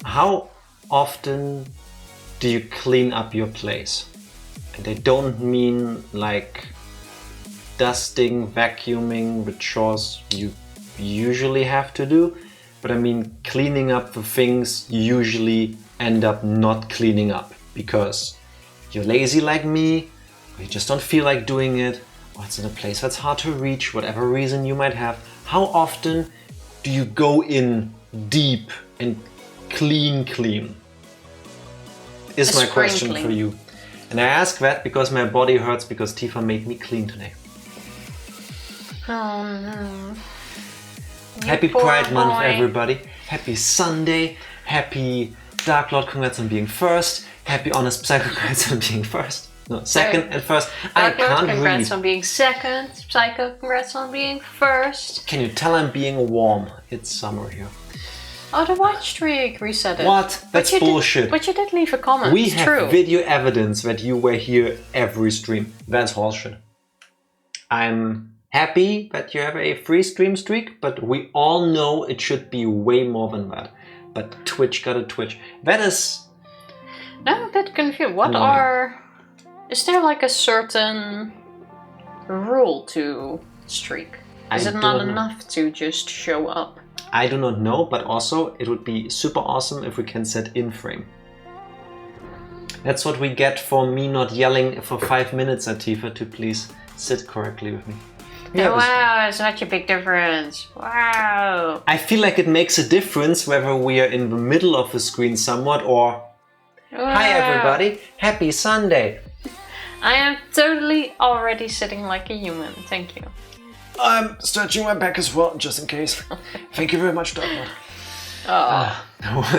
how often do you clean up your place? And I don't mean like dusting, vacuuming, the chores you usually have to do, but I mean cleaning up the things you usually end up not cleaning up because you're lazy like me, or you just don't feel like doing it, or it's in a place that's hard to reach, whatever reason you might have. How often do you go in deep and clean? Is my question for you. And I ask that because my body hurts because Tifa made me clean today. Oh no. Happy Pride Month, everybody. Happy Sunday. Happy Dark Lord, congrats on being first. Happy Honest Psycho, congrats on being first. No, second and first. Dark Lord, I can't congrats read. on being second. Psycho, congrats on being first. Can you tell I'm being warm? It's summer here. Oh, the watch streak reset it. What? That's bullshit. But you did leave a comment. We it's have true. video evidence that you were here every stream. That's horseshit. I'm happy that you have a free stream streak, but we all know it should be way more than that. But Twitch gotta Twitch. That is... No, I'm a bit confused. Is there like a certain rule to streak? Is it not enough to just show up? I do not know, but also it would be super awesome if we can set in frame. That's what we get for me not yelling for 5 minutes at Tifa to please sit correctly with me. Yeah, wow, such a big difference. Wow. I feel like it makes a difference whether we are in the middle of the screen somewhat or... Wow. Hi everybody, happy Sunday. I am totally already sitting like a human, thank you. I'm stretching my back as well, just in case. Thank you very much, Doctor.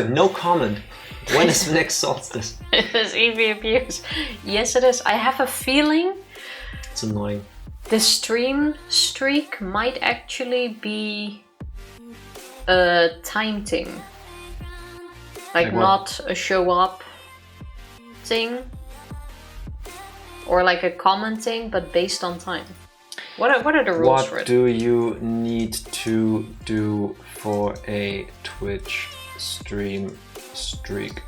No comment. When is the next solstice? It is EV abuse. Yes, it is. I have a feeling... It's annoying. The stream streak might actually be a time thing. Like not a show up thing. Or like a comment thing, but based on time. What are the rules for it? What do you need to do for a Twitch stream streak?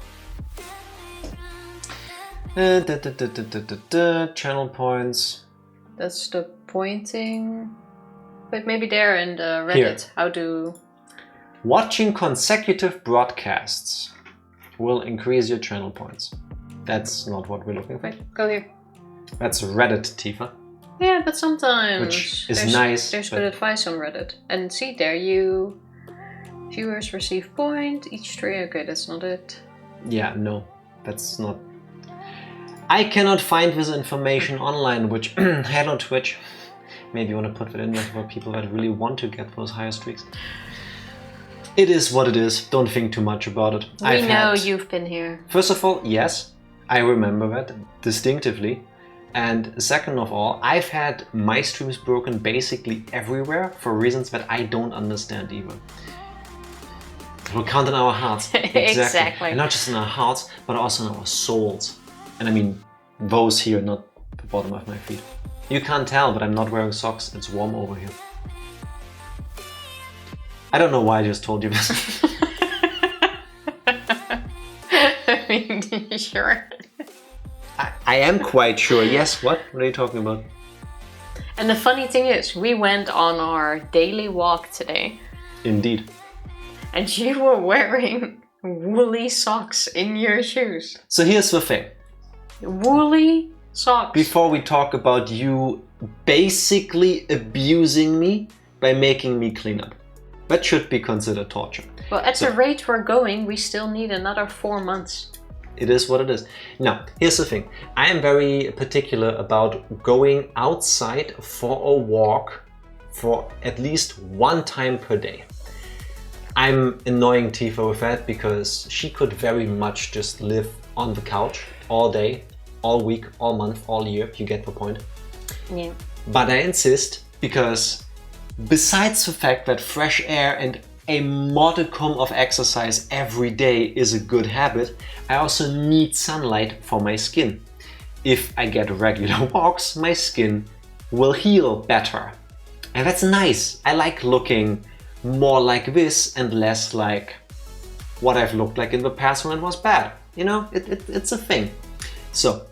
Channel points. That's the pointing. But maybe there in the Reddit. Here. How do... Watching consecutive broadcasts will increase your channel points. That's not what we're looking for. Wait, go here. That's Reddit, Tifa. Yeah, but sometimes which is nice. There's good advice on Reddit. And see, there you... Viewers receive point, each stream. Okay, that's not it. Yeah, no. That's not... I cannot find this information online, which... Hello, Twitch. Maybe you want to put that in there for people that really want to get those higher streaks. It is what it is. Don't think too much about it. We know you've been here. First of all, yes. I remember that distinctively. And second of all, I've had my streams broken basically everywhere for reasons that I don't understand even. We'll count in our hearts. Exactly. And not just in our hearts, but also in our souls. And I mean, those here, not the bottom of my feet. You can't tell, but I'm not wearing socks. It's warm over here. I don't know why I just told you this. I mean, sure. I am quite sure. Yes, what? What are you talking about? And the funny thing is, we went on our daily walk today. Indeed. And you were wearing woolly socks in your shoes. So here's the thing. Woolly socks. Before we talk about you basically abusing me by making me clean up. That should be considered torture. Well, at the rate we're going, we still need another 4 months. It is what it is. Now, here's the thing. I am very particular about going outside for a walk for at least 1 time per day. I'm annoying Tifa with that because she could very much just live on the couch all day, all week, all month, all year. You get the point. Yeah. But I insist because besides the fact that fresh air and a modicum of exercise every day is a good habit, I also need sunlight for my skin. If I get regular walks, my skin will heal better. And that's nice. I like looking more like this and less like what I've looked like in the past when it was bad. You know, it's a thing. So,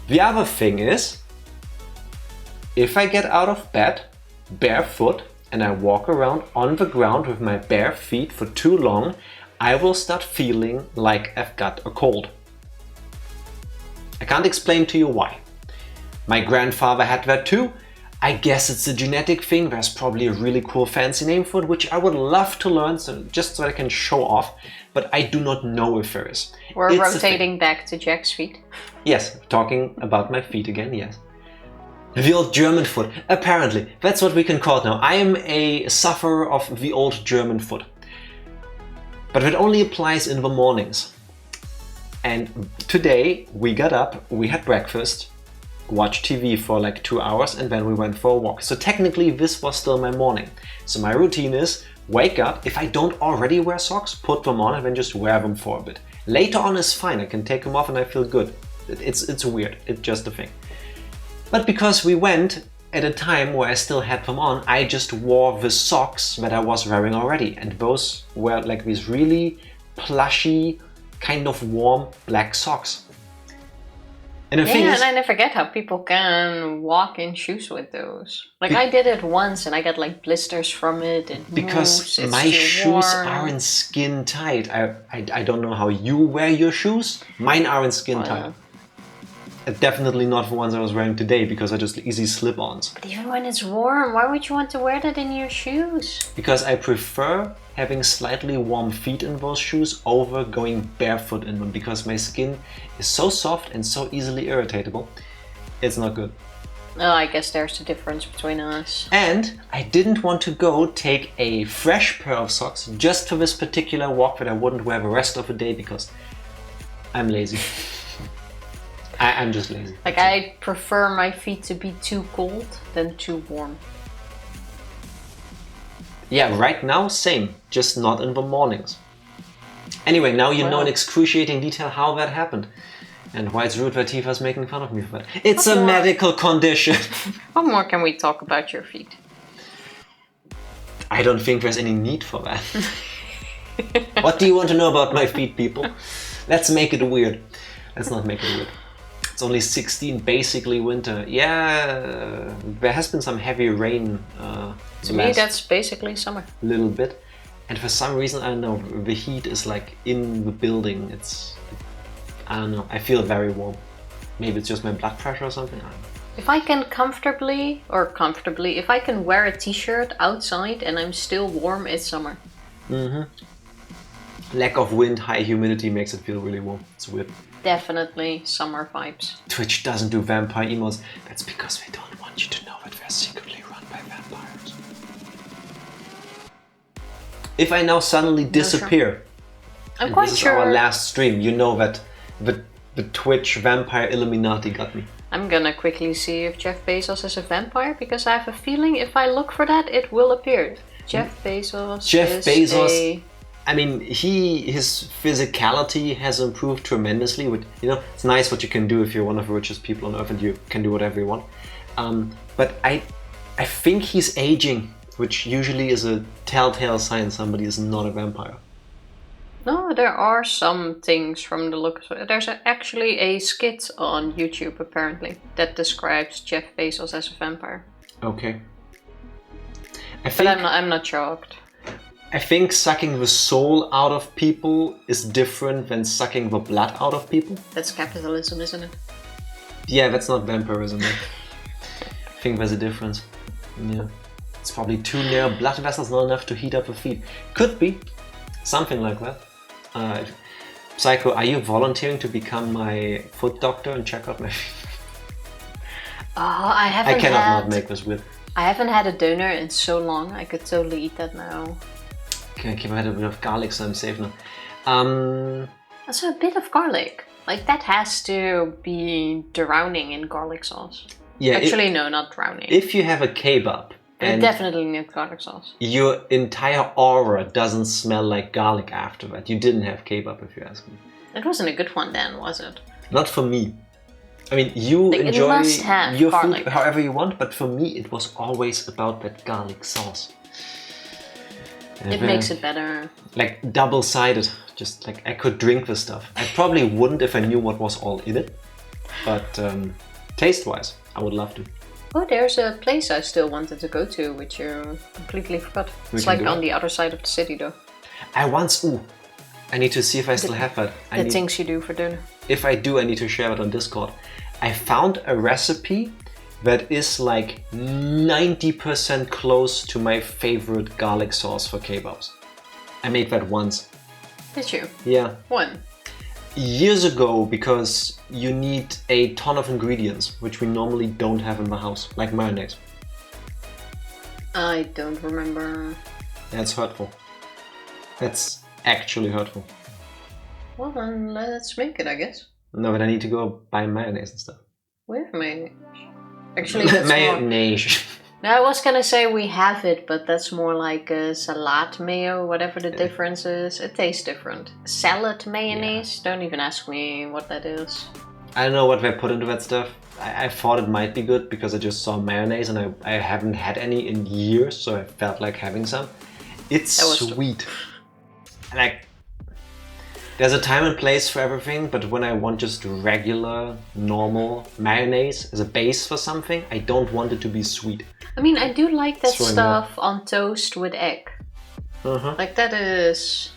the other thing is, if I get out of bed barefoot and I walk around on the ground with my bare feet for too long, I will start feeling like I've got a cold. I can't explain to you why. My grandfather had that too. I guess it's a genetic thing. There's probably a really cool fancy name for it, which I would love to learn, just so I can show off, but I do not know if there is. We're rotating back to Jack's feet. Yes, talking about my feet again, yes. The old German foot. Apparently, that's what we can call it now. I am a sufferer of the old German foot. But it only applies in the mornings. And today we got up, we had breakfast, watched TV for like 2 hours, and then we went for a walk. So technically this was still my morning. So my routine is wake up, if I don't already wear socks, put them on and then just wear them for a bit. Later on is fine, I can take them off and I feel good. It's weird, it's just a thing. But because we went at a time where I still had them on, I just wore the socks that I was wearing already. And those were like these really plushy, kind of warm black socks. And the thing is, and I never get how people can walk in shoes with those. Like I did it once and I got like blisters from it. Because my shoes aren't skin tight. I don't know how you wear your shoes. Mine aren't skin tight. Definitely not the ones I was wearing today because they're just easy slip-ons. But even when it's warm, why would you want to wear that in your shoes? Because I prefer having slightly warm feet in those shoes over going barefoot in them, because my skin is so soft and so easily irritatable. It's not good. Oh, I guess there's the difference between us. And I didn't want to go take a fresh pair of socks just for this particular walk that I wouldn't wear the rest of the day because I'm lazy. I'm just lazy. Like I prefer my feet to be too cold than too warm. Yeah, right now, same. Just not in the mornings. Anyway, now you know in excruciating detail how that happened. And why it's rude that Tifa's making fun of me for that. It's a medical condition. What more can we talk about your feet? I don't think there's any need for that. What do you want to know about my feet, people? Let's make it weird. Let's not make it weird. It's only 16, basically winter. Yeah, there has been some heavy rain. To me, that's basically summer. A little bit. And for some reason, I don't know, the heat is like in the building. I don't know, I feel very warm. Maybe it's just my blood pressure or something. I don't know. If I can if I can wear a t-shirt outside and I'm still warm, it's summer. Lack of wind, high humidity makes it feel really warm. It's weird. Definitely summer vibes. Twitch doesn't do vampire emotes. That's because they don't want you to know that they're secretly run by vampires. If I now suddenly disappear, I'm quite this sure. is our last stream, you know that the Twitch vampire Illuminati got me. I'm gonna quickly see if Jeff Bezos is a vampire, because I have a feeling if I look for that, it will appear. Jeff Bezos. I mean, his physicality has improved tremendously. With, you know, it's nice what you can do if you're one of the richest people on earth and you can do whatever you want. But I think he's aging, which usually is a telltale sign somebody is not a vampire. No, there are some things from the look. There's actually a skit on YouTube apparently that describes Jeff Bezos as a vampire. Okay. But I'm not shocked. I think sucking the soul out of people is different than sucking the blood out of people. That's capitalism, isn't it? Yeah, that's not vampirism. I think there's a difference. Yeah. It's probably too near blood vessels, not enough to heat up the feet. Could be. Something like that. Psycho, are you volunteering to become my foot doctor and check out my feet? I cannot not make this weird. I haven't had a donor in so long. I could totally eat that now. Okay, I keep a bit of garlic so I'm safe now. Also a bit of garlic. Like that has to be drowning in garlic sauce. Yeah. Actually, no, not drowning. If you have a kebab, and definitely need garlic sauce. Your entire aura doesn't smell like garlic after that. You didn't have kebab, if you ask me. It wasn't a good one then, was it? Not for me. I mean, you enjoy your garlic. food however you want, but for me it was always about that garlic sauce. It makes it better. Like double-sided. Just like I could drink this stuff. I probably wouldn't if I knew what was all in it. But taste-wise, I would love to. Oh, there's a place I still wanted to go to, which you completely forgot. It's like on the other side of the city, though. I need to see if I still have that. Things you do for dinner. If I do, I need to share it on Discord. I found a recipe that is like 90% close to my favorite garlic sauce for kebabs. I made that once. Did you? Yeah. When? Years ago, because you need a ton of ingredients, which we normally don't have in the house, like mayonnaise. I don't remember. That's hurtful. That's actually hurtful. Well, then let's make it, I guess. No, but I need to go buy mayonnaise and stuff. We have mayonnaise. Actually, that's mayonnaise. No, I was gonna say we have it, but that's more like a salad mayo, whatever the difference is. It tastes different. Salad mayonnaise? Yeah. Don't even ask me what that is. I don't know what they put into that stuff. I thought it might be good because I just saw mayonnaise and I haven't had any in years, so I felt like having some. It's sweet. Like, there's a time and place for everything, but when I want just regular, normal mayonnaise as a base for something, I don't want it to be sweet. I mean, I do like that stuff on toast with egg. Like that is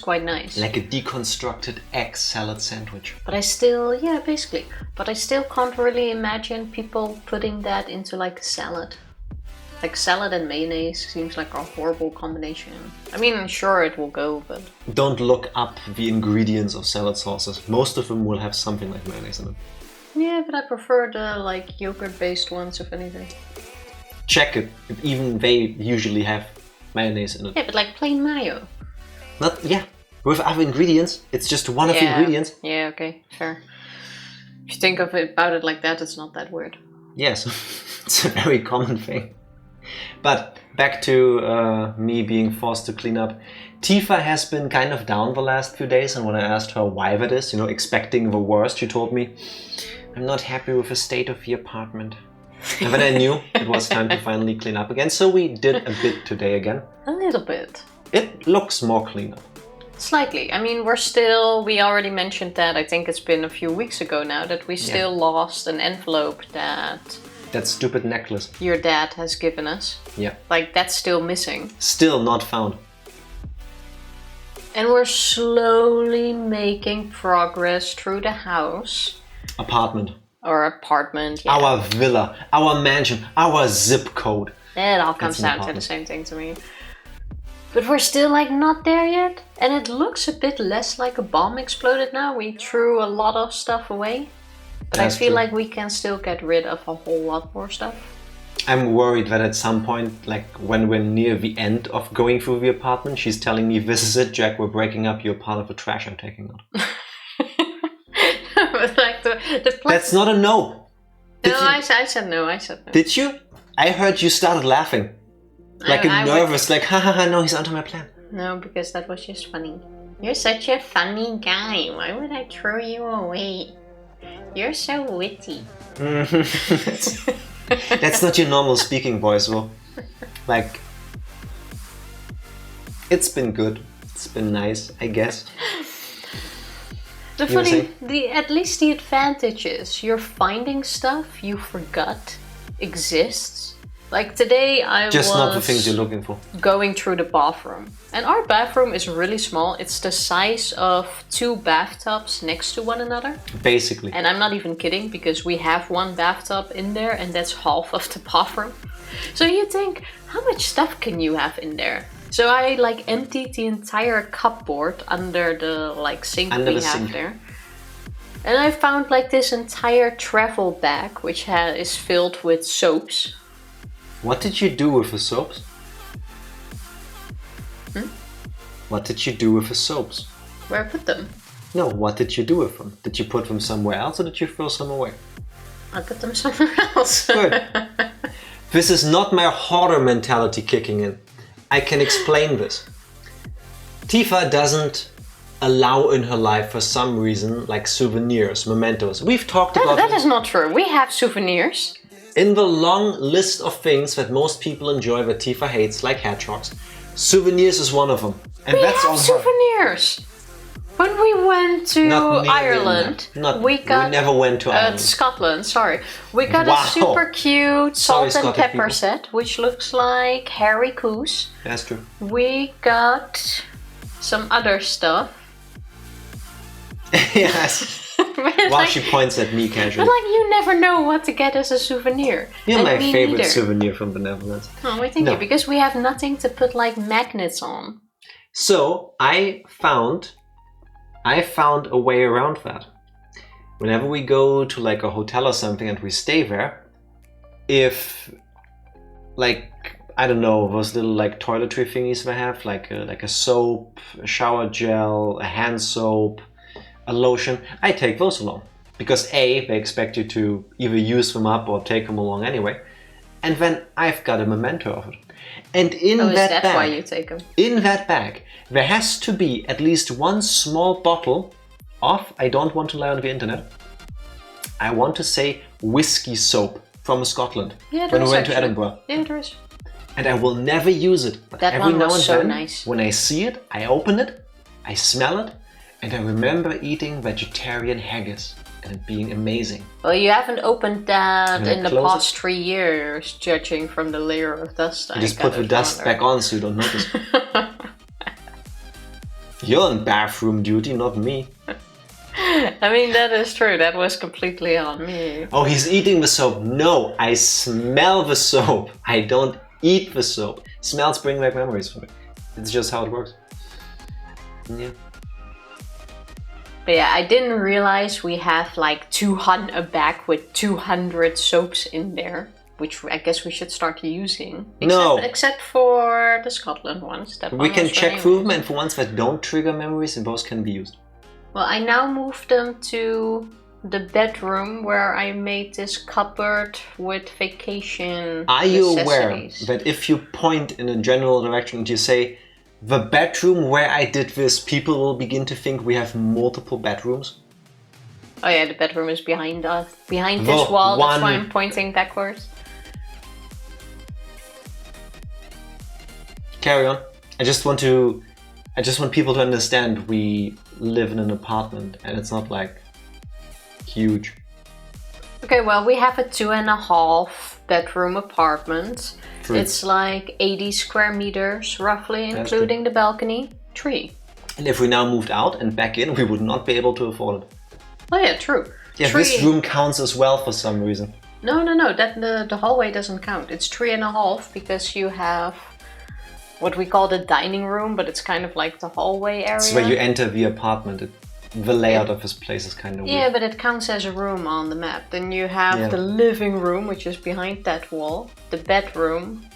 quite nice. Like a deconstructed egg salad sandwich. But I still, yeah, basically. But I still can't really imagine people putting that into like a salad. Like salad and mayonnaise seems like a horrible combination. I mean, sure it will go, but... Don't look up the ingredients of salad sauces. Most of them will have something like mayonnaise in them. Yeah, but I prefer the like yogurt-based ones, if anything. Check it. Even they usually have mayonnaise in it. Yeah, but like plain mayo. With other ingredients. It's just one of the ingredients. Yeah, okay, fair. If you think of it about it like that, it's not that weird. Yes, it's a very common thing. But back to me being forced to clean up. Tifa has been kind of down the last few days, and when I asked her why that is, expecting the worst, she told me, I'm not happy with the state of the apartment. And then I knew it was time to finally clean up again, so we did a bit today again. A little bit. It looks more clean up. Slightly. I mean, we already mentioned that, I think it's been a few weeks ago now, that we still lost an envelope that stupid necklace your dad has given us. Yeah. Like, that's still missing. Still not found. And we're slowly making progress through the house. Apartment, yeah. Our villa, our mansion, our zip code. It all comes down to the same thing to me. But we're still like not there yet. And it looks a bit less like a bomb exploded now. We threw a lot of stuff away. But I feel like we can still get rid of a whole lot more stuff. I'm worried that at some point, like when we're near the end of going through the apartment, she's telling me, this is it, Jack, we're breaking up, you're part of the trash I'm taking out. But like the That's not a no. I said no. Did you? I heard you started laughing. Like nervous, like, ha ha ha, no, he's onto my plan. No, because that was just funny. You're such a funny guy. Why would I throw you away? You're so witty. That's not your normal speaking voice, though. Like, it's been good. It's been nice, I guess. At least the advantage is you're finding stuff you forgot exists. Like today I just was not the things you're looking for. Going through the bathroom. And our bathroom is really small. It's the size of 2 bathtubs next to one another. Basically. And I'm not even kidding, because we have 1 bathtub in there and that's half of the bathroom. So you think, how much stuff can you have in there? So I like emptied the entire cupboard under the like sink we have there. And I found like this entire travel bag which is filled with soaps. What did you do with the soaps? What did you do with the soaps? Where I put them? No, what did you do with them? Did you put them somewhere else or did you throw some away? I put them somewhere else. Good. This is not my hoarder mentality kicking in. I can explain this. Tifa doesn't allow in her life for some reason like souvenirs, mementos. We've talked about that is not true. We have souvenirs. In the long list of things that most people enjoy that Tifa hates, like hedgehogs, Souvenirs is one of them. And We that's have on her. souvenirs. When we went to Not me, Ireland, we never went to Ireland. Scotland, sorry. We got Wow. a super cute Sorry, salt and Scottish pepper people. set, which looks like Harry Coos. That's true. We got some other stuff. Yes. But While she points at me casually. But you never know what to get as a souvenir. You're And my me favorite neither. souvenir from the Netherlands. Oh, wait, thank No. you. Because we have nothing to put magnets on. So I found a way around that. Whenever we go to a hotel or something and we stay there, if I don't know, those little toiletry thingies they have, like a soap, a shower gel, a hand soap, a lotion, I take those along. Because A, they expect you to either use them up or take them along anyway. And then I've got a memento of it. And in Is that that bag, why you take them? in that bag, there has to be at least one small bottle of, I don't want to lie on the internet, I want to say whiskey soap from Scotland. Yeah, when we there went is to actually. Edinburgh. Yeah, there is. And I will never use it. But That every one now was and so then, nice. when I see it, I open it, I smell it, and I remember eating vegetarian haggis and it being amazing. Well, you haven't opened that Can I in the close past 3 years, judging from the layer of dust. You just put the dust back on so you don't notice. You're on bathroom duty, not me. I mean, that is true. That was completely on me. Oh, he's eating the soap. No, I smell the soap. I don't eat the soap. Smells bring back memories for me. It's just how it works. Yeah. But yeah, I didn't realize we have a bag with 200 soaps in there, which I guess we should start using. Except for the Scotland ones. That We one can was check very through nice. them, and for ones that don't trigger memories, those can be used. Well, I now moved them to the bedroom where I made this cupboard with vacation Are you aware necessities. that if you point in a general direction and you say, the bedroom where I did this, people will begin to think we have multiple bedrooms? Oh yeah, the bedroom is behind us. Behind The this wall, that's why one- I'm pointing backwards. Carry on. I just want people to understand we live in an apartment and it's not huge. Okay, well, we have a 2.5 bedroom apartment. True. It's 80 square meters, roughly, That's including the balcony. 3. And if we now moved out and back in, we would not be able to afford it. Oh yeah, true. Yeah, 3. this room counts as well for some reason. No, that the hallway doesn't count. It's 3.5 because you have what we call the dining room, but it's kind of like the hallway area. It's where you enter the apartment. The layout of this place is kind of weird. Yeah, but it counts as a room on the map. Then you have the living room, which is behind that wall, the bedroom.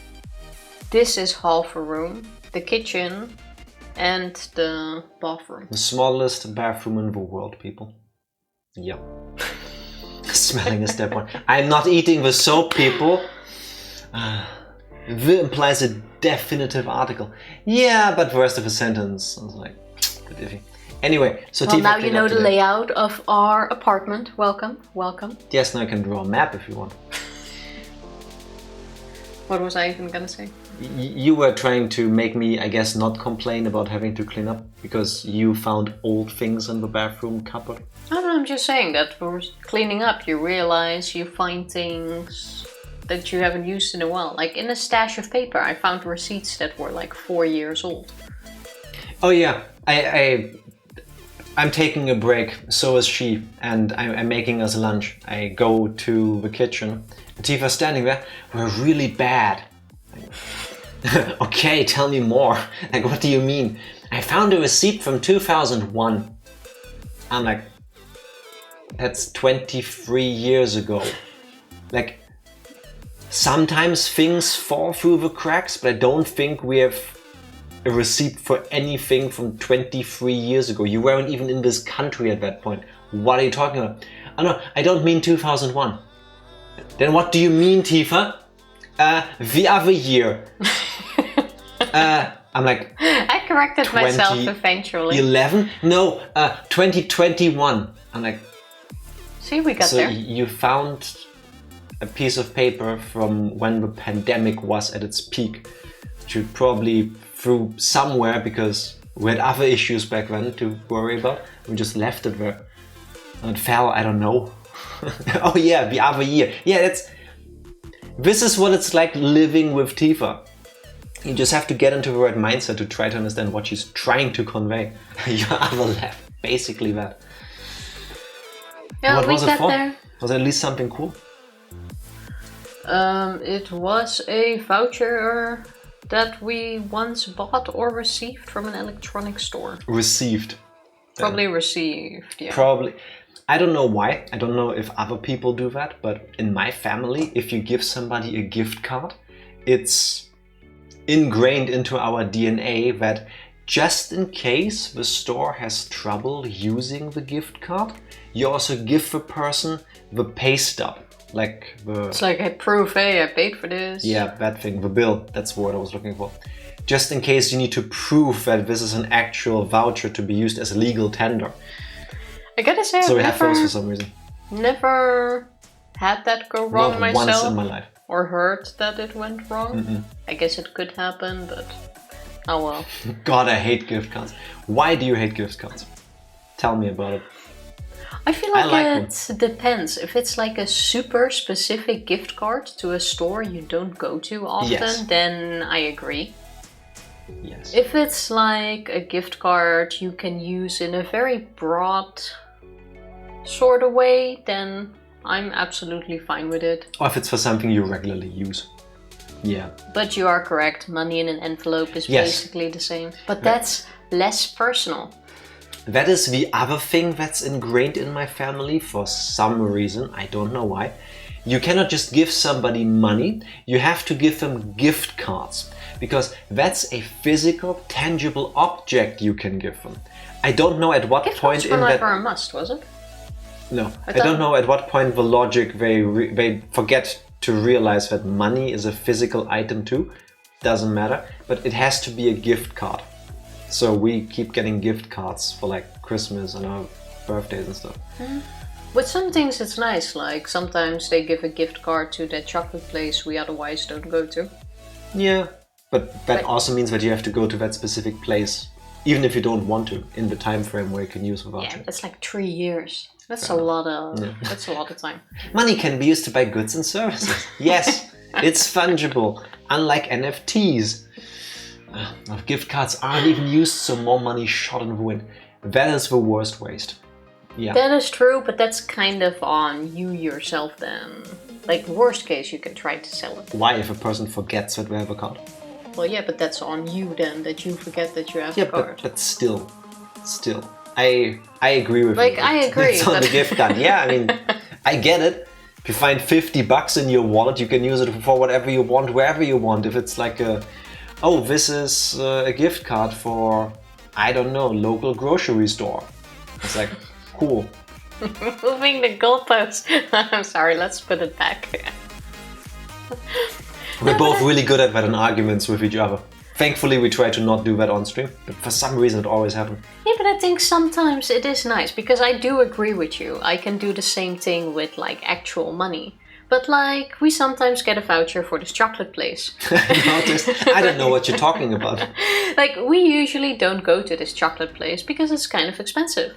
This is half a room, the kitchen, and the bathroom. The smallest bathroom in the world, people. Yeah. Smelling is step one. I'm not eating the soap, people. The implies a definitive article. Yeah, but the rest of the sentence, I was like, good iffy. Anyway, so Well, Tifa now you cleaned know up the today. layout of our apartment. Welcome, welcome. Yes, now I can draw a map if you want. What was I even gonna say? You were trying to make me, I guess, not complain about having to clean up because you found old things in the bathroom cupboard. I don't know, I'm just saying that for cleaning up, you realize you find things that you haven't used in a while. Like in a stash of paper, I found receipts that were 4 years old. Oh yeah, I'm taking a break, so is she, and I'm making us lunch. I go to the kitchen, and Tifa's standing there. We're really bad. Okay, tell me more. What do you mean? I found a receipt from 2001. I'm like, that's 23 years ago. Sometimes things fall through the cracks, but I don't think we have a receipt for anything from 23 years ago. You weren't even in this country at that point. What are you talking about? Oh no, I don't mean 2001. Then what do you mean, Tifa? The other year. I'm like, I corrected myself eventually. 11? No, 2021. I'm like, See, we got so there. you found a piece of paper from when the pandemic was at its peak, which you probably threw somewhere because we had other issues back then to worry about. We just left it there. And it fell, I don't know. Oh yeah, the other year. Yeah, this is what it's like living with Tifa. You just have to get into the right mindset to try to understand what she's trying to convey. Your other left, basically that. Yeah, what we was it got for? there. Was it at least something cool? It was a voucher that we once bought or received from an electronic store. Received. Probably received, yeah. Probably. I don't know why. I don't know if other people do that, but in my family, if you give somebody a gift card, it's ingrained into our DNA that just in case the store has trouble using the gift card, you also give the person the pay stub. Like the... It's like, hey, proof, hey, I paid for this. Yeah, that thing, the bill, that's the word I was looking for. Just in case you need to prove that this is an actual voucher to be used as a legal tender. I gotta say, so I've we have those for some reason. Never had that go wrong Not myself. once in my life. Or heard that it went wrong. Mm-mm. I guess it could happen, but oh well. God, I hate gift cards. Why do you hate gift cards? Tell me about it. I feel like it depends. If it's like a super specific gift card to a store you don't go to often, Yes. then I agree. Yes. If it's like a gift card you can use in a very broad sort of way, then I'm absolutely fine with it. Or if it's for something you regularly use. Yeah. But you are correct, money in an envelope is Yes. basically the same. But that's less personal. That is the other thing that's ingrained in my family for some reason. I don't know why. You cannot just give somebody money. You have to give them gift cards. Because that's a physical, tangible object you can give them. I don't know at what Gift point cards in were that... never a must, was it? No, I don't know at what point the logic they forget to realize that money is a physical item too. Doesn't matter, but it has to be a gift card. So we keep getting gift cards for like Christmas and our birthdays and stuff. With some things it's nice, like sometimes they give a gift card to that chocolate place we otherwise don't go to. Yeah, but that also means that you have to go to that specific place, even if you don't want to, in the time frame where you can use the voucher. Yeah, that's like 3 years. That's a lot of that's a lot of time. Money can be used to buy goods and services. Yes, it's fungible, unlike NFTs. Gift cards aren't even used, so more money shot in the wind. That is the worst waste. Yeah. That is true, but that's kind of on you yourself then. Like worst case, you can try to sell it. Why if a person forgets that we have a card? Well, yeah, but that's on you then, that you forget that you have Yeah, a card. but still. I agree with you. Like, I agree, It's on but- the gift card. Yeah, I mean, I get it. If you find $50 in your wallet, you can use it for whatever you want, wherever you want. If it's like this is a gift card for, I don't know, local grocery store. It's like, cool. Moving the goalpost. I'm sorry, let's put it back. We're both really good at that in arguments with each other. Thankfully, we try to not do that on stream, but for some reason it always happens. Yeah, but I think sometimes it is nice, because I do agree with you. I can do the same thing with like actual money. But like, we sometimes get a voucher for this chocolate place. I don't know what you're talking about. Like, we usually don't go to this chocolate place because it's kind of expensive.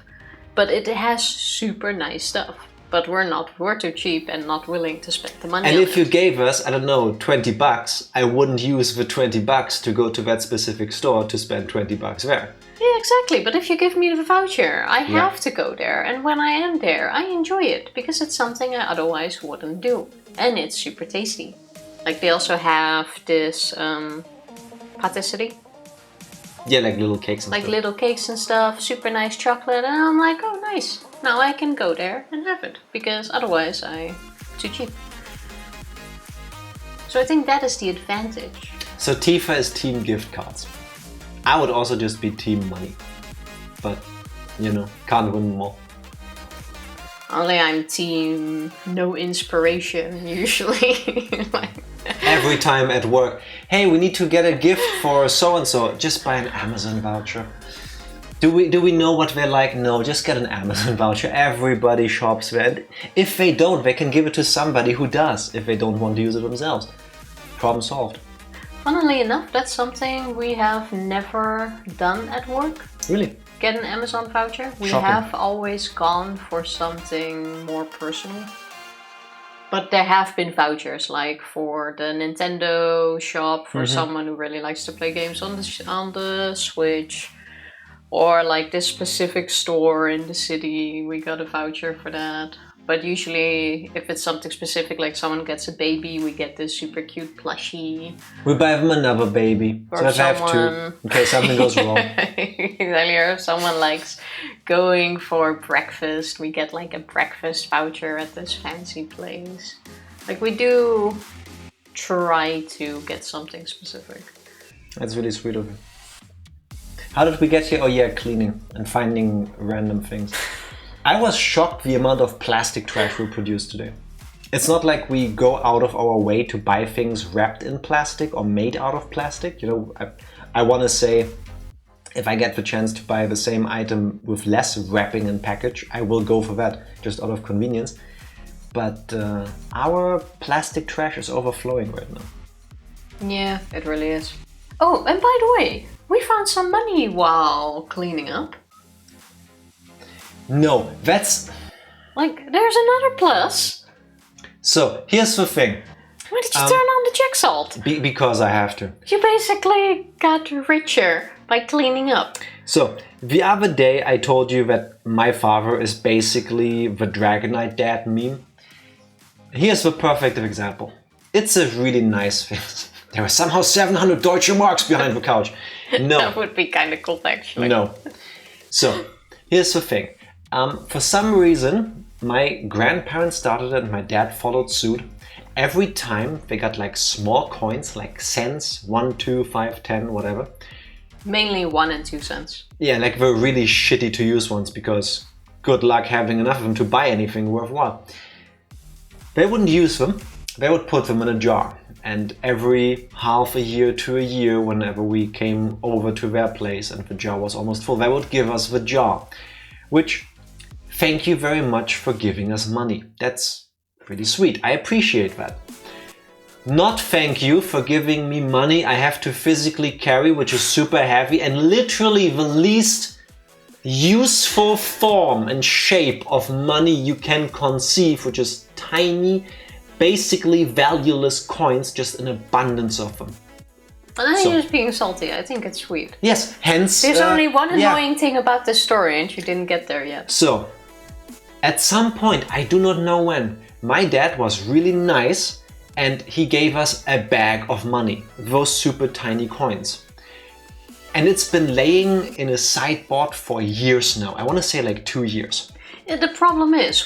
But it has super nice stuff. But we're too cheap and not willing to spend the money And on if you it. gave us, I don't know, $20, I wouldn't use the $20 to go to that specific store to spend $20 there. Yeah, exactly. But if you give me the voucher, I have to go there. And when I am there, I enjoy it. Because it's something I otherwise wouldn't do. And it's super tasty. Like, they also have this patisserie. Yeah, like little cakes and Like stuff. little cakes and stuff, super nice chocolate. And I'm like, oh, nice. Now I can go there and have it. Because otherwise too cheap. So I think that is the advantage. So Tifa is team gift cards. I would also just be team money. But, can't win them all. Only I'm team no inspiration usually. Like, Every time at work, hey, we need to get a gift for so-and-so. Just buy an Amazon voucher. Do we know what they're like? No, just get an Amazon voucher. Everybody shops there. If they don't, they can give it to somebody who does, if they don't want to use it themselves. Problem solved. Funnily enough, that's something we have never done at work. Really? Get an Amazon voucher. We Shopping. have always gone for something more personal. But there have been vouchers, like for the Nintendo shop, for someone who really likes to play games on the Switch. Or like this specific store in the city, we got a voucher for that. But usually, if it's something specific, like someone gets a baby, we get this super cute plushie. We buy them another baby, Or so if I have to, in case something goes wrong. Exactly, or if someone likes going for breakfast, we get like a breakfast voucher at this fancy place. Like we do try to get something specific. That's really sweet of you. How did we get here? Oh yeah, cleaning and finding random things. I was shocked the amount of plastic trash we produce today. It's not like we go out of our way to buy things wrapped in plastic or made out of plastic. You know, I want to say if I get the chance to buy the same item with less wrapping and package, I will go for that, just out of convenience. But our plastic trash is overflowing right now. Yeah, it really is. Oh, and by the way, we found some money while cleaning up. No, that's... Like, there's another plus. So, here's the thing. Why did you turn on the Jack salt? Because I have to. You basically got richer by cleaning up. So, the other day I told you that my father is basically the Dragonite dad meme. Here's the perfect example. It's a really nice thing. There are somehow 700 Deutsche Marks behind the couch. No. That would be kind of cool, actually. No. So, here's the thing. For some reason, my grandparents started it and my dad followed suit. Every time they got like small coins, like cents, 1, 2, 5, 10, whatever. Mainly 1 and 2 cents. Yeah, like the really shitty to use ones, because good luck having enough of them to buy anything worthwhile. They wouldn't use them, they would put them in a jar. And every half a year to a year, whenever we came over to their place and the jar was almost full, they would give us the jar. Which, thank you very much for giving us money. That's pretty sweet. I appreciate that. Not thank you for giving me money I have to physically carry, which is super heavy and literally the least useful form and shape of money you can conceive, which is tiny, basically valueless coins, just an abundance of them. And then you're just being salty. I think it's sweet. Yes, hence... There's only one annoying thing about this story and you didn't get there yet. So, at some point, I do not know when, my dad was really nice and he gave us a bag of money, those super tiny coins. And it's been laying in a sideboard for years now. I want to say like 2 years. Yeah, the problem is,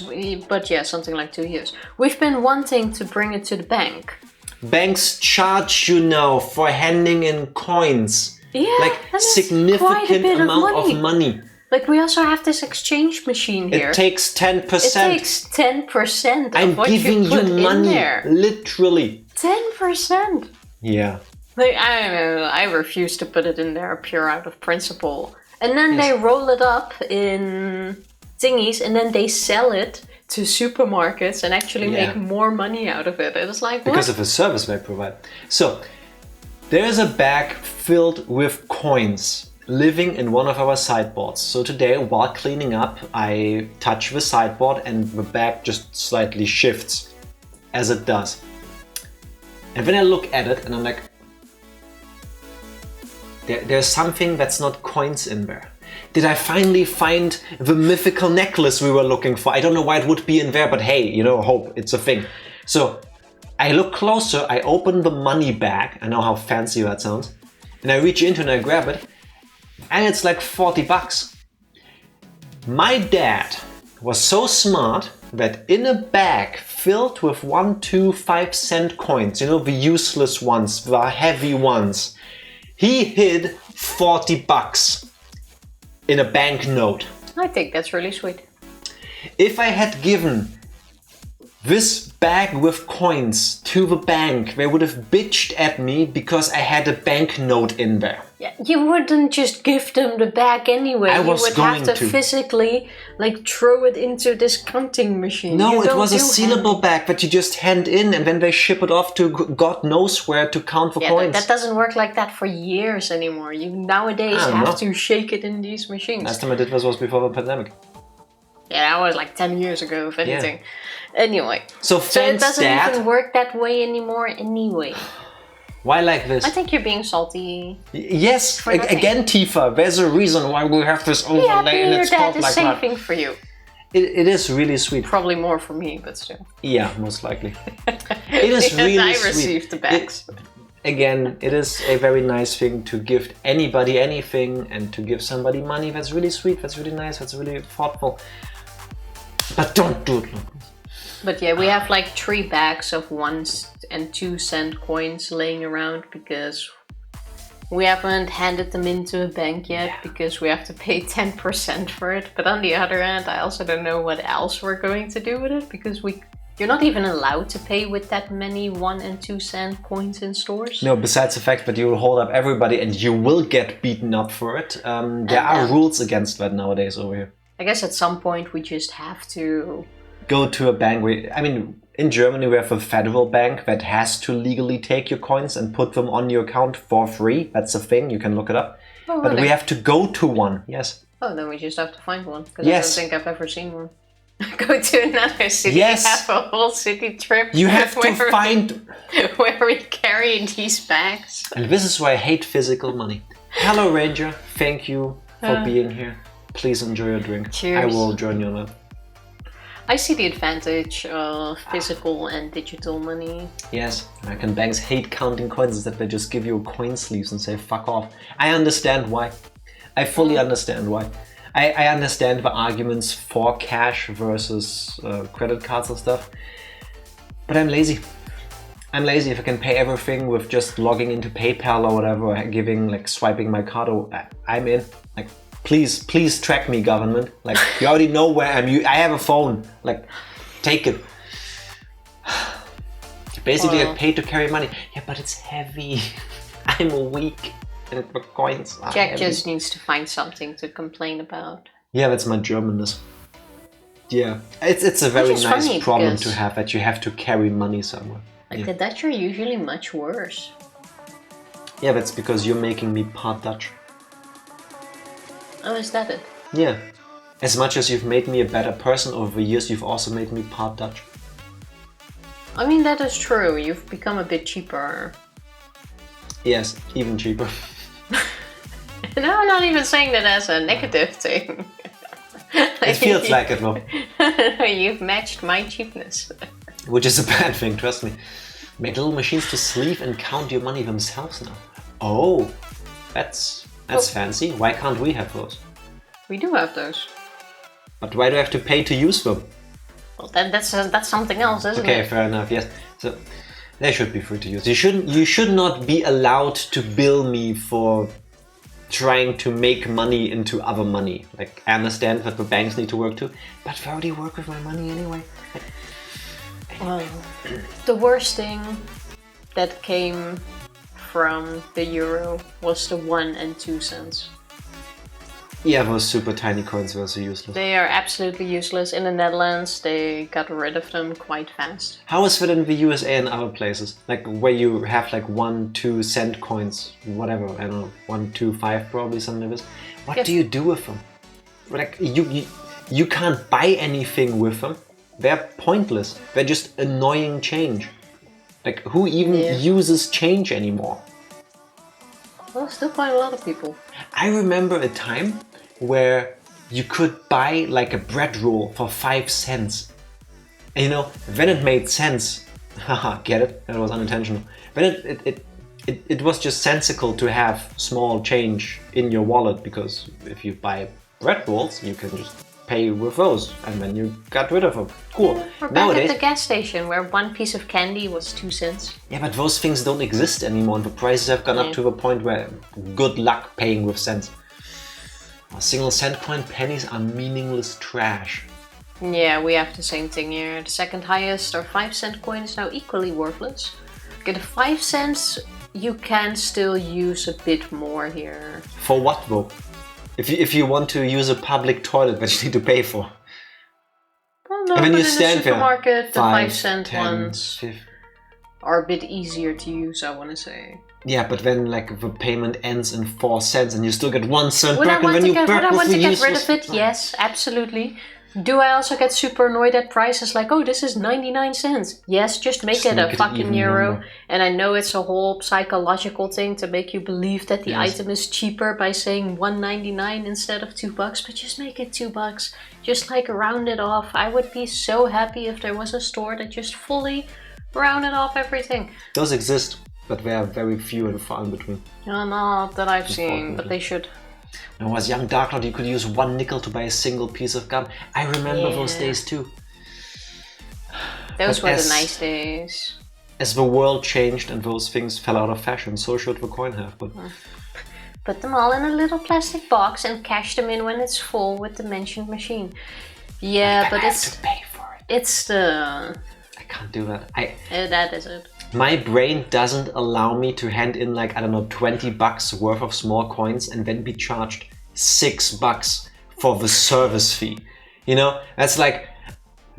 something like 2 years. We've been wanting to bring it to the bank. Banks charge you now for handing in coins. Yeah, like significant amount of money. Like we also have this exchange machine here. It takes 10%. It takes 10% of I'm what giving you put you money, in there. literally. 10%. Yeah. Like, I don't know, I refuse to put it in there pure out of principle. And then they roll it up in thingies and then they sell it to supermarkets and actually make more money out of it. It's like, what? Because of the service they provide. So, there's a bag filled with coins living in one of our sideboards. So today, while cleaning up, I touch the sideboard and the bag just slightly shifts, as it does. And then I look at it and I'm like, there's something that's not coins in there. Did I finally find the mythical necklace we were looking for? I don't know why it would be in there, but hey, you know, hope, it's a thing. So I look closer, I open the money bag, I know how fancy that sounds, and I reach into and I grab it, and it's like 40 bucks. My dad was so smart that in a bag filled with 1, 2, 5 cent coins, you know, the useless ones, the heavy ones, he hid 40 bucks. In a banknote. I think that's really sweet. If I had given this bag with coins to the bank, they would have bitched at me because I had a banknote in there. Yeah, you wouldn't just give them the bag anyway. I was you would going have to physically throw it into this counting machine. No, it was a sealable bag that you just hand in and then they ship it off to God knows where to count for coins. That doesn't work like that for years anymore. You nowadays have to shake it in these machines. Last time I did this was before the pandemic. Yeah, that was 10 years ago, if anything. Yeah. Anyway. So it doesn't even work that way anymore anyway. Why like this? I think you're being salty. Yes, again, Tifa, there's a reason why we have this overlay and it's called like that. Your dad is saving for you. It is really sweet. Probably more for me, but still. Yeah, most likely. It is really I sweet. received the bags. Again, it is a very nice thing to give anybody anything and to give somebody money. That's really sweet, that's really nice, that's really thoughtful. But don't do it like this. But yeah, we have 3 bags of 1 and 2 cent coins laying around because we haven't handed them into a bank yet because we have to pay 10% for it. But on the other hand, I also don't know what else we're going to do with it because you're not even allowed to pay with that many 1 and 2 cent coins in stores. No, besides the fact that you will hold up everybody and you will get beaten up for it. There are rules against that nowadays over here. I guess at some point we just have to go to a bank. In Germany we have a federal bank that has to legally take your coins and put them on your account for free. That's a thing, you can look it up. Oh, but really? we have to go to one, yes. Oh, then we just have to find one, because I don't think I've ever seen one. Go to another city, have a whole city trip. You have to find... where we carry these bags. And this is why I hate physical money. Hello Ranger, thank you for being here. Please enjoy your drink. Cheers. I will join you on that. I see the advantage of physical and digital money. Yes, American banks hate counting coins instead they just give you a coin sleeves and say fuck off. I understand why. I fully understand why. I understand the arguments for cash versus credit cards and stuff. But I'm lazy. I'm lazy. If I can pay everything with just logging into PayPal or whatever, swiping my card, I'm in. Please track me, government. You already know where I'm. I have a phone. Take it. You basically get paid to carry money. Yeah, but it's heavy. I'm weak. And the coins are Jack heavy. just needs to find something to complain about. Yeah, that's my Germanness. Yeah, it's a very nice problem to have, that you have to carry money somewhere. The Dutch are usually much worse. Yeah, that's because you're making me part Dutch. Oh, is that it? Yeah. As much as you've made me a better person over the years, you've also made me part Dutch. I mean, that is true. You've become a bit cheaper. Yes, even cheaper. No, I'm not even saying that as a negative thing. It feels like it, though. You've matched my cheapness. Which is a bad thing, trust me. Make little machines to sleeve and count your money themselves now. Oh, that's fancy. Why can't we have those? We do have those. But why do I have to pay to use them? Well, that's something else, isn't it? Okay, fair enough. Yes. So they should be free to use. You should not be allowed to bill me for trying to make money into other money. I understand that the banks need to work too, but they already work with my money anyway. Well, the worst thing that came from the euro was the 1 and 2 cents. Yeah, those super tiny coins were so useless. They are absolutely useless. In the Netherlands, they got rid of them quite fast. How is that in the USA and other places? Where you have 1, 2 cent coins, whatever, I don't know, 1, 2, 5 probably, something like this. What do you do with them? You can't buy anything with them. They're pointless. They're just annoying change. Who even uses change anymore? Well, still quite a lot of people. I remember a time where you could buy a bread roll for 5 cents. And, then it made sense. Haha, get it? That was unintentional. Then it was just sensical to have small change in your wallet, because if you buy bread rolls, you can just pay with those, and then you got rid of them. Cool. We're back at the gas station where 1 piece of candy was 2 cents. Yeah, but those things don't exist anymore, and the prices have gone up to the point where good luck paying with cents. A single cent coin pennies are meaningless trash. Yeah, we have the same thing here. The second highest, our 5 cent coin, is now equally worthless. Okay, the 5 cents you can still use a bit more here. For what though? If you want to use a public toilet that you need to pay for. Well, no, and when but you in stand the supermarket, the 5-cent 10, ones 50. are a bit easier to use, I want to say. Yeah, but then like the payment ends in 4 cents and you still get 1 cent Would back, and then you Would I want to get rid of it? Time. Yes, absolutely. Do I also get super annoyed at prices like, oh, this is 99 cents? Yes, just make it a fucking euro. Number. And I know it's a whole psychological thing to make you believe that the item is cheaper by saying $1.99 instead of $2, but just make it $2. Just like round it off. I would be so happy if there was a store that just fully rounded off everything. Those exist, but they are very few and far in between. Not that I've seen, but they should. When I was young, Dark Lord, you could use 1 nickel to buy a single piece of gum. I remember those days too. Those were the nice days. As the world changed and those things fell out of fashion, so should the coin have. But put them all in a little plastic box and cash them in when it's full with the mentioned machine. Yeah, but it's to pay for it. It's the. I can't do that. That is it. My brain doesn't allow me to hand in like, I don't know, $20 worth of small coins and then be charged $6 for the service fee. You know, that's like,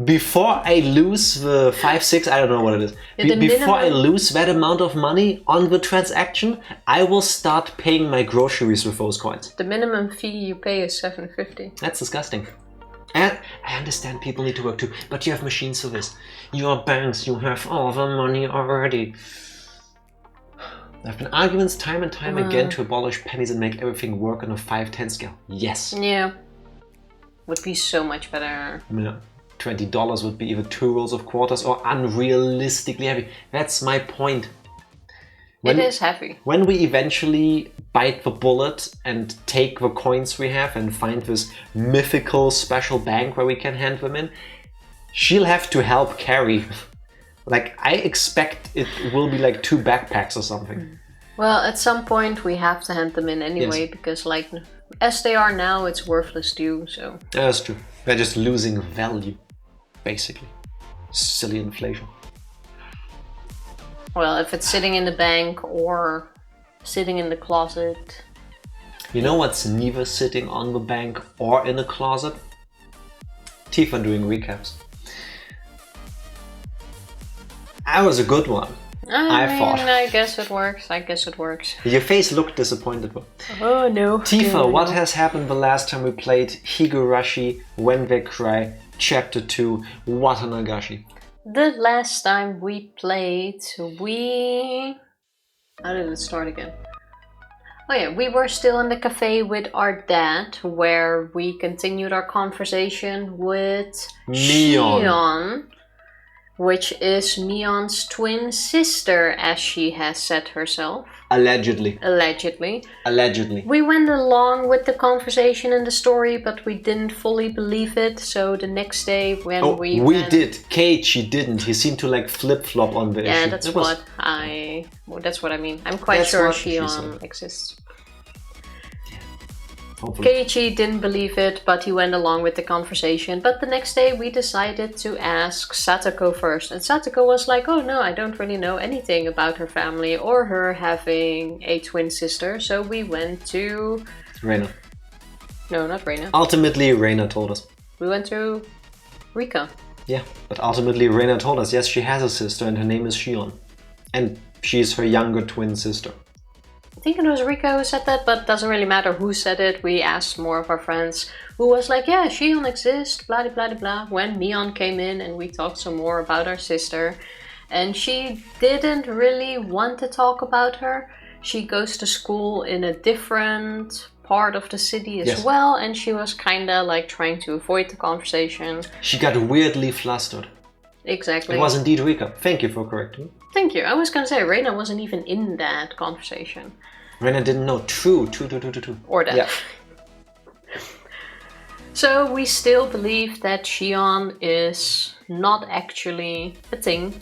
before I lose the 5, 6, I don't know what it is. Before I lose that amount of money on the transaction, I will start paying my groceries with those coins. The minimum fee you pay is $7.50. That's disgusting. And I understand people need to work too, but you have machines for this. Your banks, you have all the money already. There have been arguments time and time again to abolish pennies and make everything work on a 5-10 scale. Yes. Yeah. Would be so much better. I mean, $20 would be either 2 rolls of quarters or unrealistically heavy. That's my point. It is heavy. When we eventually bite the bullet and take the coins we have and find this mythical special bank where we can hand them in, she'll have to help carry. Like, I expect it will be like 2 backpacks or something. Well, at some point we have to hand them in anyway, because like, as they are now, it's worthless too, so. Yeah, that's true. They're just losing value, basically. Silly inflation. Well, if it's sitting in the bank or sitting in the closet. You know what's neither sitting on the bank or in a closet? Tifa doing recaps. That was a good one. I thought. I guess it works. Your face looked disappointed. Oh no. Tifa, what has happened the last time we played Higurashi, When They Cry, Chapter 2, Watanagashi? The last time we played, How did it start again? Oh yeah, we were still in the cafe with our dad, where we continued our conversation with Shion, which is Mion's twin sister, as she has said herself. Allegedly. We went along with the conversation and the story, but we didn't fully believe it. So the next day when we did. Keiichi didn't. He seemed to like flip-flop on the issue. Yeah, that's what I mean. I'm quite sure Shion exists. Hopefully. Keiichi didn't believe it, but he went along with the conversation. But the next day we decided to ask Satoko first. And Satoko was like, oh no, I don't really know anything about her family or her having a twin sister. So we went to... Reina. No, not Reina. Ultimately, Reina told us. We went to Rika. Yeah, but ultimately Reina told us, yes, she has a sister and her name is Shion. And she's her younger twin sister. I think it was Rika who said that, but it doesn't really matter who said it. We asked more of our friends who was like, yeah, Shion exists, blah, blah, blah, blah. When Mion came in and we talked some more about our sister. And she didn't really want to talk about her. She goes to school in a different part of the city as well. And she was kind of like trying to avoid the conversation. She got weirdly flustered. Exactly. It was indeed Rika. Thank you for correcting me. Thank you. I was going to say, Reina wasn't even in that conversation. Reina didn't know. True. Or that. Yeah. So we still believe that Shion is not actually a thing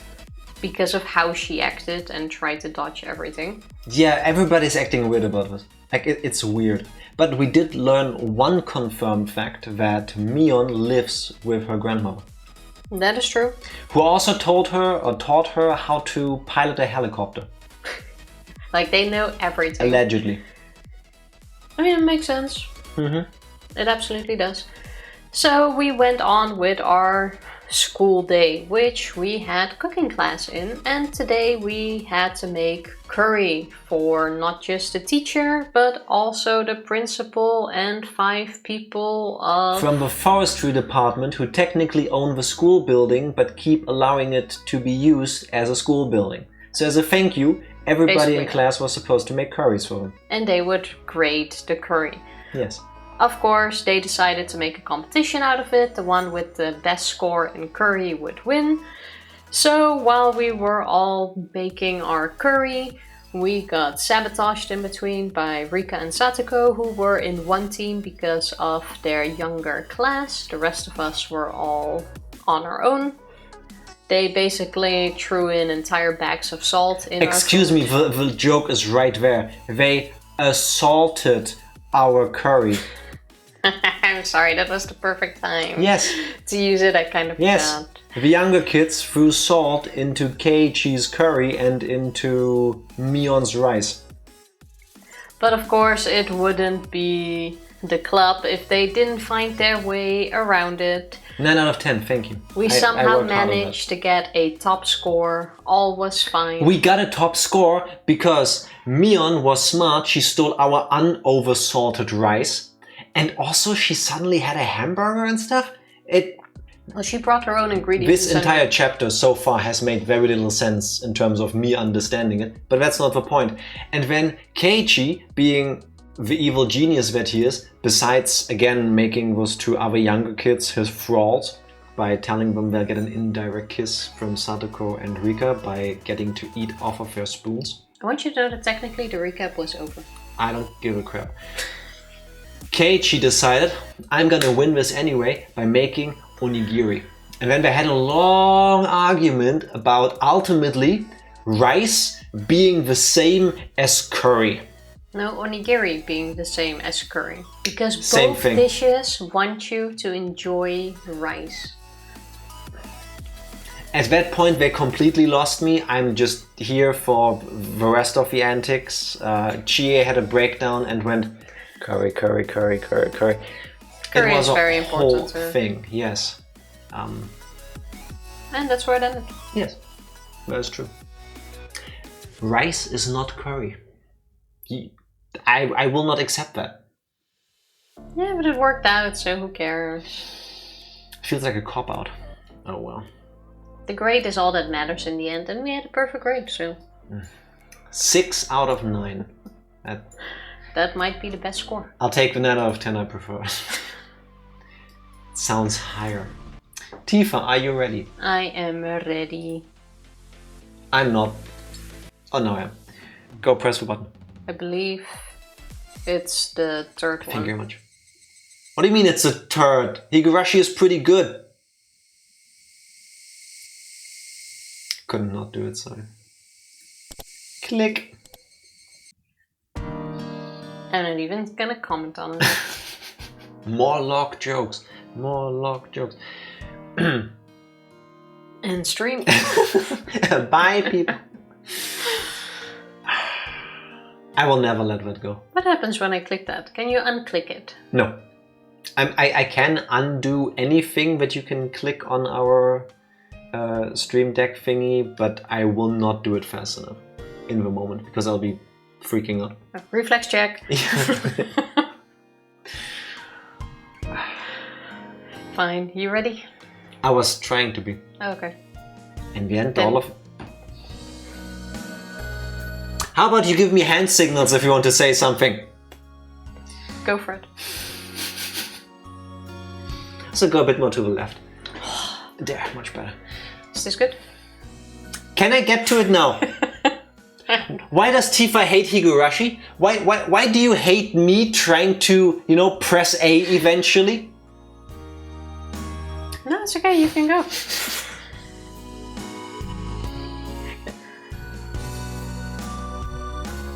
because of how she acted and tried to dodge everything. Yeah, everybody's acting weird about this. Like, it's weird. But we did learn one confirmed fact, that Mion lives with her grandmother. That is true. Who also told her or taught her how to pilot a helicopter. Like, they know everything. Allegedly. I mean, it makes sense. Mm-hmm. It absolutely does. So we went on with our school day, which we had cooking class in, and today we had to make curry for not just the teacher, but also the principal and 5 people of... From the forestry department, who technically own the school building, but keep allowing it to be used as a school building. So as a thank you, everybody Basically, in class was supposed to make curries for them. and they would grade the curry. Yes. Of course, they decided to make a competition out of it. The one with the best score in curry would win. So while we were all baking our curry, we got sabotaged in between by Rika and Satoko, who were in one team because of their younger class. The rest of us were all on our own. They basically threw in entire bags of salt in Excuse me, the joke is right there. They assaulted our curry. I'm sorry, that was the perfect time. Yes. To use it, I kind of Yes. forgot. The younger kids threw salt into Keiichi's curry and into Mion's rice. But of course, it wouldn't be the club if they didn't find their way around it. 9 out of 10, thank you. We somehow managed to get a top score. All was fine. We got a top score because Mion was smart. She stole our unoversalted rice. And also she suddenly had a hamburger and stuff. Well, she brought her own ingredients. This entire chapter so far has made very little sense in terms of me understanding it. But that's not the point. And then Keiichi, being the evil genius that he is, besides again making those 2 other younger kids his thralls by telling them they'll get an indirect kiss from Satoko and Rika by getting to eat off of their spoons. I want you to know that technically the recap was over. I don't give a crap. Keiichi decided, I'm gonna win this anyway by making onigiri. And then they had a long argument about ultimately rice being the same as curry. No, onigiri being the same as curry. Because Same both thing. dishes want you to enjoy the rice. At that point they completely lost me. I'm just here for the rest of the antics. Chie had a breakdown and went curry, curry, curry, curry, curry. Curry it was is very a whole important too. thing, yes. And that's where it ended. Yes, that's true. Rice is not curry. I will not accept that. Yeah, but it worked out, so who cares? Feels like a cop-out. Oh well. The grade is all that matters in the end, and we had a perfect grade, so... 6 out of 9. That might be the best score. I'll take the 9 out of 10 I prefer. Sounds higher. Tifa, are you ready? I am ready. I'm not. Oh no, I am. Go press the button. I believe it's the third one. Thank you very much. What do you mean it's a turd? Higurashi is pretty good. Couldn't not do it, sorry. Click. I'm not even gonna comment on it. More log jokes. More log jokes. And stream. Bye, people. I will never let that go. What happens when I click that? Can you unclick it? No. I can undo anything that you can click on our stream deck thingy, but I will not do it fast enough in the moment because I'll be freaking out. Reflex check. Fine. You ready? I was trying to be. Okay. In the end, Then- all of... How about you give me hand signals if you want to say something? Go for it. So go a bit more to the left. There, much better. Is this good? Can I get to it now? Why does Tifa hate Higurashi? Why do you hate me trying to, press A eventually? No, it's okay. You can go.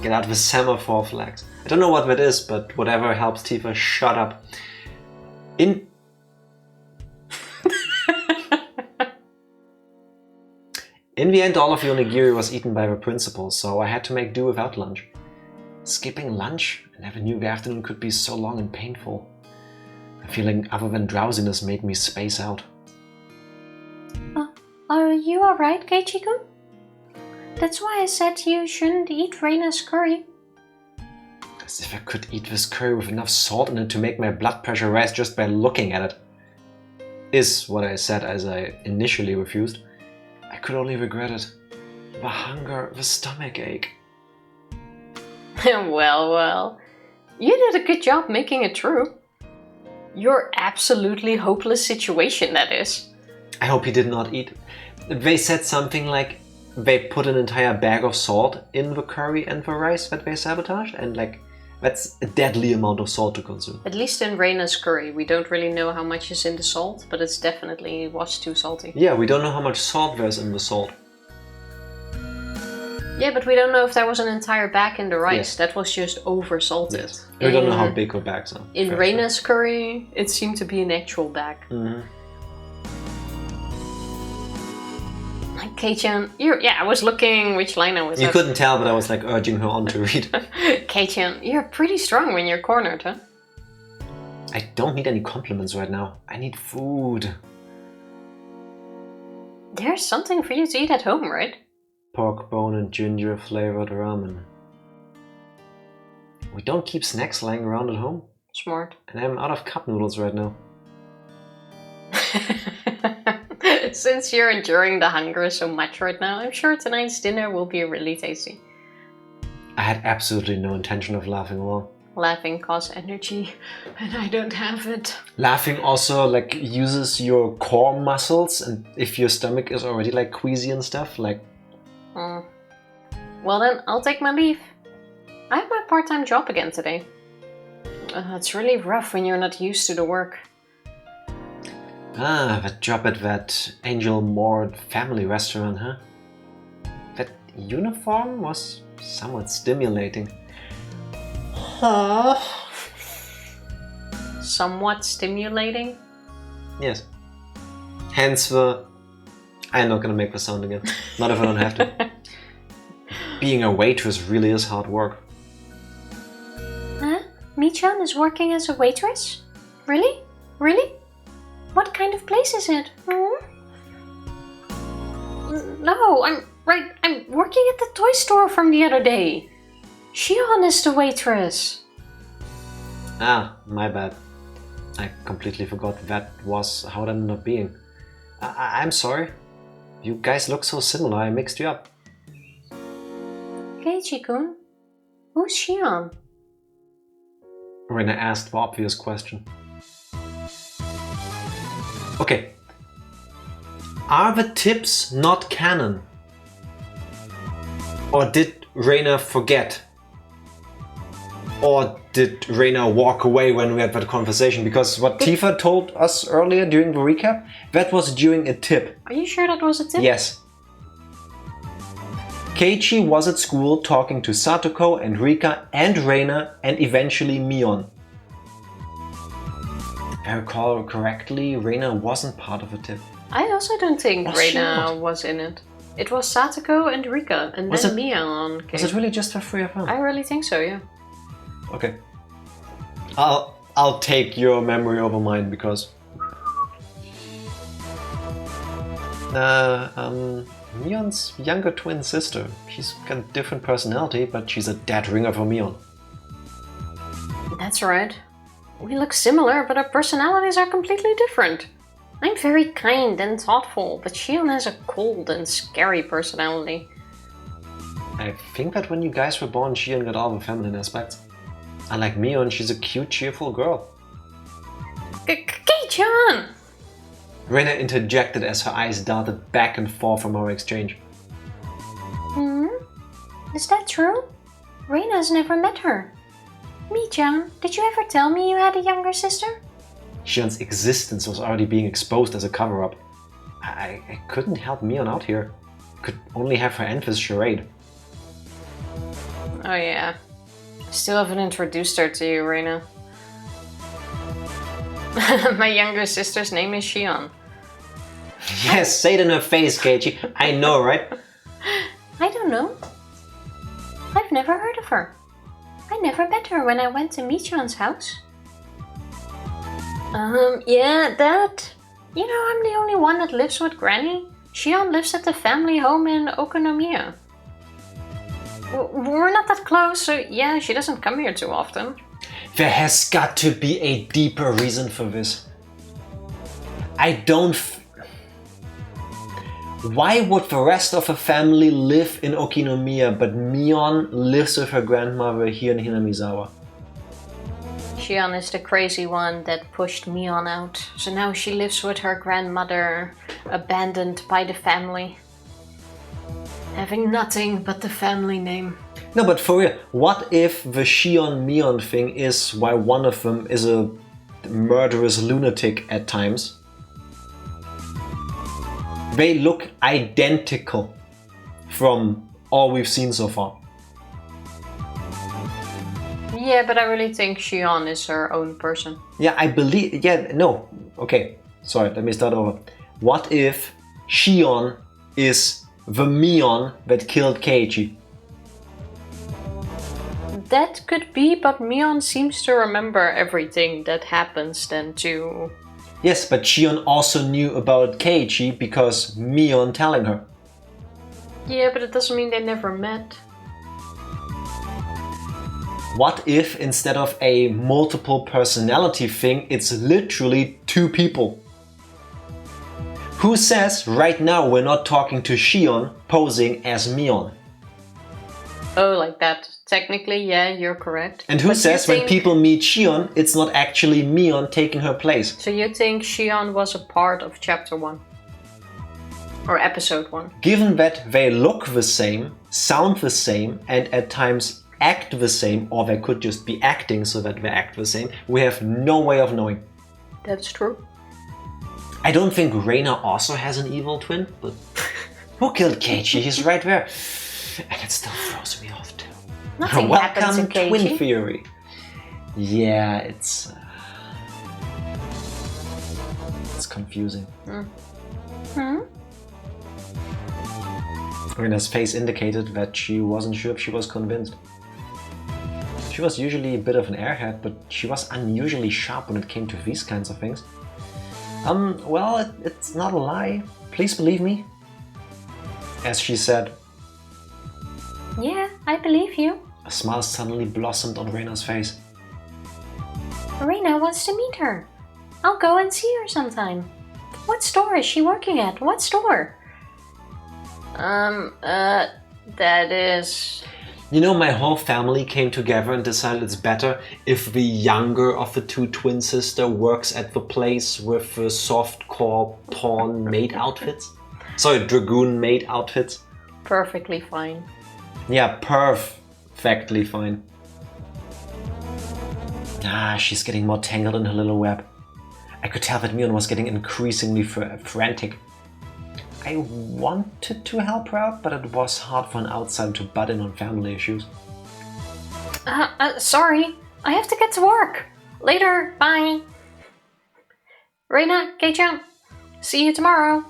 Get out of the semaphore flags. I don't know what that is, but whatever helps Tifa shut up. In the end, all of the onigiri was eaten by the principal, so I had to make do without lunch. Skipping lunch and never knew the afternoon could be so long and painful. A feeling other than drowsiness made me space out. Are you alright, Keiichi-kun? That's why I said you shouldn't eat Reina's curry. As if I could eat this curry with enough salt in it to make my blood pressure rise just by looking at it. Is what I said as I initially refused. I could only regret it. The hunger, the stomach ache. Well. You did a good job making it true. Your absolutely hopeless situation, that is. I hope he did not eat. They said something like they put an entire bag of salt in the curry and the rice that they sabotaged, and like that's a deadly amount of salt to consume. At least in Reina's curry, we don't really know how much is in the salt, but it definitely was too salty. Yeah, we don't know how much salt there's in the salt. Yeah, but we don't know if there was an entire bag in the rice. Yes. That was just over salted. Yes. We don't know how big the bags are. In Reina's curry, it seemed to be an actual bag. Mm-hmm. Kei-chan, I was looking which line I was You at. couldn't tell, but I was like urging her on to read. Kei-chan, you're pretty strong when you're cornered, huh? I don't need any compliments right now. I need food. There's something for you to eat at home, right? Pork bone and ginger flavored ramen. We don't keep snacks lying around at home. Smart. And I'm out of cup noodles right now. Since you're enduring the hunger so much right now, I'm sure tonight's dinner will be really tasty. I had absolutely no intention of laughing along. Laughing costs energy, and I don't have it. Laughing also like uses your core muscles, and if your stomach is already like queasy and stuff, like... Well then, I'll take my leave. I have my part-time job again today. It's really rough when you're not used to the work. Ah, that job at that Angel Moored family restaurant, huh? That uniform was somewhat stimulating. Somewhat stimulating? Yes. Hence the... I'm not gonna make the sound again. Not if I don't have to. Being a waitress really is hard work. Huh? Mi-chan is working as a waitress? Really? Really? What kind of place is it? No, I'm working at the toy store from the other day. Shion is the waitress. Ah, my bad. I completely forgot that was how it ended up being. I'm sorry. You guys look so similar, I mixed you up. Keiichi-kun, who's Shion? Rena asked the obvious question. Okay. Are the tips not canon? Or did Reina forget? Or did Reina walk away when we had that conversation? Because what Tifa told us earlier during the recap, that was during a tip. Are you sure that was a tip? Yes. Keiichi was at school talking to Satoko and Rika and Reina and eventually Mion. If I recall correctly, Reina wasn't part of the tip. I also don't think Was Reina she not? was in it. It was Satoko and Rika, and Was then it- Mion came. Was it really just the three of them? I really think so, yeah. Okay. I'll take your memory over mine because Mion's younger twin sister. She's got a different personality, but she's a dead ringer for Mion. That's right. We look similar, but our personalities are completely different. I'm very kind and thoughtful, but Shion has a cold and scary personality. I think that when you guys were born, Shion got all the feminine aspects. Unlike Mion, she's a cute, cheerful girl. Kei-chan! Reina interjected as her eyes darted back and forth from our exchange. Is that true? Reina's never met her. Mi-chan, did you ever tell me you had a younger sister? Shion's existence was already being exposed as a cover-up. I couldn't help Mion out here. Could only have her end this charade. Oh yeah. Still haven't introduced her to you, Reina. My younger sister's name is Shion. Yes, say it in her face, Keiichi. I know, right? I don't know. I've never heard of her. I never met her when I went to Michan's house. Yeah, that. You know, I'm the only one that lives with Granny. Shion lives at the family home in Okonomiya. We're not that close, so yeah, she doesn't come here too often. There has got to be a deeper reason for this. I don't... Why would the rest of the family live in Okinomiya, but Mion lives with her grandmother here in Hinamizawa? Shion is the crazy one that pushed Mion out, so now she lives with her grandmother, abandoned by the family. Having nothing but the family name. No, but for real, what if the Shion-Mion thing is why one of them is a murderous lunatic at times? They look identical from all we've seen so far. Yeah, but I really think Shion is her own person. Yeah, I believe... Yeah, no. Okay, sorry, let me start over. What if Shion is the Mion that killed Keiichi? That could be, but Mion seems to remember everything that happens then too. Yes, but Shion also knew about Keiichi because Mion telling her. Yeah, but it doesn't mean they never met. What if instead of a multiple personality thing, it's literally two people? Who says right now we're not talking to Shion posing as Mion? Oh, like that. Technically, yeah, you're correct. And who But says you when people meet Shion, it's not actually Mion taking her place? So you think Shion was a part of chapter 1? Or episode 1? Given that they look the same, sound the same, and at times act the same, or they could just be acting so that they act the same, we have no way of knowing. That's true. I don't think Reina also has an evil twin, but who killed Keiichi? He's right there. And it still throws me off too. Nothing happens to Welcome, Keiichi. twin theory. Yeah, it's confusing. Reina's face indicated that she wasn't sure if she was convinced. She was usually a bit of an airhead, but she was unusually sharp when it came to these kinds of things. Well, it's not a lie. Please believe me. As she said. Yeah, I believe you. A smile suddenly blossomed on Reina's face. Reina wants to meet her. I'll go and see her sometime. What store is she working at? What store? That is... You know, my whole family came together and decided it's better if the younger of the two twin sisters works at the place with the soft-core pawn maid outfits. Sorry, dragoon maid outfits. Perfectly fine. Yeah, perfectly fine. Ah, she's getting more tangled in her little web. I could tell that Mion was getting increasingly frantic. I wanted to help her out, but it was hard for an outsider to butt in on family issues. Sorry. I have to get to work. Later. Bye. Reina, Keiichi, see you tomorrow.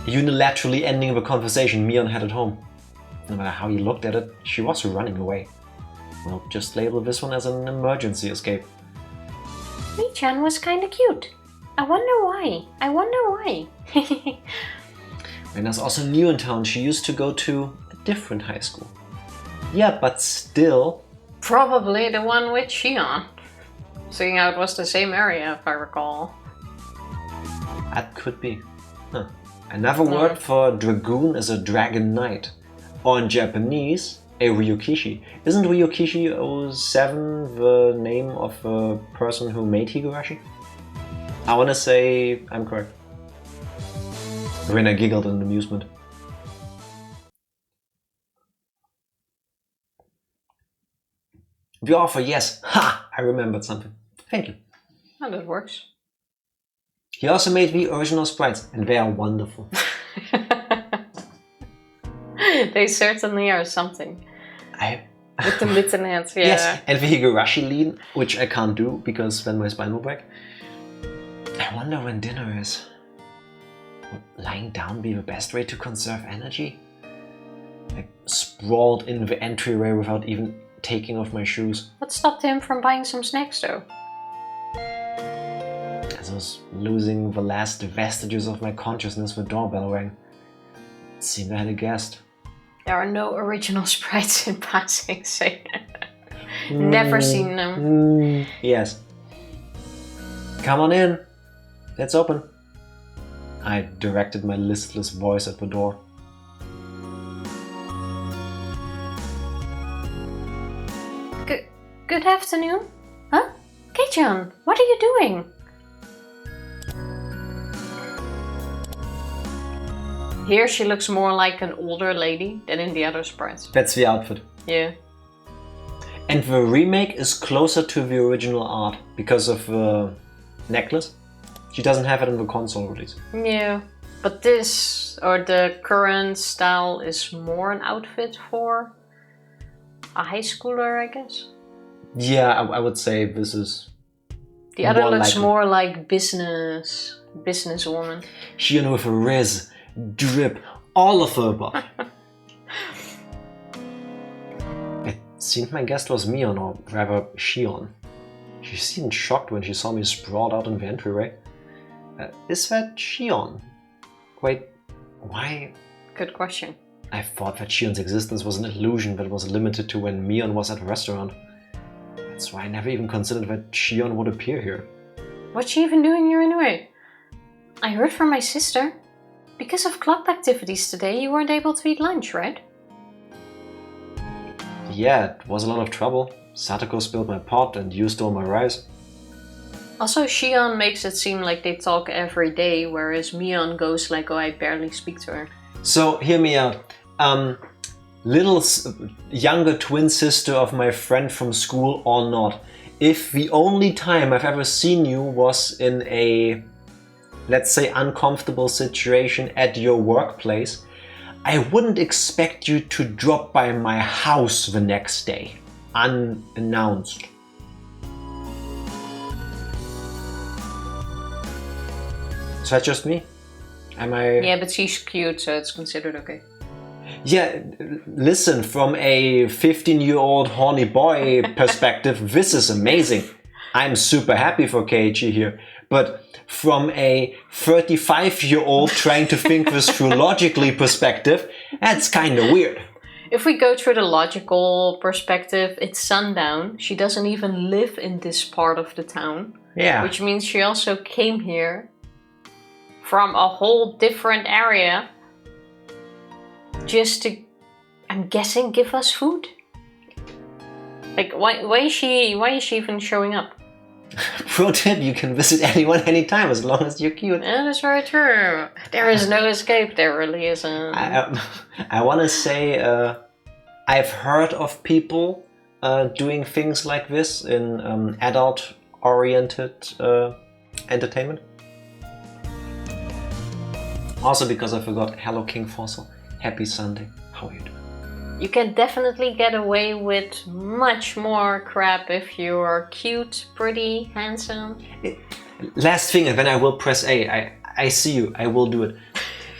Unilaterally ending the conversation Mion had at home. No matter how you looked at it, she was running away. Well, just label this one as an emergency escape. Mi-chan was kinda cute. I wonder why. Reina's also new in town. She used to go to a different high school. Yeah, but still... Probably the one with Shion. Seeing how it was the same area, if I recall. That could be. Huh. Another word for dragoon is a dragon knight. Or in Japanese, a ryukishi. Isn't Ryukishi 07 the name of the person who made Higurashi? I wanna say I'm correct. Reina giggled in amusement. The offer, yes. Ha! I remembered something. Thank you. Oh, that works. He also made the original sprites, and they are wonderful. They certainly are something. With the mitten hands, yeah. Yes, and the Higurashi lean, which I can't do because then my spine will break. I wonder when dinner is. Would lying down be the best way to conserve energy? Like sprawled in the entryway without even taking off my shoes. What stopped him from buying some snacks though? As I was losing the last vestiges of my consciousness, the doorbell rang. It seemed I had a guest. There are no original sprites in Passing Say. Never seen them. Yes. Come on in. It's open. I directed my listless voice at the door. Good afternoon. Huh? Keiichi, what are you doing? Here she looks more like an older lady than in the other sprites. That's the outfit. Yeah. And the remake is closer to the original art because of the necklace. She doesn't have it in the console release. Yeah. But this, or the current style, is more an outfit for a high schooler, I guess. Yeah, I would say this is... The other looks more like businesswoman. Shion with a riz, drip, all of the above. It seemed my guest was Mion, or rather Shion. She seemed shocked when she saw me sprawled out in the entryway. Is that Shion? Wait, why? Good question. I thought that Shion's existence was an illusion that was limited to when Mion was at the restaurant. That's why I never even considered that Shion would appear here. What's she even doing here anyway? I heard from my sister. Because of club activities today, you weren't able to eat lunch, right? Yeah, it was a lot of trouble. Satoko spilled my pot and you stole my rice. Also, Shion makes it seem like they talk every day, whereas Mion goes like, oh, I barely speak to her. So, hear me out. Little younger twin sister of my friend from school or not, if the only time I've ever seen you was in a, let's say, uncomfortable situation at your workplace, I wouldn't expect you to drop by my house the next day, unannounced. Is that just me? Am I... Yeah, but she's cute, so it's considered okay. Yeah, listen, from a 15-year-old horny boy perspective, this is amazing. I'm super happy for Keiichi here. But from a 35-year-old trying to think this through logically perspective, that's kind of weird. If we go through the logical perspective, it's sundown. She doesn't even live in this part of the town. Yeah. Which means she also came here from a whole different area just to, I'm guessing, give us food? Like, why is she even showing up? Pro tip, you can visit anyone anytime as long as you're cute. Yeah, that's very true. There is no escape, there really isn't. I want to say I've heard of people doing things like this in adult-oriented entertainment. Also because I forgot, hello King Fossil, happy Sunday, how are you doing? You can definitely get away with much more crap if you're cute, pretty, handsome. Last thing, and then I will press A. I see you, I will do it.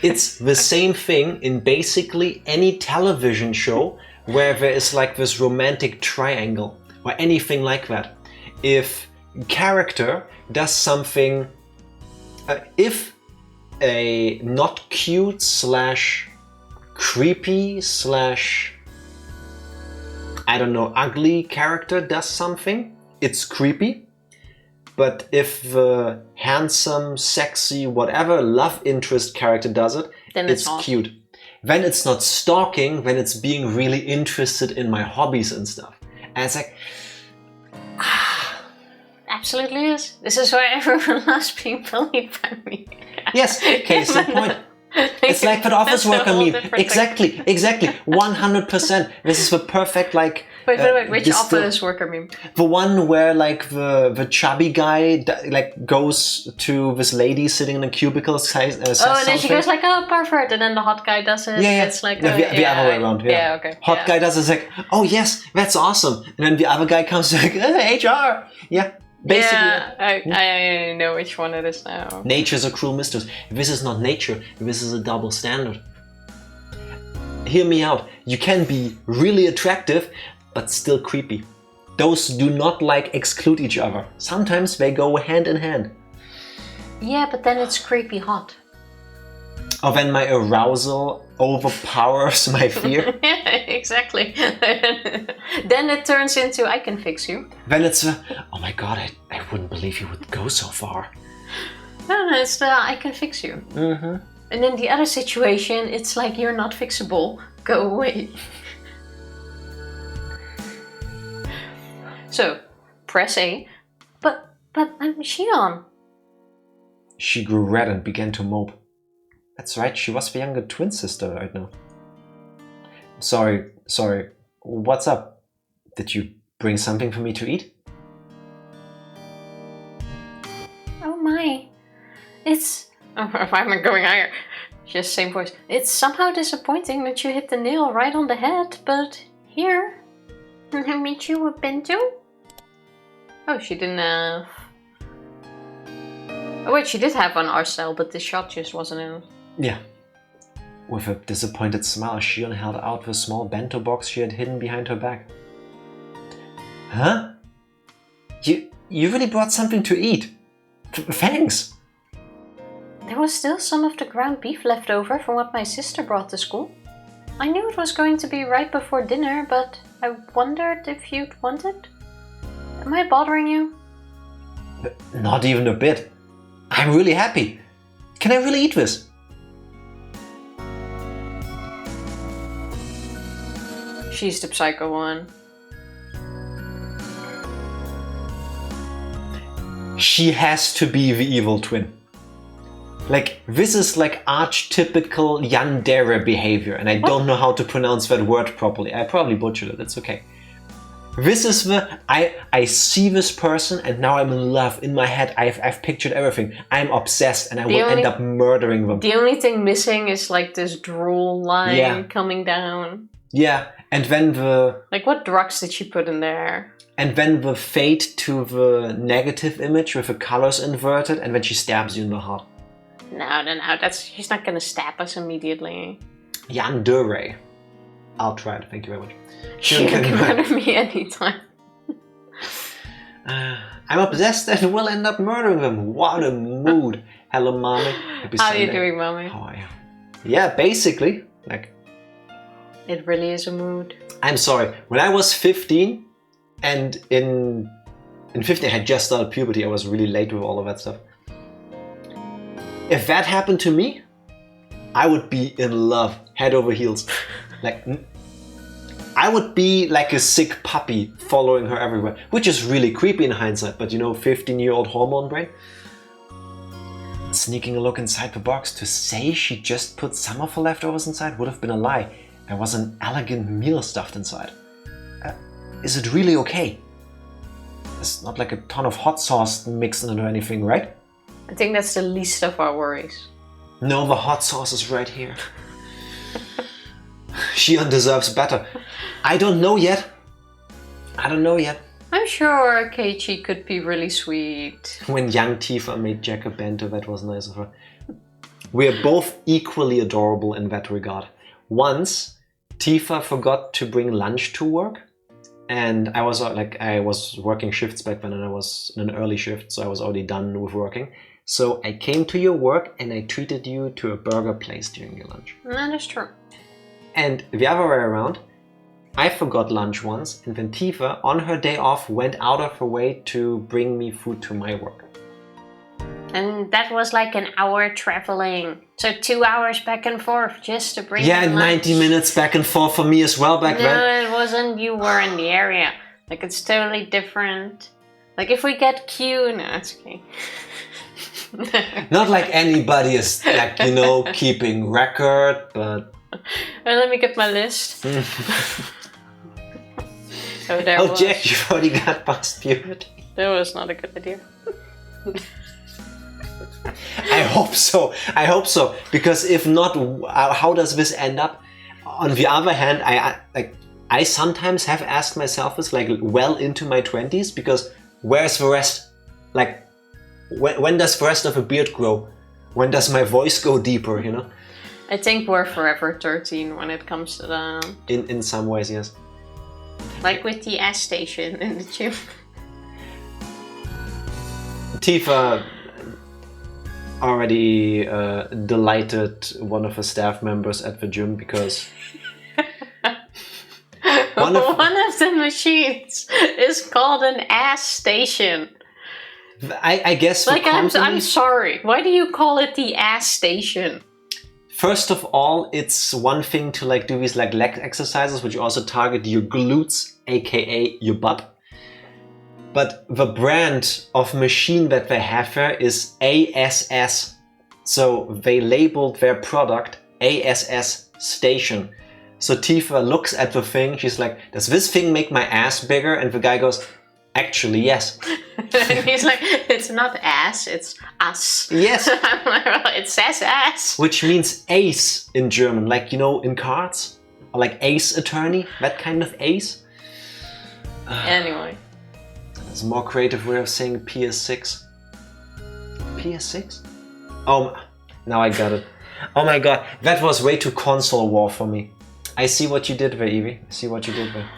It's the same thing in basically any television show where there is like this romantic triangle or anything like that. If character does something, if a not cute slash creepy slash, I don't know, ugly character does something, it's creepy. But if the handsome, sexy, whatever love interest character does it, then it's cute. Then it's not stalking, then it's being really interested in my hobbies and stuff. And it's like, Absolutely is. This is why everyone loves being bullied by me. Yes, case in point. It's like that office worker meme. Exactly, 100%. This is the perfect, like... Wait, which office worker meme? The one where, like, the chubby guy, like, goes to this lady sitting in a cubicle, says and then something. she goes like, oh, perfect, and then the hot guy does it. Yeah. It's like... the other way around, yeah. Okay. Hot guy does it, like, oh, yes, that's awesome. And then the other guy comes like, HR. Yeah. Basically, I know which one it is now. Nature's a cruel mistress. This is not nature, this is a double standard. Hear me out. You can be really attractive, but still creepy. Those do not exclude each other. Sometimes they go hand in hand. Yeah, but then it's creepy hot. Or when my arousal overpowers my fear. Yeah, exactly. Then it turns into, I can fix you. When it's oh my god, I wouldn't believe you would go so far. No, it's the, I can fix you. Mm-hmm. And in the other situation, it's like, you're not fixable. Go away. So, press A. But I'm Shion. She grew red and began to mope. That's right, she was the younger twin sister right now. Sorry. What's up? Did you bring something for me to eat? Oh my. It's... Oh, why am I going higher? Just same voice. It's somehow disappointing that you hit the nail right on the head, but here... I meet you with bento? Oh, she didn't have... Oh wait, she did have one art style, but this shot just wasn't in it. Yeah. With a disappointed smile, Shion held out the small bento box she had hidden behind her back. Huh? You really brought something to eat? Thanks! There was still some of the ground beef left over from what my sister brought to school. I knew it was going to be right before dinner, but I wondered if you'd want it? Am I bothering you? Not even a bit. I'm really happy. Can I really eat this? She's the psycho one. She has to be the evil twin. This is archetypical yandere behavior, and I don't know how to pronounce that word properly. I probably butchered it, it's okay. This is I see this person and now I'm in love. In my head, I've pictured everything. I'm obsessed and I will end up murdering them. The only thing missing is this drool line coming down. Yeah, and then the... what drugs did she put in there? And then the fade to the negative image with the colors inverted, and then she stabs you in the heart. No, she's not gonna stab us immediately. Yandere. I'll try it, thank you very much. She can murder me anytime. I'm obsessed and will end up murdering them. What a mood. Hello, mommy. Happy How Sunday. are you doing, mommy? How are you? Yeah, basically. It really is a mood. I'm sorry. When I was 15, and in 15 I had just started puberty, I was really late with all of that stuff. If that happened to me, I would be in love, head over heels. I would be like a sick puppy following her everywhere, which is really creepy in hindsight, but 15-year-old hormone brain. Sneaking a look inside the box to say she just put some of her leftovers inside would have been a lie. There was an elegant meal stuffed inside. Is it really okay? It's not like a ton of hot sauce mixed in it or anything, right? I think that's the least of our worries. No, the hot sauce is right here. Shion deserves better. I don't know yet. I'm sure Keiichi could be really sweet. When young Tifa made Jack a bento, that was nice of her. We're both equally adorable in that regard. Once, Tifa forgot to bring lunch to work. And I was working shifts back then, and I was in an early shift, so I was already done with working. So I came to your work and I treated you to a burger place during your lunch. That is true. And the other way around, I forgot lunch once, and then Tifa, on her day off, went out of her way to bring me food to my work. And that was an hour traveling. So 2 hours back and forth just to bring Yeah, lunch. 90 minutes back and forth for me as well back then. No, it wasn't. You were in the area. It's totally different. If we get Q... No, it's okay. Not like anybody is, keeping record, but... Let me get my list. Oh, Jack, you've already got past puberty. That was not a good idea. I hope so. Because if not, how does this end up? On the other hand, I sometimes have asked myself this, well into my 20s, because where's the rest? Like, when does the rest of a beard grow? When does my voice go deeper, you know? I think we're forever 13 when it comes to that. In some ways, yes. Like with the ass station in the gym. Tifa already delighted one of her staff members at the gym because one of the machines is called an ass station. I guess like I'm sorry. Why do you call it the ass station? First of all, it's one thing to like do these like leg exercises, which also target your glutes, aka your butt. But the brand of machine that they have there is ASS. So they labeled their product ASS station. So Tifa looks at the thing, she's like, does this thing make my ass bigger? And the guy goes, actually, yes. And he's like, it's not ass, it's us. Yes. I'm like, well, it says ass. Which means ace in German, like, you know, in cards? Or like ace attorney, that kind of ace. Anyway. There's a more creative way of saying PS6. PS6? Oh, now I got it. Oh my god, that was way too console war for me. I see what you did there, Evie. I see what you did there.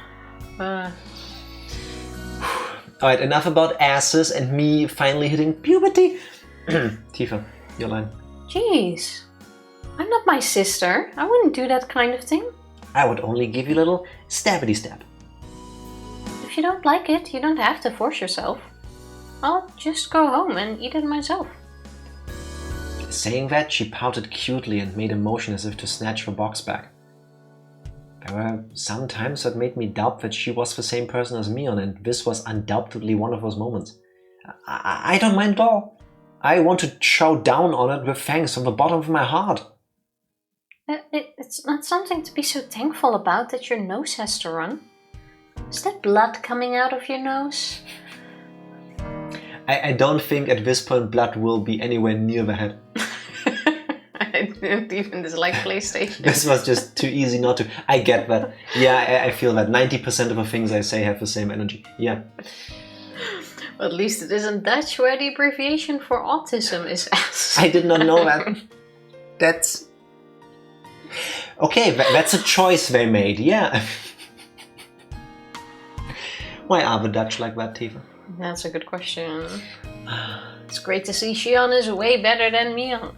Alright, enough about asses and me finally hitting puberty. Tifa, your line. Jeez. I'm not my sister. I wouldn't do that kind of thing. I would only give you a little stabbity stab. If you don't like it, you don't have to force yourself. I'll just go home and eat it myself. Saying that, she pouted cutely and made a motion as if to snatch the box back. There were some times that made me doubt that she was the same person as Mion, and this was undoubtedly one of those moments. I don't mind at all. I want to chow down on it with thanks from the bottom of my heart. It's not something to be so thankful about that your nose has to run. Is that blood coming out of your nose? I don't think at this point blood will be anywhere near the head. I didn't even dislike PlayStation. This was just too easy not to. I get that. Yeah, I feel that. 90% of the things I say have the same energy. Yeah. Well, at least it isn't Dutch, where the abbreviation for autism is S. I did not know that. That's... Okay, that's a choice they made, yeah. Why are the Dutch like that, Tifa? That's a good question. It's great to see Shion is way better than Mion.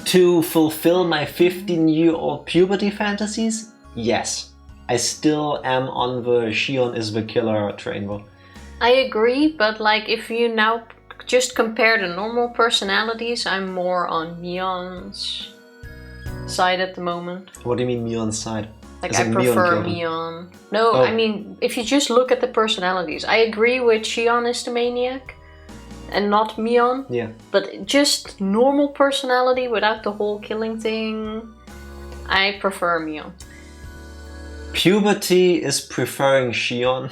To fulfill my 15-year-old puberty fantasies? Yes. I still am on the Shion is the killer train though. I agree, but like if you now just compare the normal personalities, I'm more on Mion's side at the moment. What do you mean Mion's side? Like I prefer Mion. No, I mean, if you just look at the personalities, I agree with Shion is the maniac and not Mion. Yeah. But just normal personality without the whole killing thing, I prefer Mion. Puberty is preferring Shion.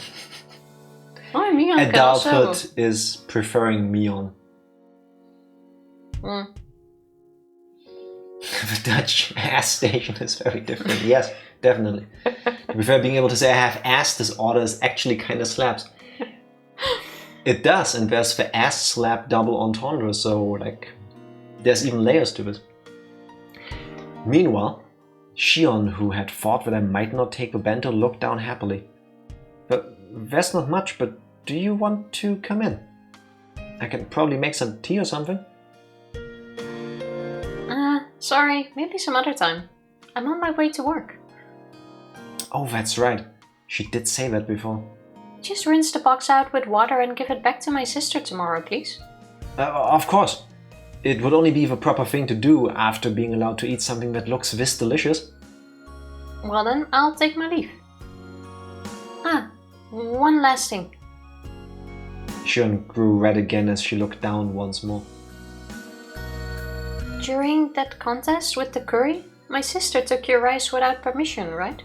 Oh, Mion Adulthood also. is preferring Mion. Mm. The Dutch ass station is very different. Yes, definitely. To be fair, being able to say I have ass disorder is actually kind of slaps. It does, and there's the ass slap double entendre, so like there's even layers to this. Meanwhile, Shion, who had thought that I might not take the bento, looked down happily. But there's not much, but do you want to come in? I can probably make some tea or something. Sorry, maybe some other time. I'm on my way to work. Oh, that's right. She did say that before. Just rinse the box out with water and give it back to my sister tomorrow, please. Of course. It would only be the proper thing to do after being allowed to eat something that looks this delicious. Well then, I'll take my leave. One last thing. Shion grew red again as she looked down once more. During that contest with the curry, my sister took your rice without permission, right?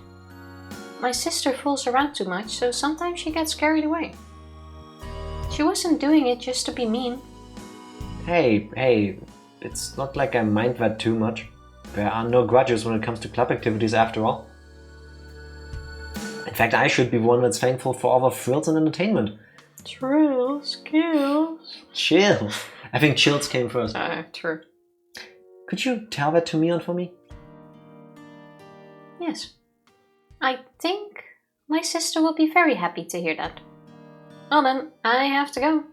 My sister fools around too much, so sometimes she gets carried away. She wasn't doing it just to be mean. Hey, it's not like I mind that too much. There are no grudges when it comes to club activities after all. In fact, I should be one that's thankful for all the thrills and entertainment. Trills, kills. Chill. I think chills came first. True. Could you tell that to Mion for me? Yes. I think my sister will be very happy to hear that. Well then, I have to go.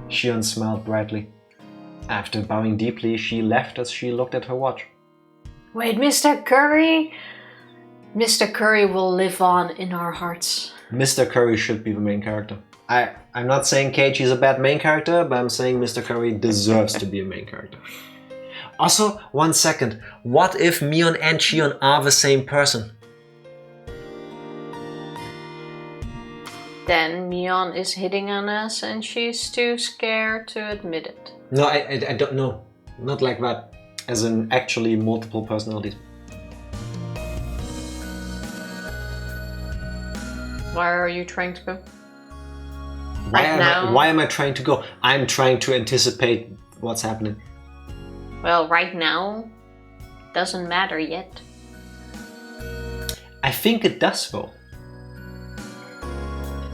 Shion smiled brightly. After bowing deeply, she left as she looked at her watch. Wait, Mr. Curry? Mr. Curry will live on in our hearts. Mr. Curry should be the main character. I'm not saying Keiichi is a bad main character, but I'm saying Mr. Curry deserves to be a main character. Also, 1 second. What if Mion and Shion are the same person? Then Mion is hitting on us and she's too scared to admit it. No, I don't know. Not like that. As in actually multiple personalities. Why are you trying to go? Why am I trying to go? I'm trying to anticipate what's happening. Well, right now, doesn't matter yet. I think it does though.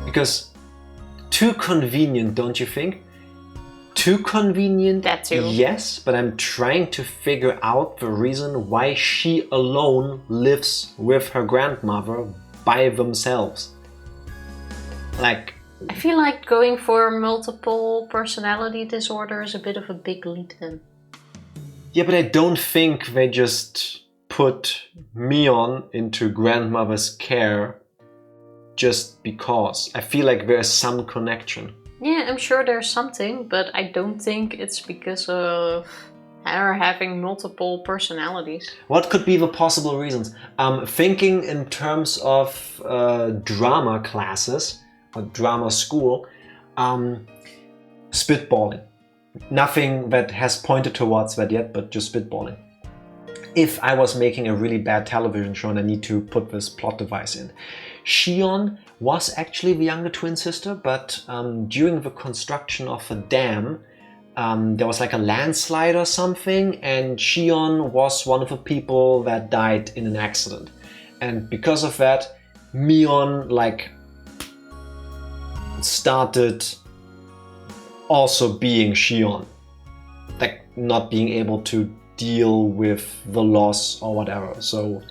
Because too convenient, don't you think? Too convenient? That too. Yes, but I'm trying to figure out the reason why she alone lives with her grandmother by themselves. Like, I feel like going for multiple personality disorder is a bit of a big leap then. yeah, but I don't think they just put Mion into grandmother's care just because. I feel like there's some connection. Yeah, I'm sure there's something, but I don't think it's because of her having multiple personalities. What could be the possible reasons? Thinking in terms of drama classes or drama school, spitballing. Nothing that has pointed towards that yet, but just spitballing. If I was making a really bad television show and I need to put this plot device in. Shion was actually the younger twin sister, but during the construction of a dam, there was like a landslide or something, and Shion was one of the people that died in an accident. And because of that, Mion started also being Shion. Like not being able to deal with the loss or whatever. So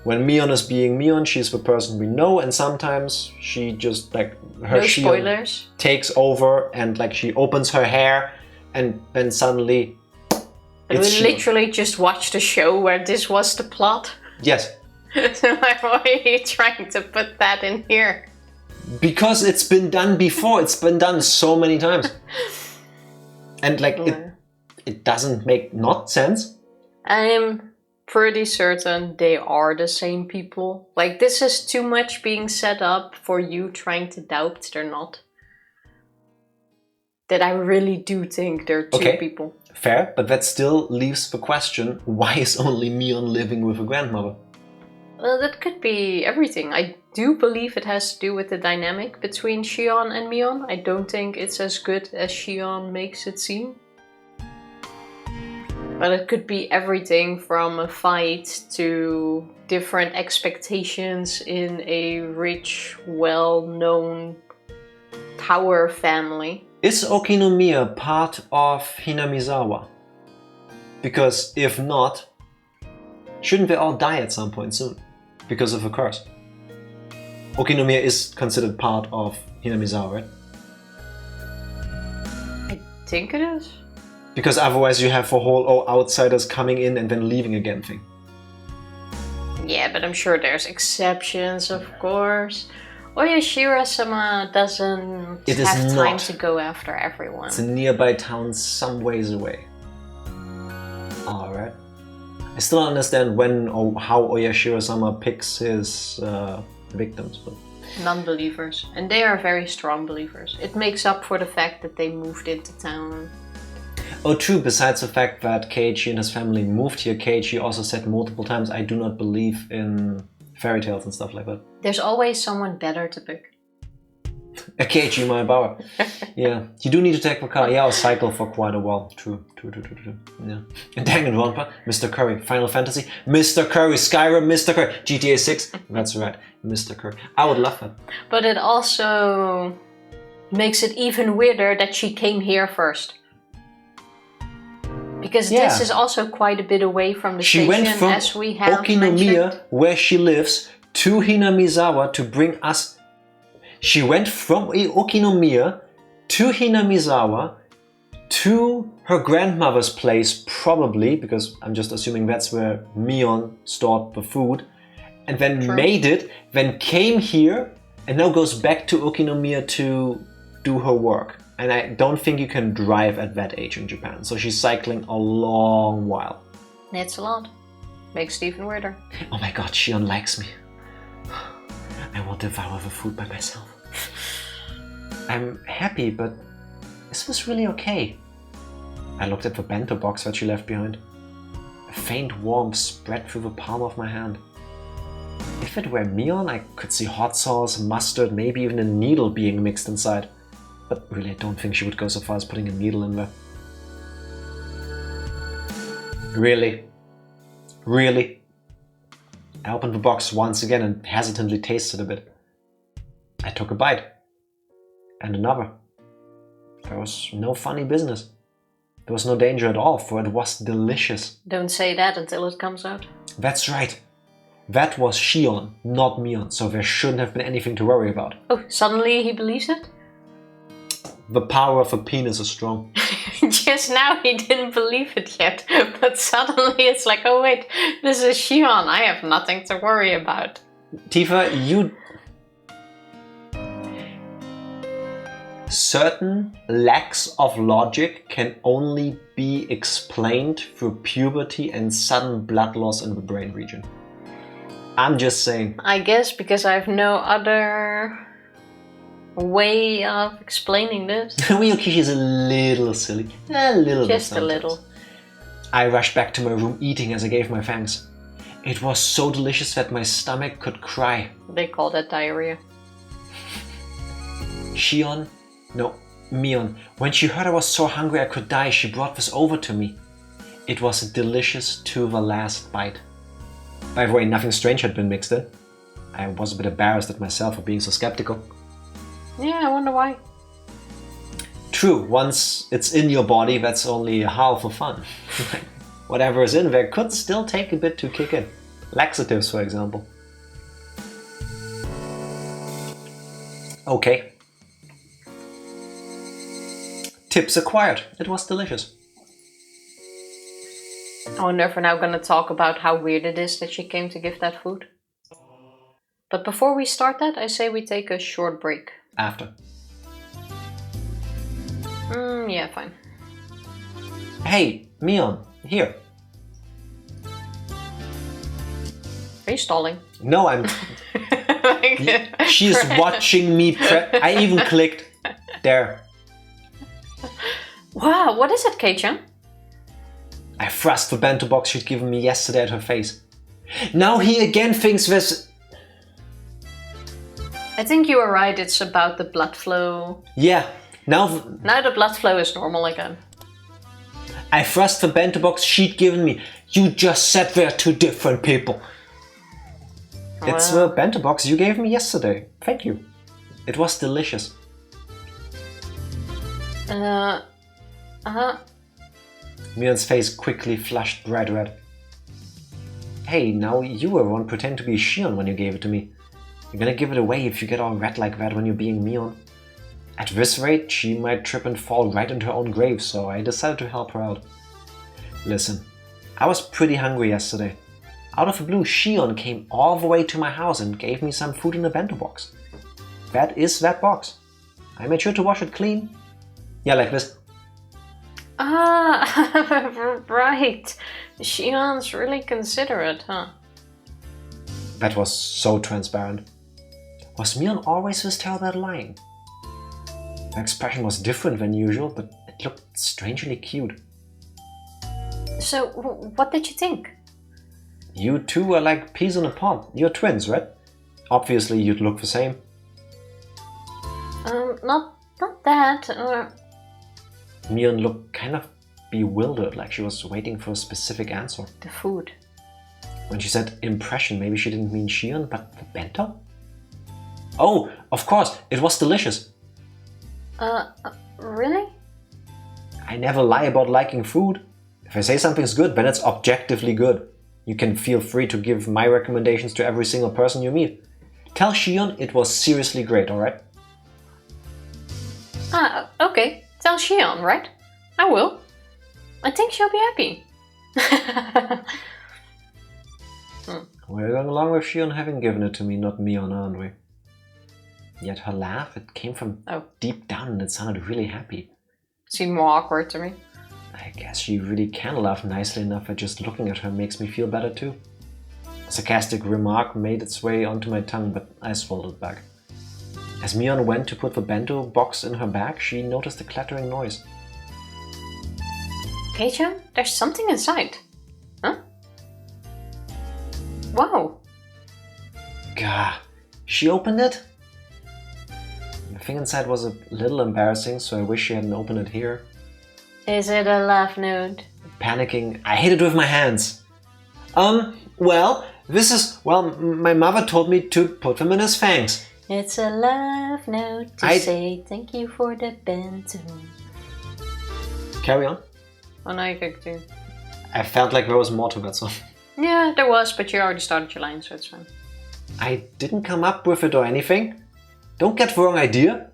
when Mion is being Mion, she's the person we know, and sometimes she just her no spoilers. takes over and she opens her hair and then suddenly But we literally just watched a show where this was the plot. Yes. So why are you trying to put that in here? Because it's been done before. It's been done so many times. And it doesn't make not sense. I'm pretty certain they are the same people. This is too much being set up for you trying to doubt they're not. That I really do think they're two people. Fair, but that still leaves the question, why is only Mion living with a grandmother? Well, that could be everything. I do believe it has to do with the dynamic between Shion and Mion. I don't think it's as good as Shion makes it seem. But it could be everything from a fight to different expectations in a rich, well-known tower family. Is Okinomiya part of Hinamizawa? Because if not, shouldn't they all die at some point soon? Because of a curse. Okinomiya is considered part of Hinamizawa, right? I think it is. Because otherwise you have the whole outsiders coming in and then leaving again thing. Yeah, but I'm sure there's exceptions, of course. Oyashiro-sama doesn't have time to go after everyone. It's a nearby town some ways away. Alright. I still don't understand when or how Oyashiro-sama picks his victims. But non-believers. And they are very strong believers. It makes up for the fact that they moved into town. Oh true, besides the fact that Keiichi and his family moved here, Keiichi also said multiple times, I do not believe in fairy tales and stuff like that. There's always someone better to pick. A Keiichi Maebara. Yeah, you do need to take the car. Yeah, or cycle for quite a while. True. Yeah. And Danganronpa, Mr. Curry, Final Fantasy, Mr. Curry, Skyrim, Mr. Curry, GTA 6. That's right, Mr. Curry. I would love that. But it also makes it even weirder that she came here first. Because this is also quite a bit away from the station went from as we have Okinomiya, mentioned. where she lives, to Hinamizawa to bring us. She went from Okinomiya to Hinamizawa to her grandmother's place, probably, because I'm just assuming that's where Mion stored the food, and then made it, then came here, and now goes back to Okinomiya to do her work. And I don't think you can drive at that age in Japan, so she's cycling a long while. It's a lot. Makes it even weirder. Oh my god, Shion likes me. I will devour the food by myself. I'm happy, but is this really okay? I looked at the bento box that she left behind. A faint warmth spread through the palm of my hand. If it were Mion, I could see hot sauce, mustard, maybe even a needle being mixed inside. But really, I don't think she would go so far as putting a needle in there. Really? Really? I opened the box once again and hesitantly tasted a bit. I took a bite. And another. There was no funny business. There was no danger at all, for it was delicious. Don't say that until it comes out. That's right. That was Shion, not Mion, so there shouldn't have been anything to worry about. Oh, suddenly he believes it? The power of a penis is strong. Just now he didn't believe it yet, but suddenly it's like, oh wait, this is Shion, I have nothing to worry about. Tifa, you... Certain lacks of logic can only be explained through puberty and sudden blood loss in the brain region. I'm just saying. I guess because I have no other way of explaining this. Ryukishi is a little silly. A little bit. Just a little. I rushed back to my room eating as I gave my thanks. It was so delicious that my stomach could cry. They call that diarrhea. Shion, no, Mion, when she heard I was so hungry I could die, she brought this over to me. It was delicious to the last bite. By the way, nothing strange had been mixed in. I was a bit embarrassed at myself for being so skeptical. Yeah, I wonder why. True, once it's in your body, that's only half the fun. Whatever is in there could still take a bit to kick in. Laxatives, for example. Okay. Tips acquired. It was delicious. I wonder if we're now going to talk about how weird it is that she came to give that food. But before we start that, I say we take a short break. After. Yeah, fine. Hey, Mion, here. Are you stalling? No, I'm... She's watching me prep. I even clicked. There. Wow, what is it, Keiichi? I thrust the bento box she'd given me yesterday at her face. Now he again thinks this... I think you were right, it's about the blood flow. Yeah, now the blood flow is normal again. I thrust the bento box she'd given me. You just said they're two different people. Well. It's the bento box you gave me yesterday. Thank you. It was delicious. Mion's face quickly flushed bright red. Hey, now you were one pretending to be Shion when you gave it to me. You're gonna give it away if you get all red like that when you're being Mion. At this rate, she might trip and fall right into her own grave, so I decided to help her out. Listen, I was pretty hungry yesterday. Out of the blue, Shion came all the way to my house and gave me some food in a bento box. That is that box. I made sure to wash it clean. Yeah, like this. Ah, right. Shion's really considerate, huh? That was so transparent. Was Mion always this terrible at lying? Her expression was different than usual, but it looked strangely cute. So, what did you think? You two are like peas in a pod. You're twins, right? Obviously, you'd look the same. Not that. Mion looked kind of bewildered, like she was waiting for a specific answer. The food. When she said impression, maybe she didn't mean Shion, but the bento? Oh, of course, it was delicious. Really? I never lie about liking food. If I say something's good, then it's objectively good. You can feel free to give my recommendations to every single person you meet. Tell Shion it was seriously great, alright? Okay. Tell Shion, right? I will. I think she'll be happy. We're going along with Shion having given it to me, not Mion, aren't we? Yet her laugh, it came from deep down and it sounded really happy. Seemed more awkward to me. I guess she really can laugh nicely enough that just looking at her makes me feel better too. A sarcastic remark made its way onto my tongue, but I swallowed it back. As Mion went to put the bento box in her bag, she noticed a clattering noise. Keiichi, there's something inside. Huh? Wow. Gah, she opened it? The thing inside was a little embarrassing, so I wish she hadn't opened it here. Is it a love note? Panicking, I hid it with my hands. Well, my mother told me to put them in his fangs. It's a love note to say thank you for the bento. Carry on. Oh, now you can do. I felt like there was more to that song. Yeah, there was, but you already started your line, so it's fine. I didn't come up with it or anything. Don't get the wrong idea.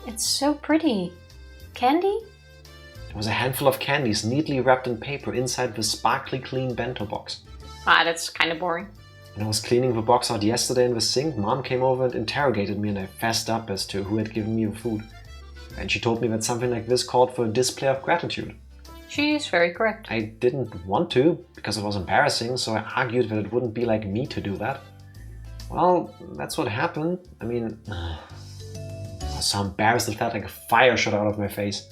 It's so pretty. Candy? There was a handful of candies neatly wrapped in paper inside the sparkly clean bento box. That's kind of boring. When I was cleaning the box out yesterday in the sink, Mom came over and interrogated me and I fessed up as to who had given me the food. And she told me that something like this called for a display of gratitude. She is very correct. I didn't want to, because it was embarrassing, so I argued that it wouldn't be like me to do that. Well, that's what happened. I mean, I was so embarrassed it felt like a fire shot out of my face.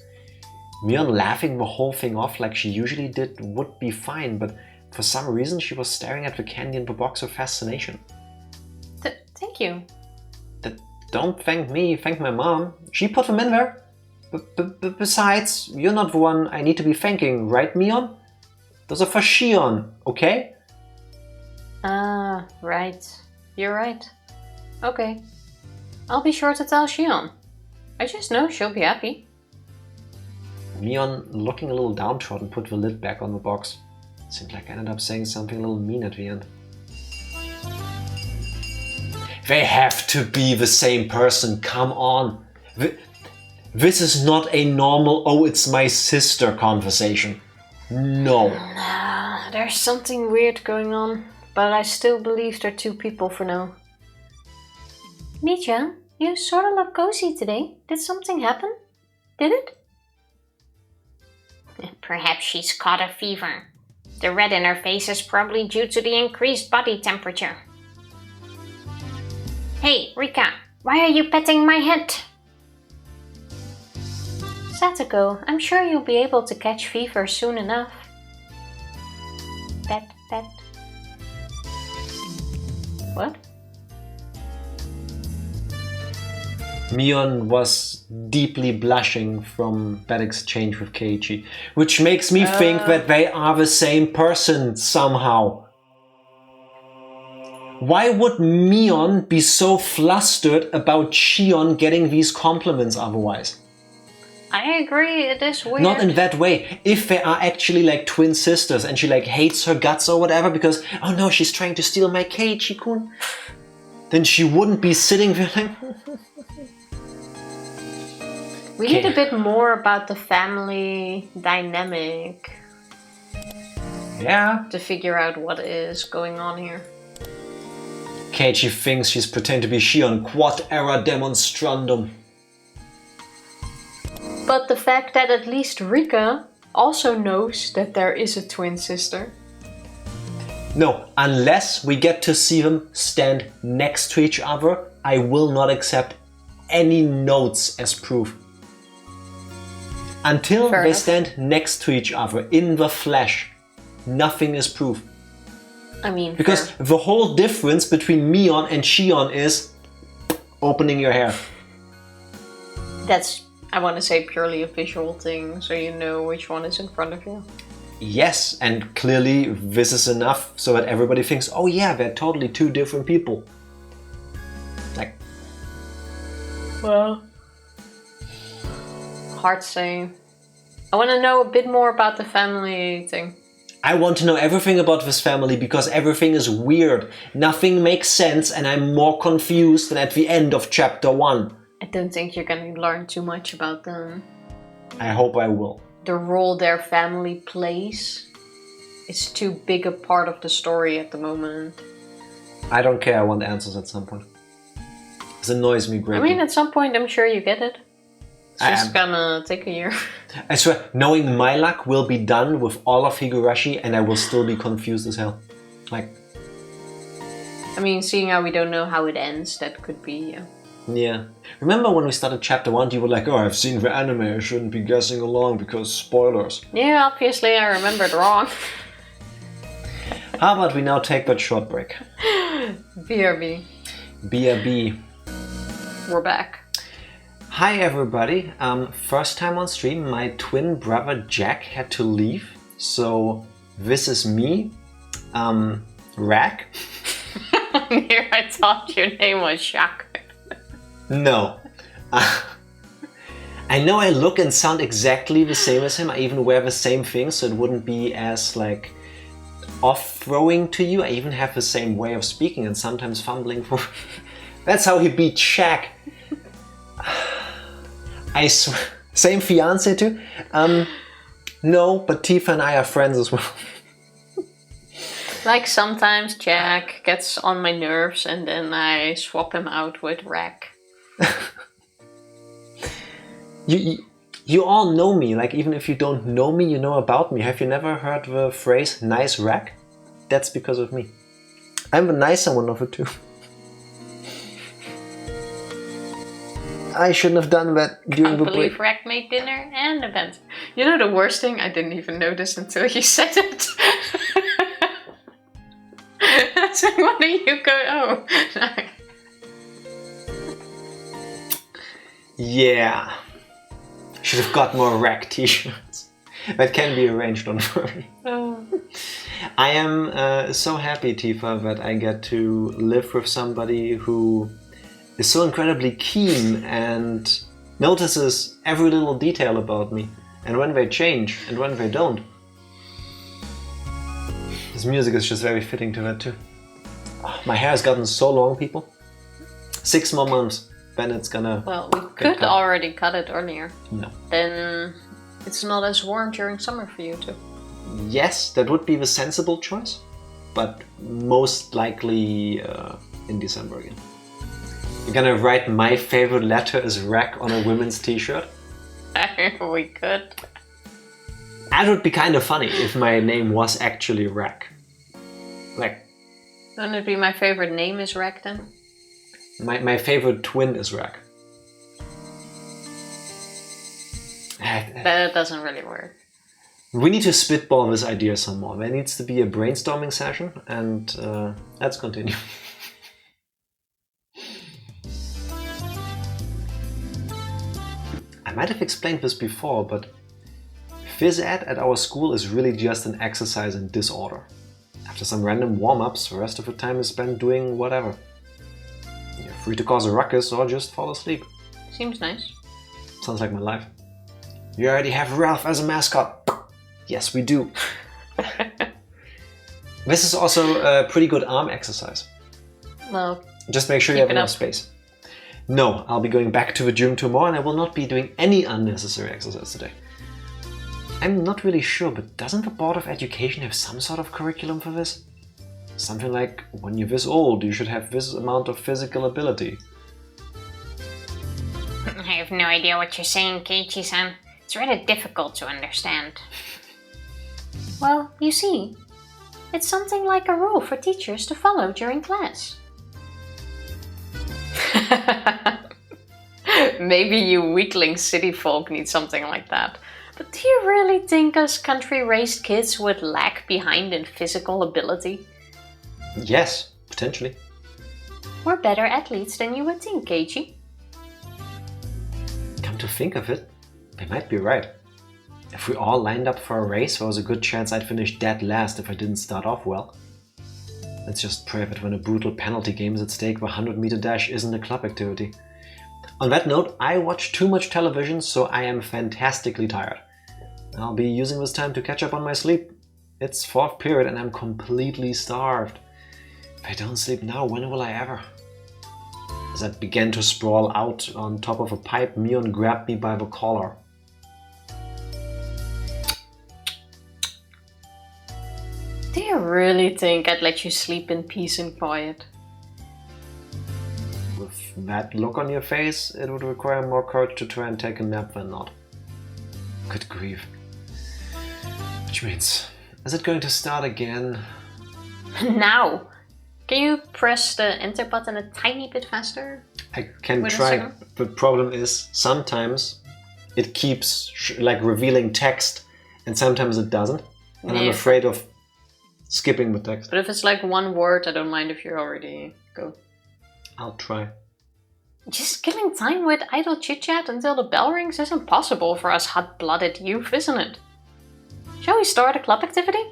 Mion laughing the whole thing off like she usually did would be fine, but for some reason she was staring at the candy in the box with fascination. Thank you. Don't thank me, thank my mom. She put them in there. Besides, you're not the one I need to be thanking, right, Mion? Those are for Shion, okay? Right. You're right. Okay. I'll be sure to tell Shion. I just know she'll be happy. Mion, looking a little downtrodden, put the lid back on the box. Seemed like I ended up saying something a little mean at the end. They have to be the same person, come on. This is not a normal, oh, it's my sister conversation. No. There's something weird going on, but I still believe they're two people for now. Michan, you sort of look cozy today. Did something happen? Did it? Perhaps she's caught a fever. The red in her face is probably due to the increased body temperature. Hey, Rika, why are you petting my head? Satoko, I'm sure you'll be able to catch fever soon enough. Pet, pet. What? Mion was deeply blushing from that exchange with Keiichi, which makes me think that they are the same person somehow. Why would Mion be so flustered about Shion getting these compliments otherwise? I agree, it is weird. Not in that way. If they are actually like twin sisters and she like hates her guts or whatever because, oh no, she's trying to steal my Keiichi-kun, then she wouldn't be sitting there like... We need a bit more about the family dynamic. Yeah. To figure out what is going on here. Keiichi thinks she's pretending to be Shion, quod era demonstrandum. But the fact that at least Rika also knows that there is a twin sister. No, unless we get to see them stand next to each other, I will not any notes as proof. Until Fair they enough. stand next to each other in the flesh, nothing is proof. I mean, because fair. the whole difference between Mion and Shion is opening your hair. That's, I want to say, purely a visual thing, so you know which one is in front of you. Yes, and clearly this is enough so that everybody thinks, oh yeah, they're totally two different people. Like, Well, Hard to say. I want to know a bit more about the family thing. I want to know everything about this family because everything is weird. Nothing makes sense and I'm more confused than at the end of chapter 1. I don't think you're going to learn too much about them. I hope I will. The role their family plays is too big a part of the story at the moment. I don't care, I want answers at some point. This annoys me greatly. I mean, at some point I'm sure you get it. It's just gonna take a year. I swear, knowing my luck will be done with all of Higurashi and I will still be confused as hell. Like... I mean, seeing how we don't know how it ends, that could be... Yeah. Remember when we started chapter 1, you were like, oh, I've seen the anime, I shouldn't be guessing along because spoilers. Yeah, obviously I remembered wrong. How about we now take that short break? BRB. BRB. We're back. Hi everybody. First time on stream, my twin brother Jack had to leave. So this is me, Rack. Here I thought your name was Shaq. No. I know I look and sound exactly the same as him. I even wear the same thing, so it wouldn't be as like off-throwing to you. I even have the same way of speaking and sometimes fumbling for... That's how he beat Shaq. I swear. Same fiance too? No, but Tifa and I are friends as well. Like sometimes Jack gets on my nerves and then I swap him out with Rack. You all know me, like even if you don't know me, you know about me. Have you never heard the phrase nice Rack? That's because of me. I'm the nicer one of the two. I shouldn't have done that during the break. I believe Rack made dinner and event. You know the worst thing? I didn't even notice until you said it. So why don't you go? Oh. Yeah. Should have got more Rack t-shirts. That can be arranged, don't worry. Oh. I am so happy, Tifa, that I get to live with somebody who is so incredibly keen and notices every little detail about me. And when they change and when they don't. This music is just very fitting to that too. Oh, my hair has gotten so long, people. 6 more months, then it's gonna... Well, we could already cut it earlier. No. Then it's not as warm during summer for you too. Yes, that would be the sensible choice. But most likely in December again. You're gonna write my favorite letter is Rack on a women's t-shirt? We could. That would be kind of funny if my name was actually Rack. Like... Wouldn't it be my favorite name is Rack then? My favorite twin is Rack. That doesn't really work. We need to spitball this idea some more. There needs to be a brainstorming session and let's continue. I might have explained this before, but phys ed at our school is really just an exercise in disorder. After some random warm-ups, the rest of the time is spent doing whatever. You're free to cause a ruckus or just fall asleep. Seems nice. Sounds like my life. You already have Ralph as a mascot. Yes, we do. This is also a pretty good arm exercise. Well, just make sure you have enough space. No, I'll be going back to the gym tomorrow and I will not be doing any unnecessary exercise today. I'm not really sure, but doesn't the Board of Education have some sort of curriculum for this? Something like, when you're this old, you should have this amount of physical ability. I have no idea what you're saying, Keiichi-san. It's rather difficult to understand. Well, you see, it's something like a rule for teachers to follow during class. Maybe you weakling city folk need something like that. But do you really think us country-raised kids would lag behind in physical ability? Yes, potentially. We're better athletes than you would think, Keiichi. Come to think of it, they might be right. If we all lined up for a race, there was a good chance I'd finish dead last if I didn't start off well. Let's just pray that when a brutal penalty game is at stake, the 100-meter dash isn't a club activity. On that note, I watch too much television, so I am fantastically tired. I'll be using this time to catch up on my sleep. It's 4th period and I'm completely starved. If I don't sleep now, when will I ever? As I began to sprawl out on top of a pipe, Mion grabbed me by the collar. Do you really think I'd let you sleep in peace and quiet? With that look on your face, it would require more courage to try and take a nap than not. Good grief. Which means, is it going to start again? Now! Can you press the enter button a tiny bit faster? I can Wait a try. second. The problem is, sometimes it keeps like revealing text and sometimes it doesn't. And I'm Yeah. afraid of skipping the text. But if it's like one word, I don't mind if you already go. I'll try. Just killing time with idle chit-chat until the bell rings isn't possible for us hot-blooded youth, isn't it? Shall we start a club activity?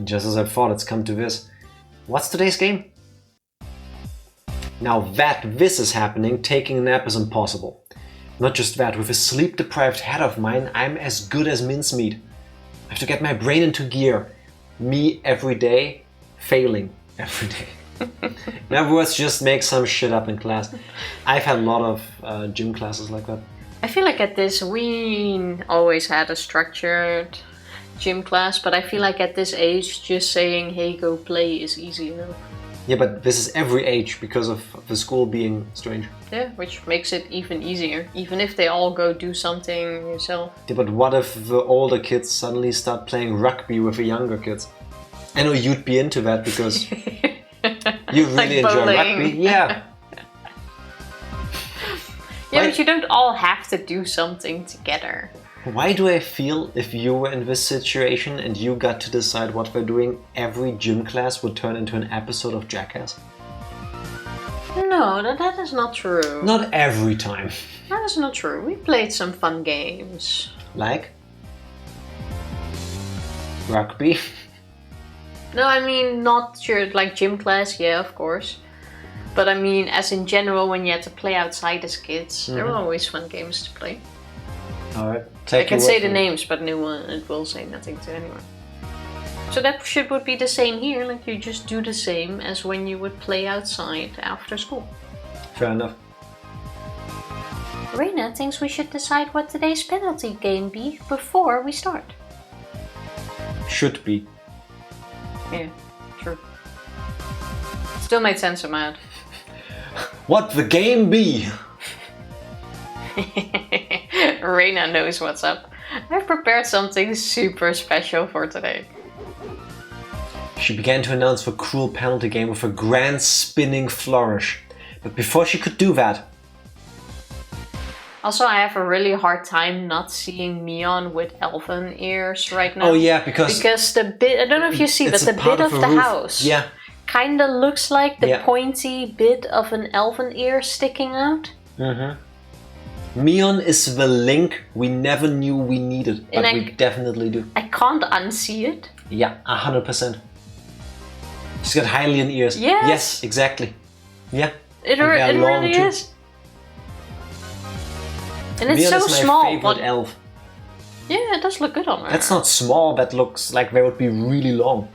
Just as I thought, it's come to this. What's today's game? Now that this is happening, taking a nap is impossible. Not just that, with a sleep-deprived head of mine, I'm as good as mincemeat. I have to get my brain into gear. Me every day, failing every day. In other words, just make some shit up in class. I've had a lot of gym classes like that. I feel like at this, we always had a structured gym class, but I feel like at this age, just saying, hey, go play is easy enough. Yeah, but this is every age because of the school being strange. Yeah, which makes it even easier, even if they all go do something yourself. Yeah, but what if the older kids suddenly start playing rugby with the younger kids? I know you'd be into that because you really Like enjoy bowling. rugby. Yeah. Yeah, Why- but you don't all have to do something together. Why do I feel if you were in this situation and you got to decide what we're doing, every gym class would turn into an episode of Jackass? No, that is not true. Not every time. That is not true. We played some fun games. Like? Rugby? No, I mean not your like gym class, yeah, of course. But I mean, as in general, when you had to play outside as kids, there were always fun games to play. Alright. I can say the names, but no one, it will say nothing to anyone. So that shit would be the same here, like you just do the same as when you would play outside after school. Fair enough. Reina thinks we should decide what today's penalty game be before we start. Should be. Yeah, true. Still made sense, Ahmad. What the game be? Reina knows what's up. I've prepared something super special for today. She began to announce the cruel penalty game with a grand spinning flourish. But before she could do that, Also, I have a really hard time not seeing Mion with elven ears right now. oh yeah, because the bit, I don't know if you see, but it's the a part bit of the roof. house Yeah, kinda looks like the Yeah. pointy bit of an elven ear sticking out. Mion is the link we never knew we needed, but And we definitely do. I can't unsee it. Yeah, 100%. She's got Hylian ears. Yes. Yes, exactly. Yeah. It, And they're long really too. is. And it's Mion so is my small. favorite But elf. yeah, it does look good on her. That's not small, that looks like they would be really long.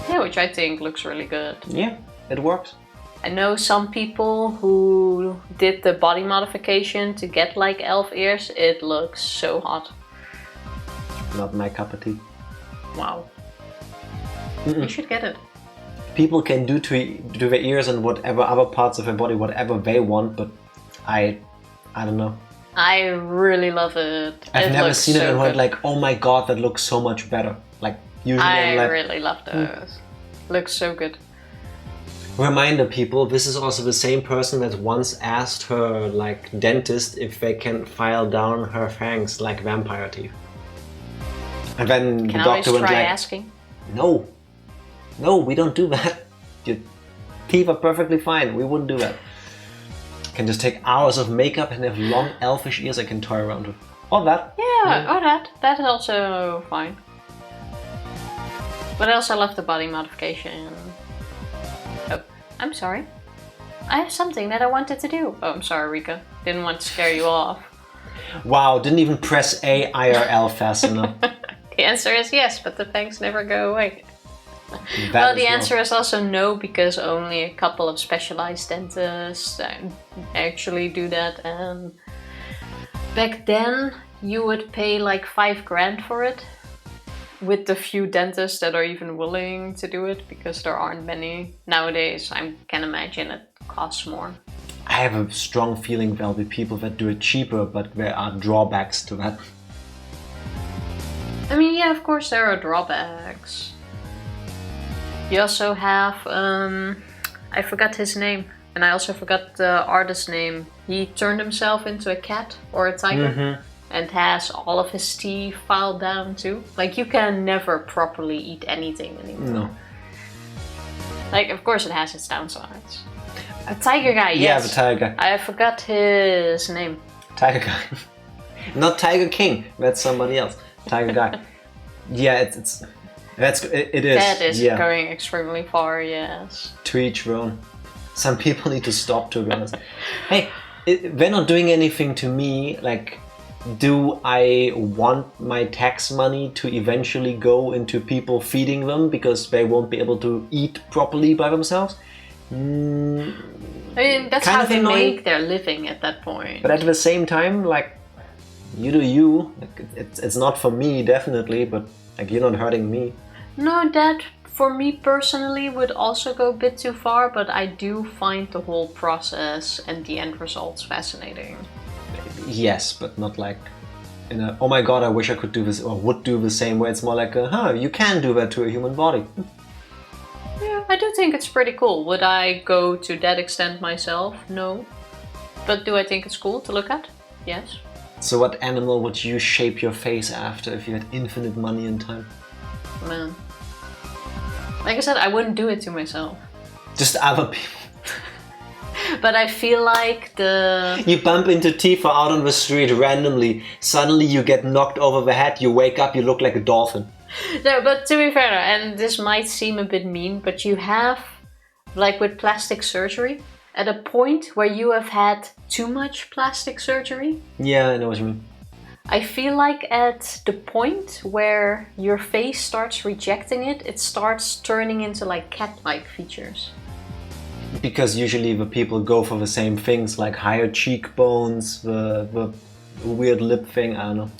Yeah, which I think looks really good. Yeah, it works. I know some people who did the body modification to get like elf ears. It looks so hot. Not my cup of tea. Wow. You should get it. People can do to their ears and whatever other parts of their body whatever they want, but I don't know. I really love it. I've never looks seen it so and went good. like, oh my god, that looks so much better. Like usually I'm I like, really love those. Looks so good. reminder people, this is also the same person that once asked her like dentist if they can file down her fangs like vampire teeth. And then Can the always doctor went try like, asking. No, we don't do that. Your teeth are perfectly fine. We wouldn't do that. Can just take hours of makeup and have long elfish ears I can toy around with. Or that. Yeah, or that is also fine. But I also love the body modification. Oh, I'm sorry. I have something that I wanted to do. Oh, I'm sorry, Rika. Didn't want to scare you off. Wow, didn't even press A IRL fast enough. The answer is yes, but the fangs never go away. That Well, as the answer is also no, because only a couple of specialized dentists actually do that. And back then, you would pay like $5,000 for it, with the few dentists that are even willing to do it, because there aren't many. Nowadays, I can imagine it costs more. I have a strong feeling there'll be people that do it cheaper, but there are drawbacks to that. I mean, yeah, of course there are drawbacks. You also have, I forgot his name, and I also forgot the artist's name. He turned himself into a cat or a tiger, and has all of his teeth filed down too. Like, you can never properly eat anything anymore. No. Like, of course it has its downsides. A tiger guy, yes. Yeah, the tiger guy. I forgot his name. Tiger guy. Not Tiger King, that's somebody else. Tiger guy. Yeah, it is. That is yeah. going extremely far, yes. To each their own. Some people need to stop, to be honest. Hey, they're not doing anything to me. Like, do I want my tax money to eventually go into people feeding them because they won't be able to eat properly by themselves? I mean, that's Kind how of they annoying. make their living at that point. But at the same time, like, you do you. Like, it's not for me, definitely, but like, you're not hurting me. No, that for me personally would also go a bit too far, but I do find the whole process and the end results fascinating. Yes, but not like in a, oh my god, I wish I could do this or would do the same way. It's more like, you can do that to a human body. Yeah, I do think it's pretty cool. Would I go to that extent myself? No. But do I think it's cool to look at? Yes. So what animal would you shape your face after if you had infinite money and time? Man. Like I said, I wouldn't do it to myself. Just other people. But I feel like You bump into Tifa out on the street randomly. Suddenly you get knocked over the head, you wake up, you look like a dolphin. No, but to be fair, and this might seem a bit mean, but you have, like with plastic surgery, at a point where you have had too much plastic surgery. Yeah, I know what you mean. I feel like at the point where your face starts rejecting it, it starts turning into like cat-like features. Because usually the people go for the same things, like higher cheekbones, the weird lip thing, I don't know.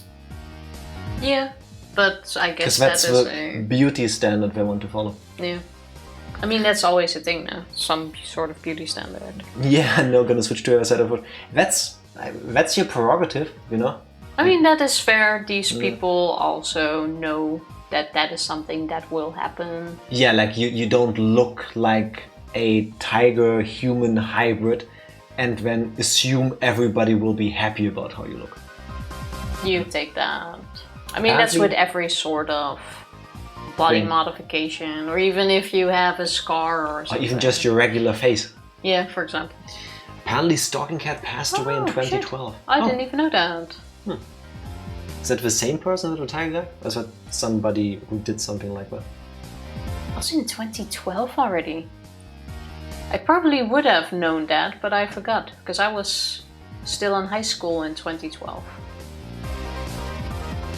Yeah, but I guess Because that's that is the beauty standard they want to follow. Yeah. I mean, that's always a thing now. Some sort of beauty standard. Yeah, I'm not gonna switch to the other side of it. That's your prerogative, you know? I mean, that is fair. These people also know that that is something that will happen. Yeah, like you don't look like a tiger-human hybrid and then assume everybody will be happy about how you look. You take that. I mean, that's with every sort of body modification, or even if you have a scar or something. Or even just your regular face. Yeah, for example. Apparently Stalking Cat passed away in 2012. Shit. I didn't even know that. Is that the same person with the tiger guy? Or is that somebody who did something like that? Was it in 2012 already? I probably would have known that, but I forgot, because I was still in high school in 2012.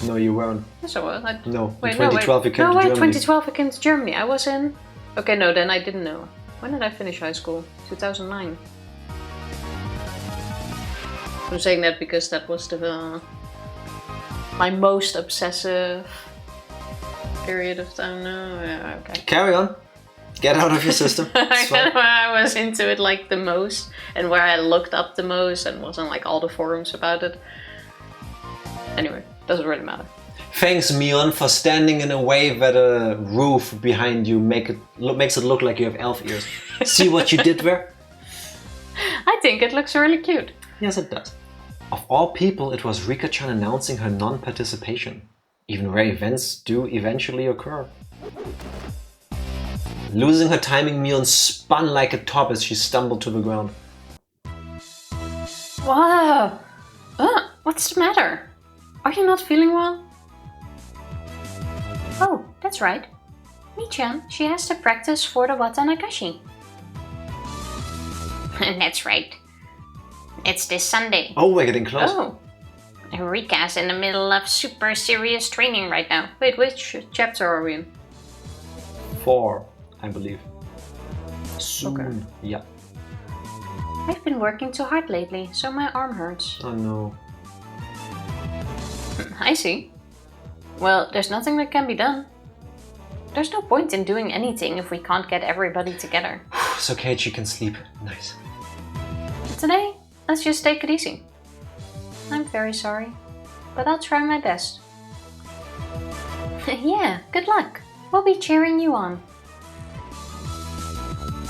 No, you weren't. Yes, I was. No, in 2012 you came to Germany. 2012 I came to Germany. I was in... Okay, no, then I didn't know. When did I finish high school? 2009. I'm saying that because that was my most obsessive period of time. No, yeah, okay. Carry on. Get out of your system. It's fine. Where I was into it like the most, and where I looked up the most, and was on like all the forums about it. Anyway, doesn't really matter. Thanks, Mion, for standing in a way that a roof behind you makes it look like you have elf ears. See what you did there? I think it looks really cute. Yes, it does. Of all people, it was Rika-chan announcing her non-participation, even where events do eventually occur. Losing her timing, Mion spun like a top as she stumbled to the ground. Wow! What's the matter? Are you not feeling well? Oh, that's right. Mi-chan, she has to practice for the Watanagashi. That's right. It's this Sunday. Oh, we're getting close. Oh. Rika's in the middle of super serious training right now. Wait, which chapter are we in? 4, I believe. Soon. Okay. Yeah. I've been working too hard lately, so my arm hurts. Oh no. I see. Well, there's nothing that can be done. There's no point in doing anything if we can't get everybody together. So Keiichi can sleep. Nice. Today, let's just take it easy. I'm very sorry, but I'll try my best. Yeah, good luck. We'll be cheering you on.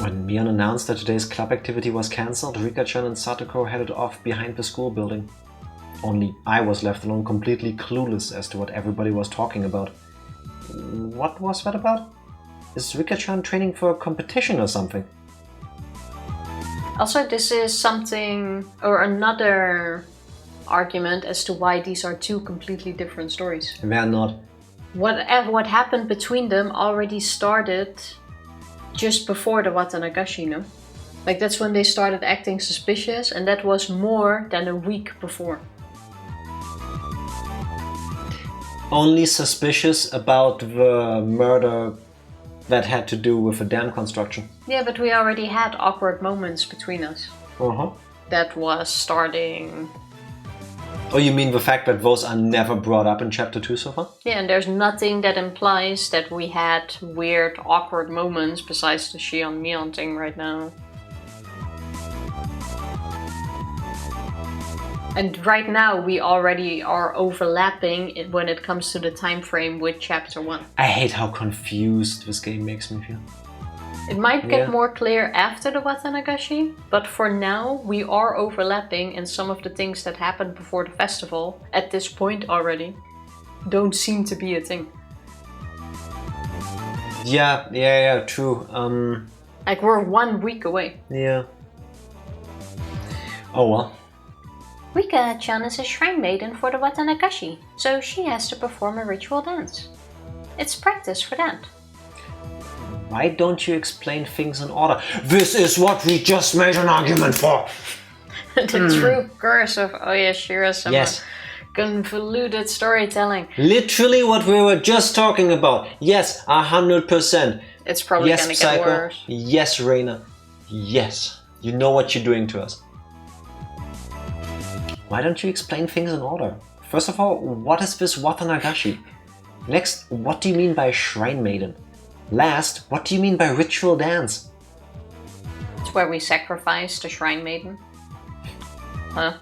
When Mion announced that today's club activity was cancelled, Rika-chan and Satoko headed off behind the school building. Only I was left alone, completely clueless as to what everybody was talking about. What was that about? Is Rika-chan training for a competition or something? Also, this is something, or another argument as to why these are two completely different stories. They're not. What happened between them already started just before the Watanagashi, no? Like, that's when they started acting suspicious, and that was more than a week before. Only suspicious about the murder that had to do with the dam construction. Yeah, but we already had awkward moments between us. Uh-huh. That was starting... Oh, you mean the fact that those are never brought up in chapter 2 so far? Yeah, and there's nothing that implies that we had weird, awkward moments besides the Shion Mion thing right now. And right now we already are overlapping when it comes to the time frame with chapter 1. I hate how confused this game makes me feel. It might get more clear after the Watanagashi, but for now we are overlapping, and some of the things that happened before the festival, at this point already, don't seem to be a thing. Yeah, true. Like, we're 1 week away. Yeah. Oh well. Rika-chan is a shrine maiden for the Watanagashi, so she has to perform a ritual dance. It's practice for that. Why don't you explain things in order? This is what we just made an argument for! The true curse of oyashiro-sama. Yes. Convoluted storytelling. Literally what we were just talking about. Yes, 100%. It's probably yes, gonna get Psycho. worse. Yes, Reina. Yes. You know what you're doing to us. Why don't you explain things in order? First of all, what is this Watanagashi? Next, what do you mean by shrine maiden? Last, what do you mean by ritual dance? It's where we sacrifice the shrine maiden. Huh?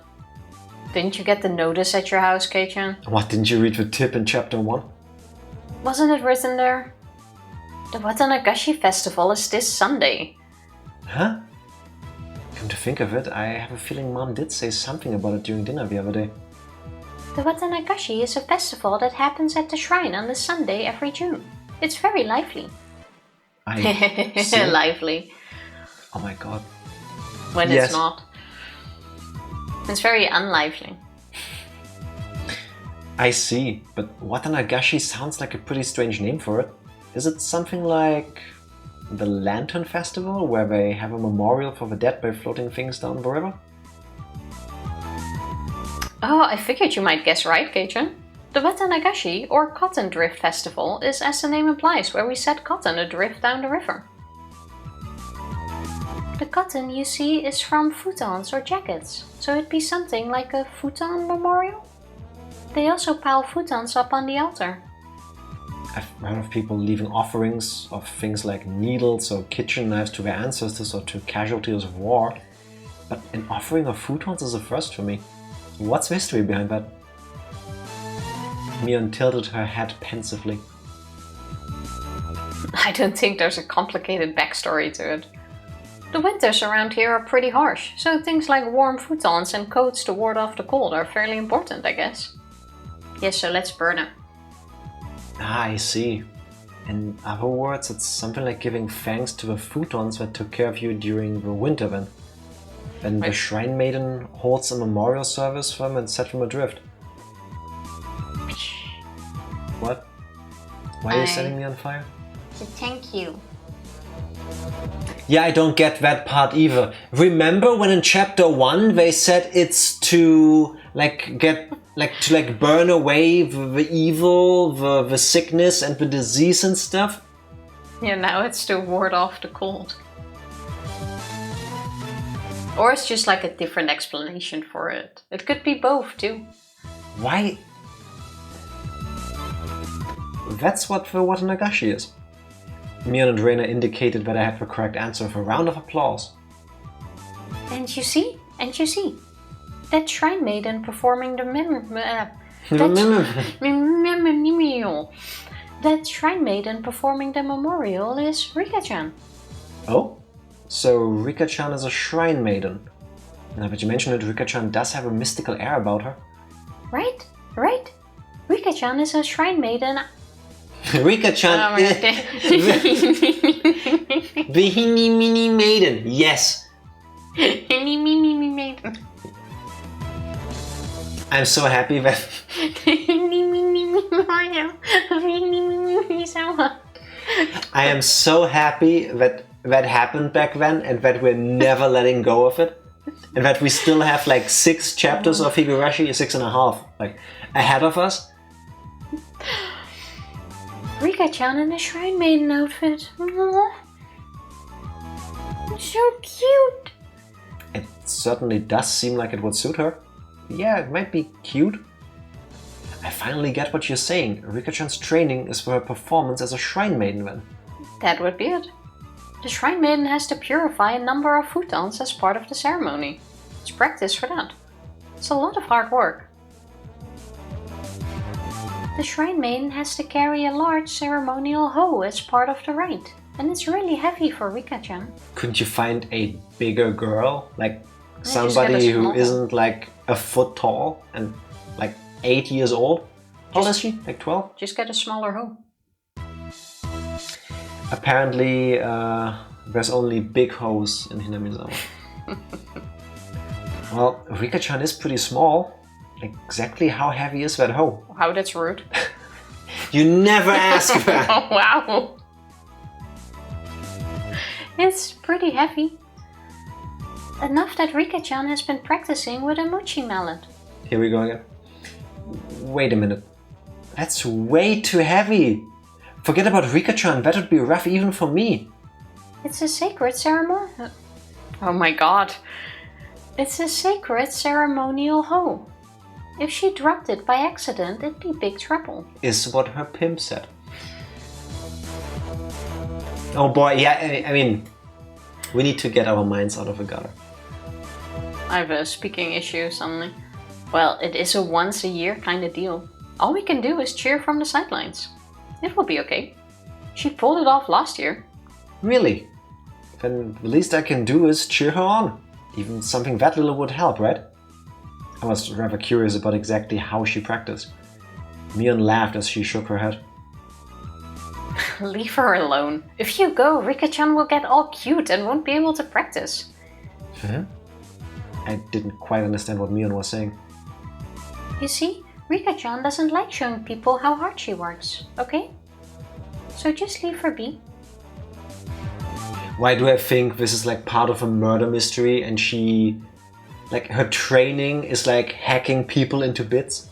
Didn't you get the notice at your house, Kei-chan? What, didn't you read the tip in chapter 1? Wasn't it written there? The Watanagashi festival is this Sunday. Huh? Come to think of it, I have a feeling Mom did say something about it during dinner the other day. The Watanagashi is a festival that happens at the shrine on the Sunday every June. It's very lively. I see. Lively. Oh my god. When Yes. it's not. It's very unlively. I see, but Watanagashi sounds like a pretty strange name for it. Is it something like the Lantern Festival, where they have a memorial for the dead by floating things down the river? Oh, I figured you might guess right, Kei-chan. The Watanagashi, or Cotton Drift Festival, is, as the name implies, where we set cotton adrift down the river. The cotton you see is from futons or jackets, so it'd be something like a futon memorial? They also pile futons up on the altar. I've heard of people leaving offerings of things like needles or kitchen knives to their ancestors or to casualties of war, but an offering of futons is a first for me. What's the history behind that? Mion tilted her head pensively. I don't think there's a complicated backstory to it. The winters around here are pretty harsh, so things like warm futons and coats to ward off the cold are fairly important, I guess. Yes, so let's burn them. Ah, I see. In other words, it's something like giving thanks to the futons that took care of you during the winter then. Then the Right. Shrine Maiden holds a memorial service for them and set them adrift. What? Why are you setting me on fire? So thank you. Yeah, I don't get that part either. Remember when in chapter 1 they said it's to burn away the evil, the sickness and the disease and stuff? Yeah, now it's to ward off the cold. Or it's just like a different explanation for it. It could be both too. Why? That's what the Watanagashi is. Mion and Reina indicated that I had the correct answer with a round of applause. And you see? That shrine maiden performing the That shrine maiden performing the memorial is Rika-chan. Oh? So Rika-chan is a shrine maiden. Now that you mention it, Rika-chan does have a mystical air about her. Right. Rika-chan is a shrine maiden. Rika-chan is the Hinamini maiden, yes. Maiden. I'm so happy that I am so happy that that happened back then and that we're never letting go of it. And that we still have like 6 chapters of Higurashi, 6.5, like ahead of us. Rika-chan in a shrine maiden outfit. Aww. So cute. It certainly does seem like it would suit her. Yeah, it might be cute. I finally get what you're saying. Rika-chan's training is for her performance as a shrine maiden then. That would be it. The shrine maiden has to purify a number of futons as part of the ceremony. It's practice for that. It's a lot of hard work. The shrine maiden has to carry a large ceremonial hoe as part of the rite. And it's really heavy for Rika-chan. Couldn't you find a bigger girl? Like just somebody get a who small- isn't like a foot tall and like 8 years old? How old is she? Like 12? Just get a smaller hoe. Apparently, there's only big hoes in Hinamizawa. Well, Rika-chan is pretty small. Exactly how heavy is that hoe? Wow, that's rude. You never ask that! Oh, wow. It's pretty heavy. Enough that Rika-chan has been practicing with a mochi mallet. Here we go again. Wait a minute. That's way too heavy! Forget about Rika-chan, that would be rough even for me. It's a sacred ceremony. Oh my god. It's a sacred ceremonial hoe. If she dropped it by accident, it'd be big trouble. Is what her pimp said. Oh boy, yeah, I mean, we need to get our minds out of the gutter. I have a speaking issue suddenly. Well, it is a once a year kind of deal. All we can do is cheer from the sidelines. It will be okay. She pulled it off last year. Really? Then the least I can do is cheer her on. Even something that little would help, right? I was rather curious about exactly how she practiced. Mion laughed as she shook her head. Leave her alone. If you go, Rika-chan will get all cute and won't be able to practice. I didn't quite understand what Mion was saying. You see, Rika-chan doesn't like showing people how hard she works, okay? So just leave her be. Why do I think this is like part of a murder mystery and she... like her training is like hacking people into bits?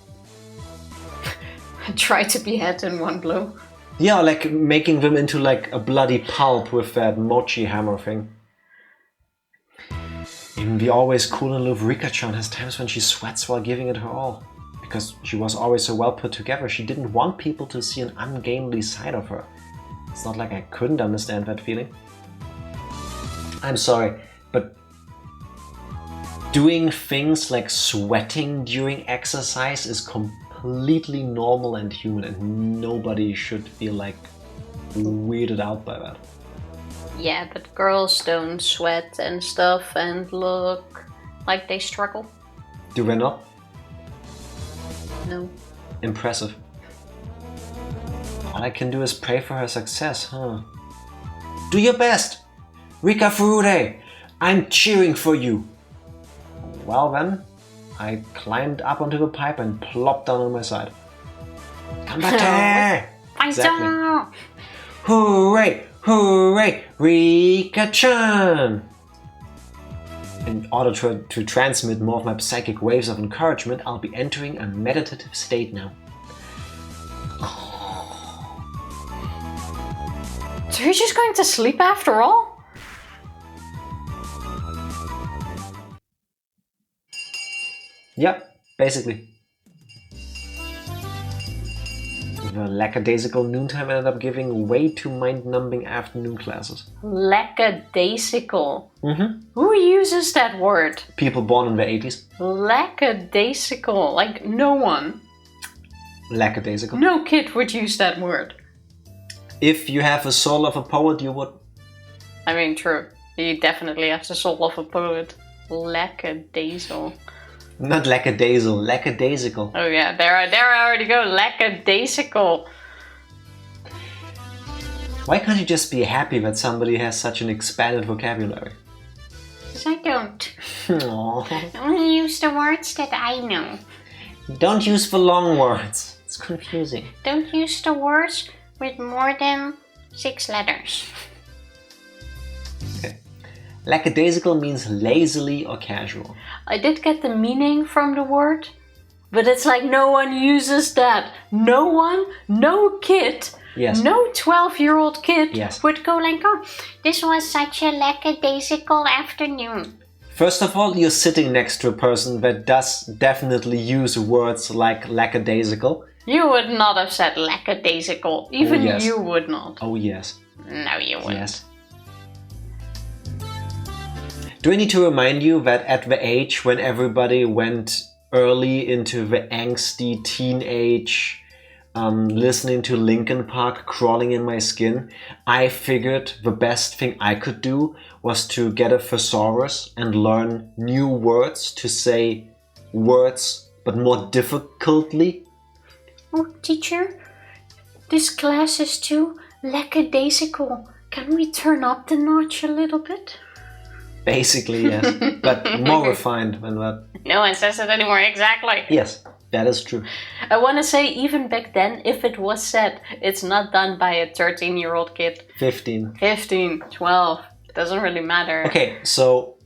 Try to behead in one blow. Yeah, like making them into like a bloody pulp with that mochi hammer thing. Even the always cool and aloof Rika-chan has times when she sweats while giving it her all. Because she was always so well put together, she didn't want people to see an ungainly side of her. It's not like I couldn't understand that feeling. I'm sorry, but doing things like sweating during exercise is completely normal and human, and nobody should feel like weirded out by that. Yeah, but girls don't sweat and stuff and look like they struggle. Do they not? No. Impressive. All I can do is pray for her success, huh? Do your best! Rika Furure! I'm cheering for you! Well then, I climbed up onto the pipe and plopped down on my side. Come back here! Exactly. Hooray! Hooray! Rika-chan! In order to transmit more of my psychic waves of encouragement, I'll be entering a meditative state now. So you're just going to sleep after all? Yep, basically. The lackadaisical noontime ended up giving way too mind-numbing afternoon classes. Lackadaisical. Who uses that word? People born in the 80s. Lackadaisical. Like no one. Lackadaisical. No kid would use that word. If you have the soul of a poet, you would. I mean, true. He definitely has the soul of a poet. Lackadaisical. Not lackadaisical, lackadaisical. Oh yeah, there I already go. Lackadaisical. Why can't you just be happy that somebody has such an expanded vocabulary? Because I don't. Aww. I only use the words that I know. Don't use the long words. It's confusing. Don't use the words with more than 6 letters. Okay. Lackadaisical means lazily or casual. I did get the meaning from the word, but it's like no one uses that. No one, no kid, Yes. no 12-year-old kid Yes. would go like, oh, This was such a lackadaisical afternoon. First of all, you're sitting next to a person that does definitely use words like lackadaisical. you would not have said lackadaisical. Even Oh, yes. you would not. Oh yes. No, you wouldn't. Yes. Do I need to remind you that at the age when everybody went early into the angsty teenage, listening to Linkin Park crawling in my skin, I figured the best thing I could do was to get a thesaurus and learn new words to say words but more difficultly. Oh, teacher, this class is too lackadaisical. Can we turn up the notch a little bit? Basically, yes, but more refined than that. No one says it anymore, exactly. Yes, that is true. I want to say, even back then, if it was said, it's not done by a 13-year-old kid. 15. 15, 12, doesn't really matter. Okay, so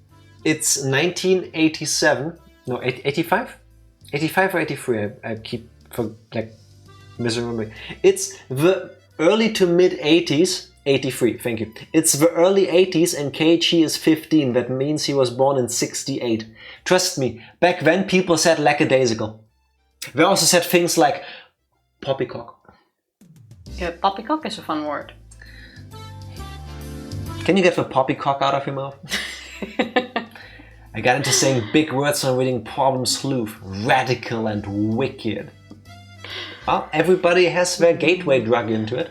it's 1987. No, 85? 85 or 83? I keep misremembering. It's the early to mid 80s. 83, thank you. It's the early 80s and Keiichi is 15. That means he was born in 68. Trust me, back then people said lackadaisical. They also said things like poppycock. Yeah, poppycock is a fun word. Can you get the poppycock out of your mouth? I got into saying big words when reading Problem Sleuth. Radical and wicked. Well, everybody has their gateway drug into it.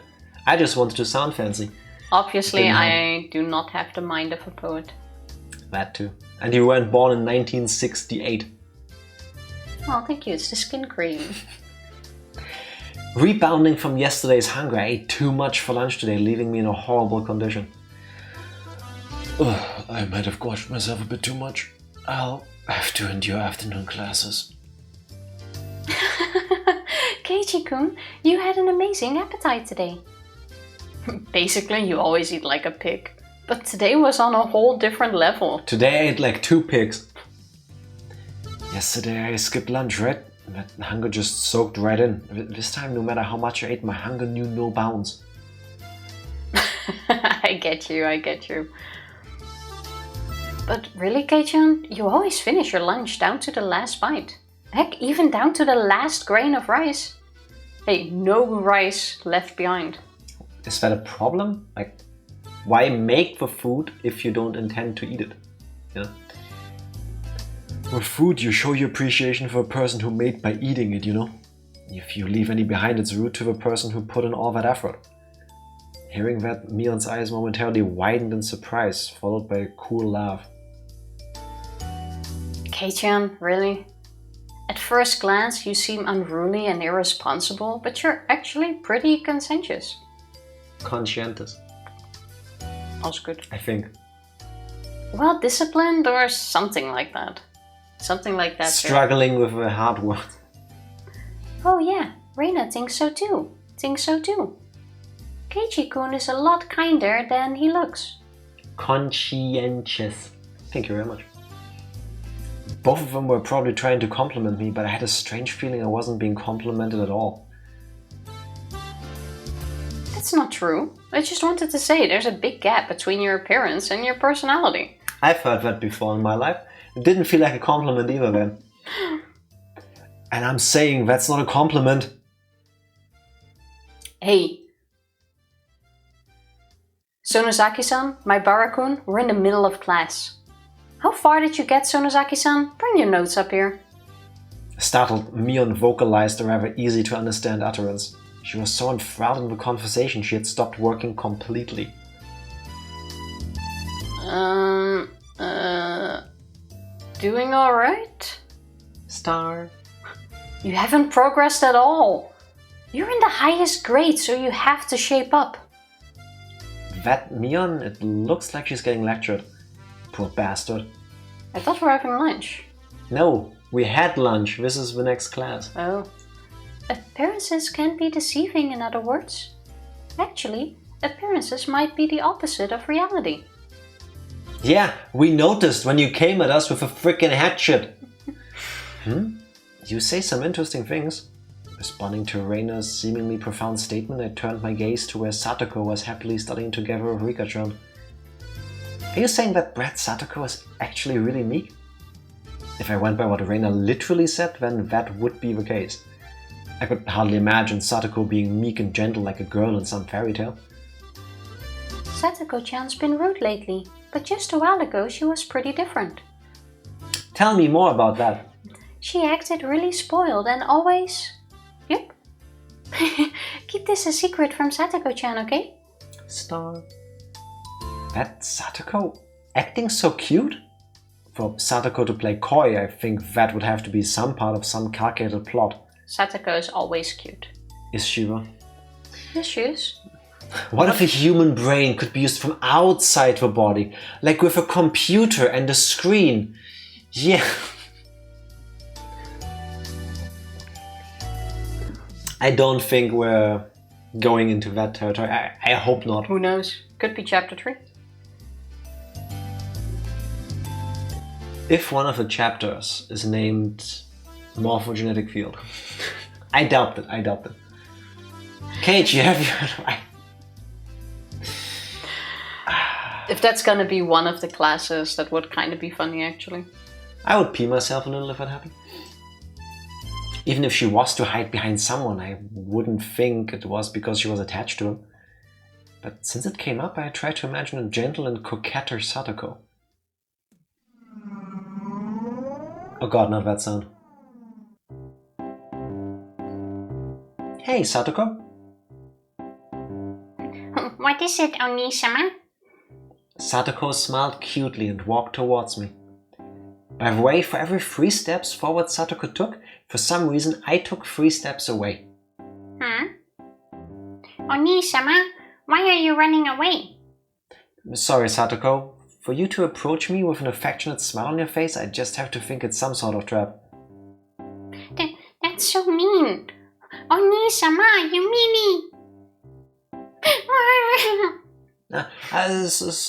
I just wanted to sound fancy. Obviously, I do not have the mind of a poet. That too. And you weren't born in 1968. Oh, thank you. It's the skin cream. Rebounding from yesterday's hunger, I ate too much for lunch today, leaving me in a horrible condition. Ugh, I might have gorged myself a bit too much. I'll have to endure afternoon classes. Keiichi-kun, you had an amazing appetite today. Basically, you always eat like a pig. But today was on a whole different level. Today I ate like 2 pigs. Yesterday I skipped lunch, right? That hunger just soaked right in. This time, no matter how much I ate, my hunger knew no bounds. I get you. But really, Keiichi, you always finish your lunch down to the last bite. Heck, even down to the last grain of rice. Hey, no rice left behind. Is that a problem? Like, why make the food if you don't intend to eat it? You know? With food, you show your appreciation for a person who made by eating it, you know? If you leave any behind, it's rude to the person who put in all that effort. Hearing that, Mion's eyes momentarily widened in surprise, followed by a cool laugh. Keiichi, really? At first glance, you seem unruly and irresponsible, but you're actually pretty conscientious. Conscientious. All's good. I think. Well disciplined or something like that. Something like that. Struggling with a hard word. Oh yeah, Reina thinks so too. Keiichi-kun is a lot kinder than he looks. Conscientious. Thank you very much. Both of them were probably trying to compliment me, but I had a strange feeling I wasn't being complimented at all. That's not true. I just wanted to say there's a big gap between your appearance and your personality. I've heard that before in my life. It didn't feel like a compliment either then. And I'm saying that's not a compliment. Hey. Sonozaki-san, Maebara-kun, we're in the middle of class. How far did you get, Sonozaki-san? Bring your notes up here. Startled, Mion vocalized a rather easy to understand utterance. She was so enthralled in the conversation she had stopped working completely. Doing alright? Star. You haven't progressed at all. You're in the highest grade, so you have to shape up. That Mion, it looks like she's getting lectured. Poor bastard. I thought we were having lunch. No, we had lunch. This is the next class. Oh. Appearances can be deceiving, in other words. Actually, appearances might be the opposite of reality. Yeah, we noticed when you came at us with a frickin' hatchet. You say some interesting things. Responding to Reina's seemingly profound statement, I turned my gaze to where Satoko was happily studying together with Rika-chan. Are you saying that Brat Satoko is actually really meek? If I went by what Reina literally said, then that would be the case. I could hardly imagine Satoko being meek and gentle like a girl in some fairy tale. Satoko-chan's been rude lately, but just a while ago she was pretty different. Tell me more about that. She acted really spoiled and always... Yep. Keep this a secret from Satoko-chan, okay? Star. That Satoko acting so cute? For Satoko to play coy, I think that would have to be some part of some calculated plot. Satoko is always cute. Is she though? Yes, she is. What if a human brain could be used from outside the body? Like with a computer and a screen? Yeah. I don't think we're going into that territory. I hope not. Who knows? Could be chapter 3. If one of the chapters is named Morphogenetic Field. I doubt it. Keiichi, have you heard? If that's gonna be one of the classes, that would kind of be funny actually. I would pee myself a little if that happened. Even if she was to hide behind someone, I wouldn't think it was because she was attached to him. But since it came up, I tried to imagine a gentle and coquettish Satoko. Oh god, not that sound. Hey, Satoko? What is it, Oni-sama? Satoko smiled cutely and walked towards me. By the way, for every 3 steps forward Satoko took, for some reason I took 3 steps away. Oni-sama, why are you running away? Sorry, Satoko. For you to approach me with an affectionate smile on your face, I just have to think it's some sort of trap. That's so mean. Oni-sama, you meanie.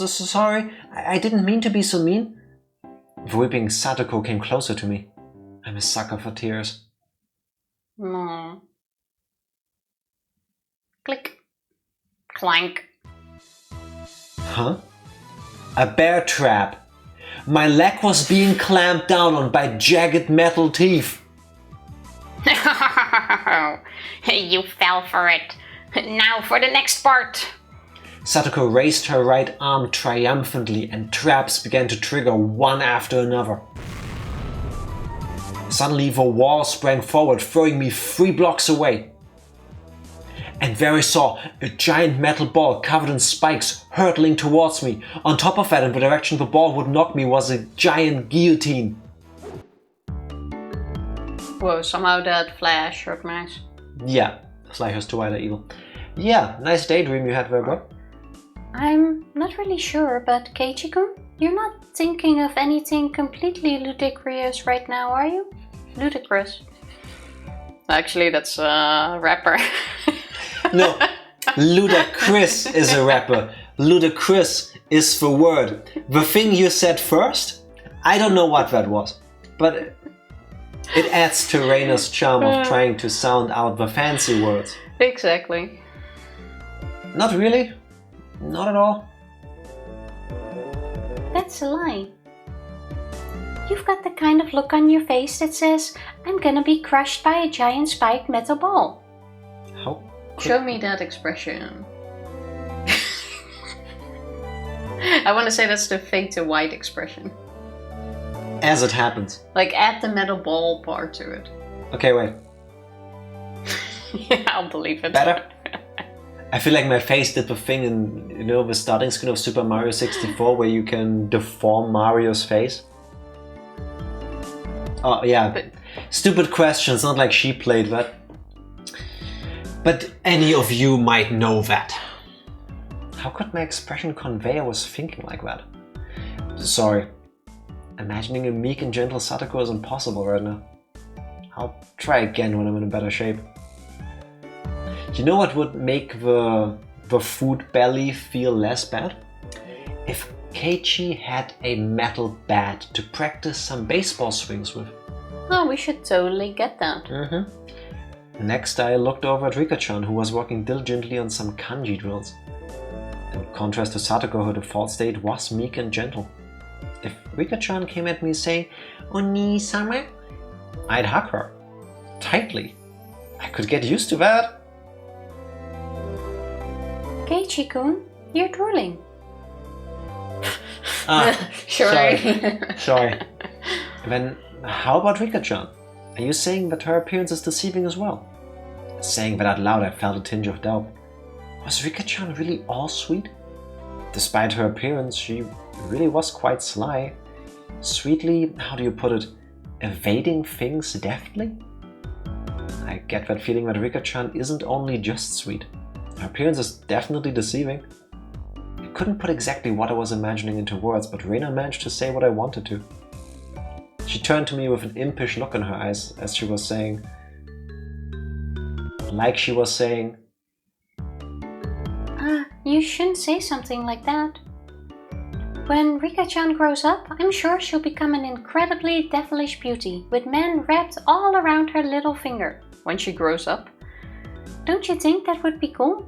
Sorry, I didn't mean to be so mean. The weeping Satoko came closer to me. I'm a sucker for tears. No. Click. Clank. Huh? A bear trap. My leg was being clamped down on by jagged metal teeth. You fell for it. Now for the next part. Satoko raised her right arm triumphantly and traps began to trigger one after another. Suddenly the wall sprang forward, throwing me 3 blocks away. And there I saw a giant metal ball covered in spikes hurtling towards me. On top of that, in the direction the ball would knock me, was a giant guillotine. Whoa, somehow that flash recognized. Yeah, Fly has to either evil. Yeah, nice daydream you had there, bro. I'm not really sure, but Keiichi-kun, you're not thinking of anything completely ludicrous right now, are you? Ludicrous. Actually, that's a rapper. No, Ludacris is a rapper. Ludacris is the word. The thing you said first, I don't know what that was. But it adds to Reina's charm of trying to sound out the fancy words. Exactly. Not really. Not at all. That's a lie. You've got the kind of look on your face that says, I'm gonna be crushed by a giant spiked metal ball. How? Show me that expression. I want to say that's the fade to white expression. As it happens. Like add the metal ball part to it. Okay, wait. Yeah, I'll believe it. Better? I feel like my face did the thing in, you know, the starting screen of Super Mario 64 where you can deform Mario's face. Oh, yeah. But, stupid question. It's not like she played that. But any of you might know that. How could my expression convey I was thinking like that? Sorry. Imagining a meek and gentle Satoko is impossible right now. I'll try again when I'm in a better shape. You know what would make the food belly feel less bad? If Keiichi had a metal bat to practice some baseball swings with. oh, we should totally get that. Next I looked over at Rika-chan, who was working diligently on some kanji drills. In contrast to Satoko, her default state was meek and gentle. If Rika-chan came at me saying, "Oni-sama," I'd hug her. Tightly. I could get used to that. Keiichi-kun, you're drooling. Sorry. Then how about Rika-chan? Are you saying that her appearance is deceiving as well? Saying that out loud, I felt a tinge of doubt. Was Rika-chan really all sweet? Despite her appearance, she really was quite sly. Sweetly, how do you put it, evading things deftly? I get that feeling that Rika-chan isn't only just sweet. Her appearance is definitely deceiving. I couldn't put exactly what I was imagining into words, but Reina managed to say what I wanted to. She turned to me with an impish look in her eyes as she was saying, You shouldn't say something like that. When Rika-chan grows up, I'm sure she'll become an incredibly devilish beauty, with men wrapped all around her little finger. When she grows up. Don't you think that would be cool?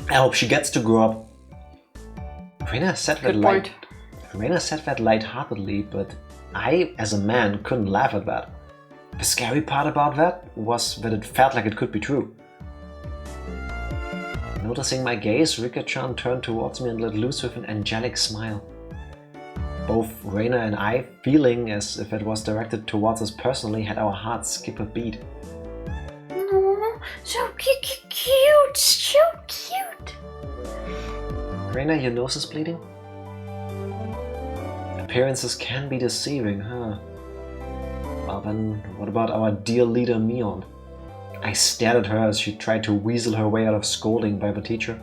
I hope she gets to grow up. Reina said that lightheartedly, but I, as a man, couldn't laugh at that. The scary part about that was that it felt like it could be true. Noticing my gaze, Rika-chan turned towards me and let loose with an angelic smile. Both Reina and I, feeling as if it was directed towards us personally, had our hearts skip a beat. Aww, so cute, so cute. Reina, your nose is bleeding? Appearances can be deceiving, huh? Well then, what about our dear leader Mion? I stared at her as she tried to weasel her way out of scolding by the teacher.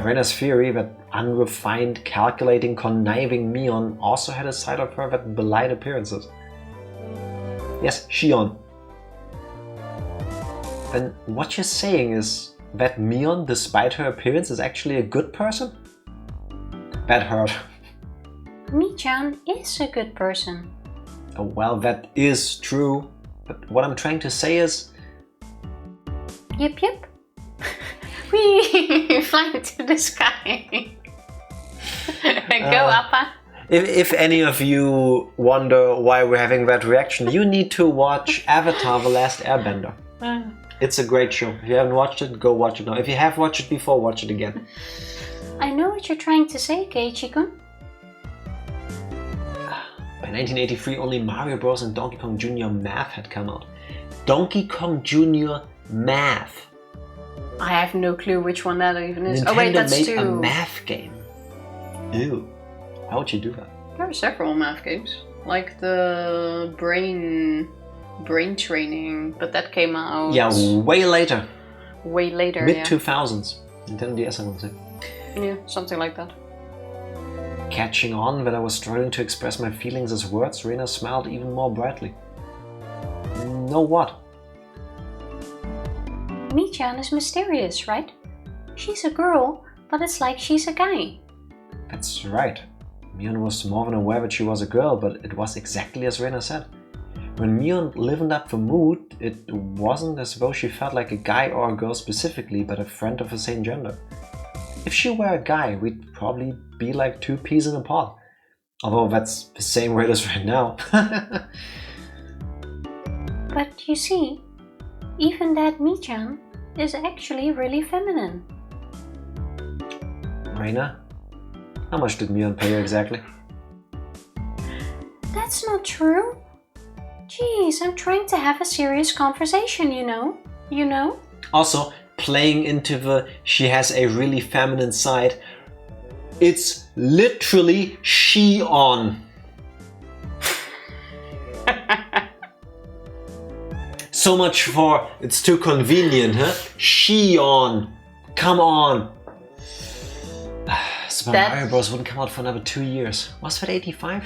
Reina's theory that unrefined, calculating, conniving Mion also had a side of her that belied appearances. Yes, Shion. Then what you're saying is that Mion, despite her appearance, is actually a good person? That hurt. Mi-chan is a good person. Well, that is true. But what I'm trying to say is... Yep. We fly into the sky. Go, Appa. If any of you wonder why we're having that reaction, you need to watch Avatar: The Last Airbender. It's a great show. If you haven't watched it, go watch it now. If you have watched it before, watch it again. I know what you're trying to say, Keiichi-kun. By 1983, only Mario Bros. And Donkey Kong Jr. Math had come out. Donkey Kong Jr. Math. I have no clue which one that even is. Nintendo Oh wait, that's made two. a math game. Ew. How would you do that? There are several math games, like the brain training, but that came out. Yeah, way later. Way later. Mid 2000s. Nintendo DS, I would say. Yeah, something like that. Catching on that I was struggling to express my feelings as words, Reina smiled even more brightly. Know what? Mi-chan is mysterious, right? She's a girl, but it's like she's a guy. That's right. Mion was more than aware that she was a girl, but it was exactly as Rena said. When Mion livened up the mood, it wasn't as though she felt like a guy or a girl specifically, but a friend of the same gender. If she were a guy, we'd probably be like two peas in a pod. Although that's the same way it is right now. But you see, even that Michan is actually really feminine. Reina, how much did Mion pay you exactly? That's not true. Jeez, I'm trying to have a serious conversation, you know? You know? Also, playing into the she has a really feminine side, it's literally she-on. So much for it's too convenient, huh? She-on. Come on. Super Mario Bros. Wouldn't come out for another 2 years. Was that 85?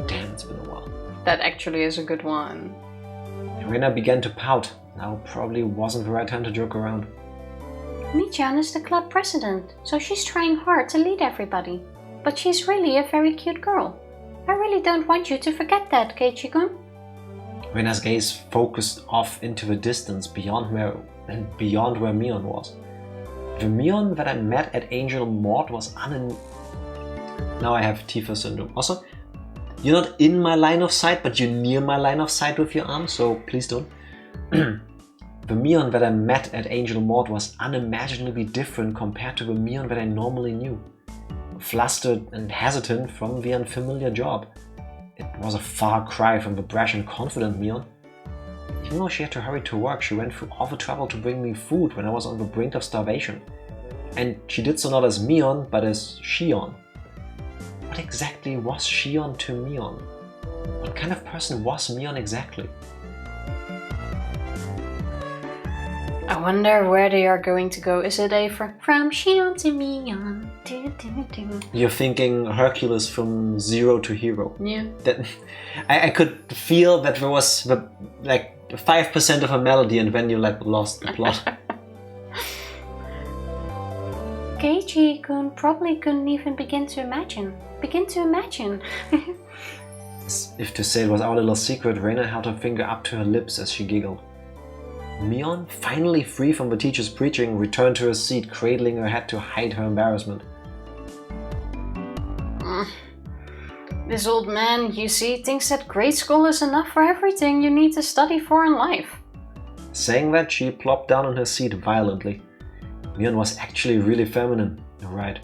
Damn, it's been a while. That actually is a good one. Rena began to pout. Now probably wasn't the right time to joke around. Michan is the club president, so she's trying hard to lead everybody. But she's really a very cute girl. I really don't want you to forget that, Keiichi-kun. Rena's gaze focused off into the distance beyond where Mion was. The Mion that I met at Angel Mort was Now I have Tifa syndrome. Also, you're not in my line of sight, but you're near my line of sight with your arm, so please don't. The Mion that I met at Angel Mort was unimaginably different compared to the Mion that I normally knew. Flustered and hesitant from the unfamiliar job. It was a far cry from the brash and confident Mion. Even though she had to hurry to work, she went through all the trouble to bring me food when I was on the brink of starvation. And she did so not as Mion, but as Shion. What exactly was Shion to Mion? What kind of person was Mion exactly? I wonder where they are going to go. Is it a From Shion to Mion. You're thinking Hercules from Zero to Hero. Yeah. That I could feel that there was like 5% of a melody and then you lost the plot. Keiichi-kun probably couldn't even begin to imagine. As if to say it was our little secret, Reina held her finger up to her lips as she giggled. Mion, finally free from the teacher's preaching, returned to her seat, cradling her head to hide her embarrassment. This old man, you see, thinks that grade school is enough for everything you need to study for in life. Saying that, she plopped down on her seat violently. Mion was actually really feminine. You're right.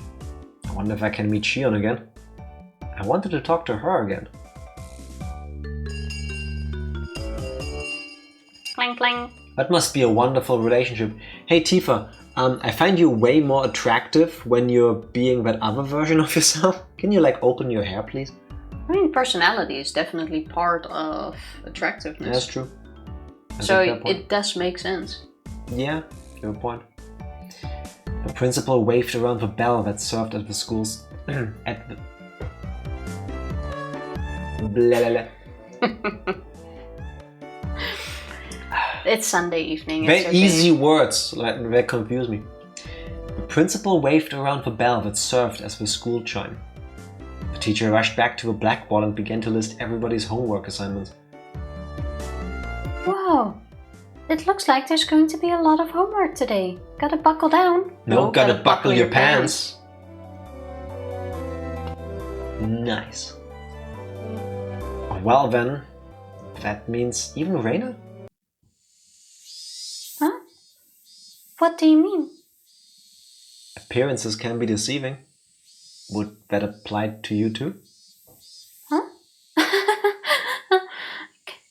I wonder if I can meet Shion again. I wanted to talk to her again. Clang clang. That must be a wonderful relationship. Hey Tifa, I find you way more attractive when you're being that other version of yourself. Can you open your hair, please? I mean, personality is definitely part of attractiveness. Yeah, that's true. So it does make sense. Yeah, good point. The principal waved around the bell that served at the school's at the blah, blah, blah. It's Sunday evening. Very it's okay. easy words, they confuse me. The principal waved around the bell that served as the school chime. The teacher rushed back to the blackboard and began to list everybody's homework assignments. Whoa! It looks like there's going to be a lot of homework today. Gotta buckle down. No, gotta buckle your pants. Nice. Well then, that means even Reina? Huh? What do you mean? Appearances can be deceiving. Would that apply to you too? Huh?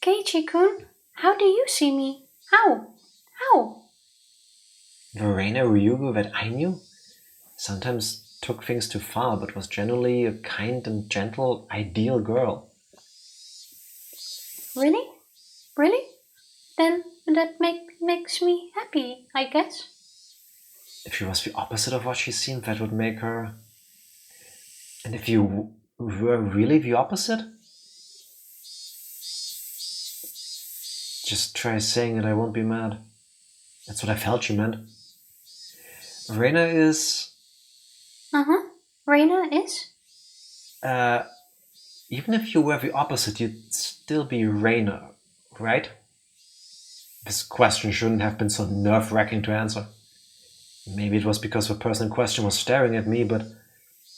Keiichi-kun, how do you see me? How? The Reina Ryugu that I knew sometimes took things too far, but was generally a kind and gentle, ideal girl. Really? Really? Then that makes me happy, I guess. If she was the opposite of what she seemed, that would make her... And if you were really the opposite? Just try saying it, I won't be mad. That's what I felt she meant. Reina is... Reina is? Even if you were the opposite, you'd still be Reina, right? This question shouldn't have been so nerve-wracking to answer. Maybe it was because the person in question was staring at me, but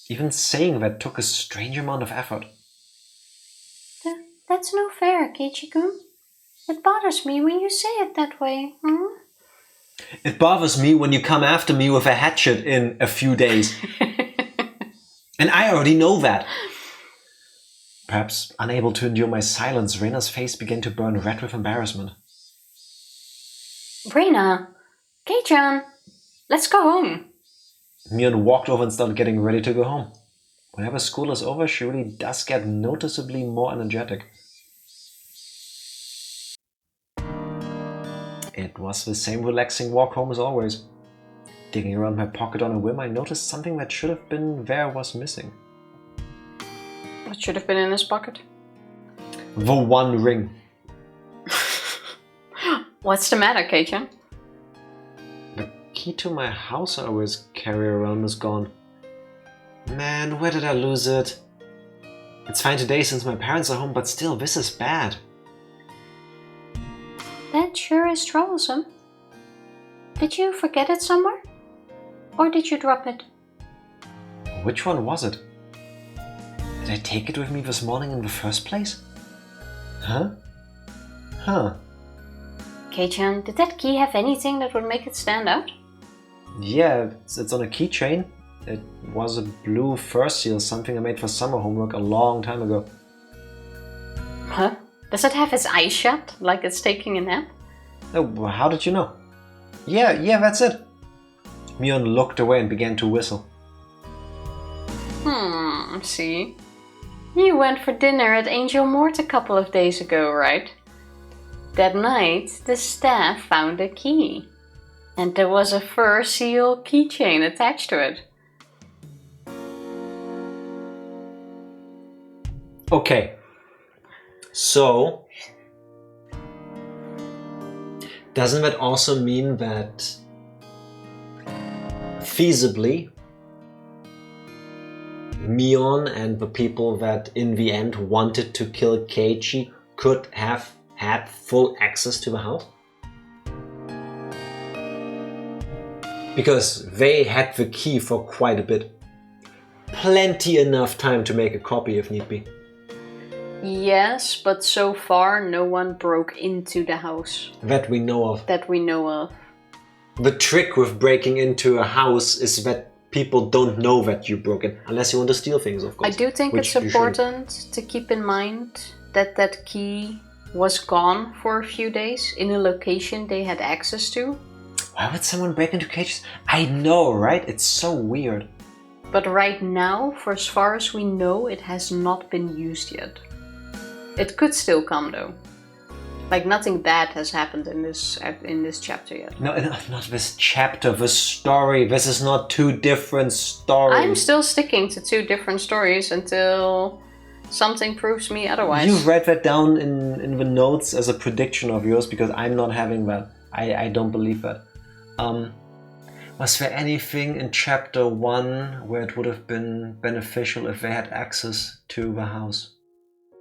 even saying that took a strange amount of effort. That's no fair, Keiichi-kun. It bothers me when you say it that way. It bothers me when you come after me with a hatchet in a few days. And I already know that. Perhaps unable to endure my silence, Reina's face began to burn red with embarrassment. Reina! Kei-chan! Let's go home! Mion walked over and started getting ready to go home. Whenever school is over, she really does get noticeably more energetic. It was the same relaxing walk home as always. Digging around my pocket on a whim, I noticed something that should have been there was missing. What should have been in his pocket? The one ring. What's the matter, Kei-chan? The key to my house I always carry around is gone. Man, where did I lose it? It's fine today since my parents are home, but still, this is bad. That sure is troublesome. Did you forget it somewhere? Or did you drop it? Which one was it? Did I take it with me this morning in the first place? Huh? Kei-chan, did that key have anything that would make it stand out? Yeah, it's on a keychain. It was a blue fur seal, something I made for summer homework a long time ago. Huh? Does it have its eyes shut, like it's taking a nap? Oh, how did you know? Yeah, that's it. Mion looked away and began to whistle. See? You went for dinner at Angel Mort a couple of days ago, right? That night, the staff found a key. And there was a fur seal keychain attached to it. Okay. So, doesn't that also mean that feasibly Mion and the people that in the end wanted to kill Keiichi could have had full access to the house? Because they had the key for quite a bit. Plenty enough time to make a copy if need be. Yes, but so far no one broke into the house. That we know of. That we know of. The trick with breaking into a house is that people don't know that you broke in, unless you want to steal things, of course. I do think it's important to keep in mind that that key was gone for a few days in a location they had access to. Why would someone break into cages? I know, right? It's so weird. But right now, for as far as we know, it has not been used yet. It could still come though. Like nothing bad has happened in this chapter yet. No, not this chapter, the story. This is not two different stories. I'm still sticking to two different stories until something proves me otherwise. You read that down in the notes as a prediction of yours because I'm not having that. I don't believe that. Was there anything in chapter 1 where it would have been beneficial if they had access to the house?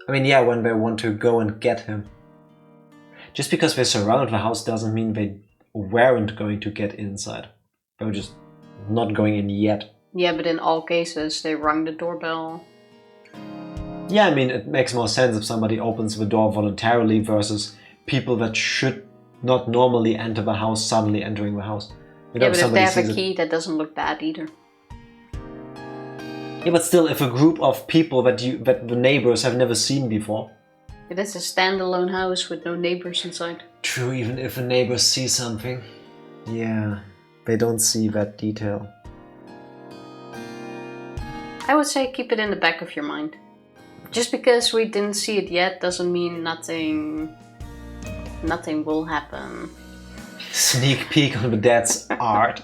I mean, yeah, when they want to go and get him. Just because they surrounded the house doesn't mean they weren't going to get inside. They were just not going in yet. Yeah, but in all cases, they rung the doorbell. Yeah, I mean, it makes more sense if somebody opens the door voluntarily versus people that should not normally enter the house suddenly entering the house. You know, yeah, but if they have a key, that doesn't look bad either. Yeah, but still, if a group of people that the neighbors have never seen before. It is a standalone house with no neighbors inside. True, even if the neighbors see something. Yeah, they don't see that detail. I would say keep it in the back of your mind. Just because we didn't see it yet doesn't mean nothing will happen. Sneak peek on the dad's art.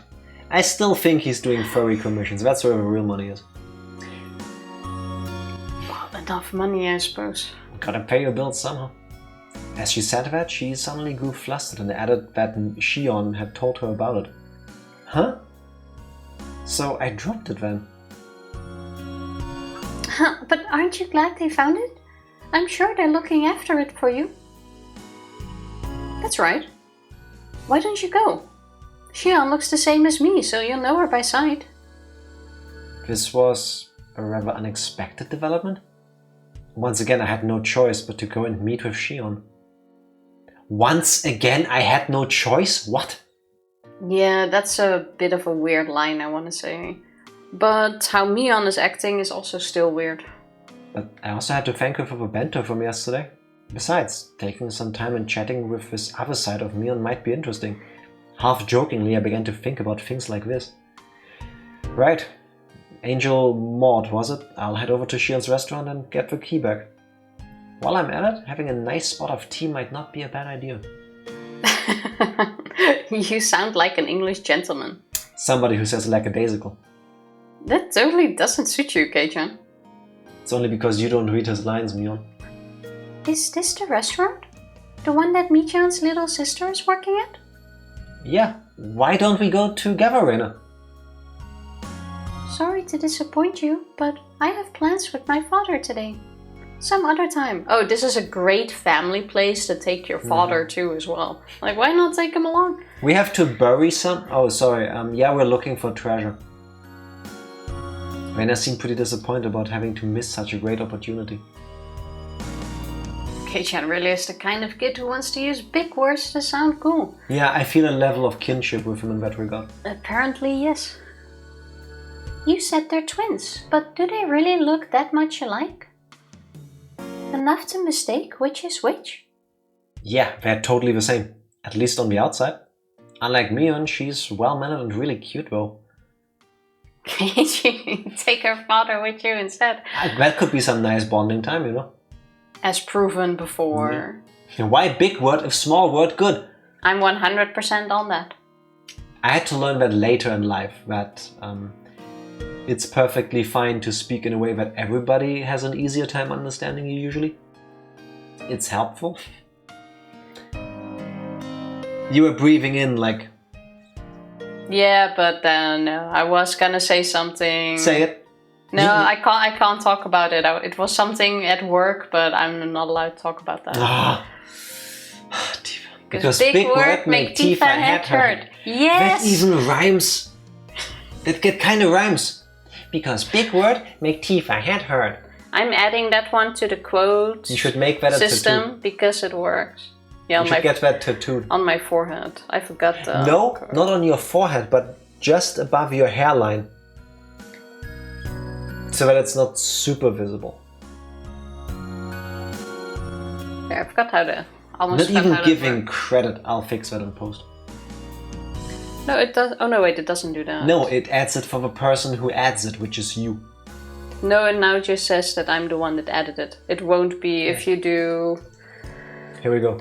I still think he's doing furry commissions. That's where the real money is. Well, enough money, I suppose. Gotta pay your bills somehow. As she said that, she suddenly grew flustered and added that Shion had told her about it. Huh? So I dropped it then. But aren't you glad they found it? I'm sure they're looking after it for you. That's right. Why don't you go? Shion looks the same as me, so you'll know her by sight. This was a rather unexpected development. Once again, I had no choice but to go and meet with Shion. Once again, I had no choice? What? Yeah, that's a bit of a weird line, I want to say. But how Mion is acting is also still weird. But I also had to thank her for the bento from yesterday. Besides, taking some time and chatting with this other side of Mion might be interesting. Half jokingly, I began to think about things like this. Right. Angel Maud, was it? I'll head over to Shion's restaurant and get the key back. While I'm at it, having a nice spot of tea might not be a bad idea. You sound like an English gentleman. Somebody who says lackadaisical. That totally doesn't suit you, Keiichi. It's only because you don't read his lines, Mion. Is this the restaurant? The one that Michan's little sister is working at? Yeah, why don't we go together, Reina? Sorry to disappoint you, but I have plans with my father today. Some other time. Oh, this is a great family place to take your father to as well. Like, why not take him along? We have to bury some... Oh, sorry. Yeah, we're looking for treasure. Reina seemed pretty disappointed about having to miss such a great opportunity. Keiichi really is the kind of kid who wants to use big words to sound cool. Yeah, I feel a level of kinship with him in that regard. Apparently, yes. You said they're twins, but do they really look that much alike? Enough to mistake which is which? Yeah, they're totally the same. At least on the outside. Unlike Mion, she's well-mannered and really cute though. Keiichi, take her father with you instead. That could be some nice bonding time, you know. As proven before. Why big word if small word good? I'm 100% on that. I had to learn that later in life, that it's perfectly fine to speak in a way that everybody has an easier time understanding you usually. It's helpful. You were breathing in like... Yeah, but then I was gonna say something. Say it. No, I can't talk about it. It was something at work, but I'm not allowed to talk about that. Because big word make teeth and head hurt. Yes! That even rhymes. That kind of rhymes. Because big word make teeth and head hurt. I'm adding that one to the quote You should make that a system tattoo. because it works. Yeah, you should get that tattooed. On my forehead. I forgot the... No, not on your forehead, but just above your hairline. So that it's not super visible. Yeah, I forgot how to... Not even giving credit, I'll fix that in post. No, it does... Oh no, wait, it doesn't do that. No, it adds it for the person who adds it, which is you. No, it now just says that I'm the one that added it. It won't be if you do... Here we go.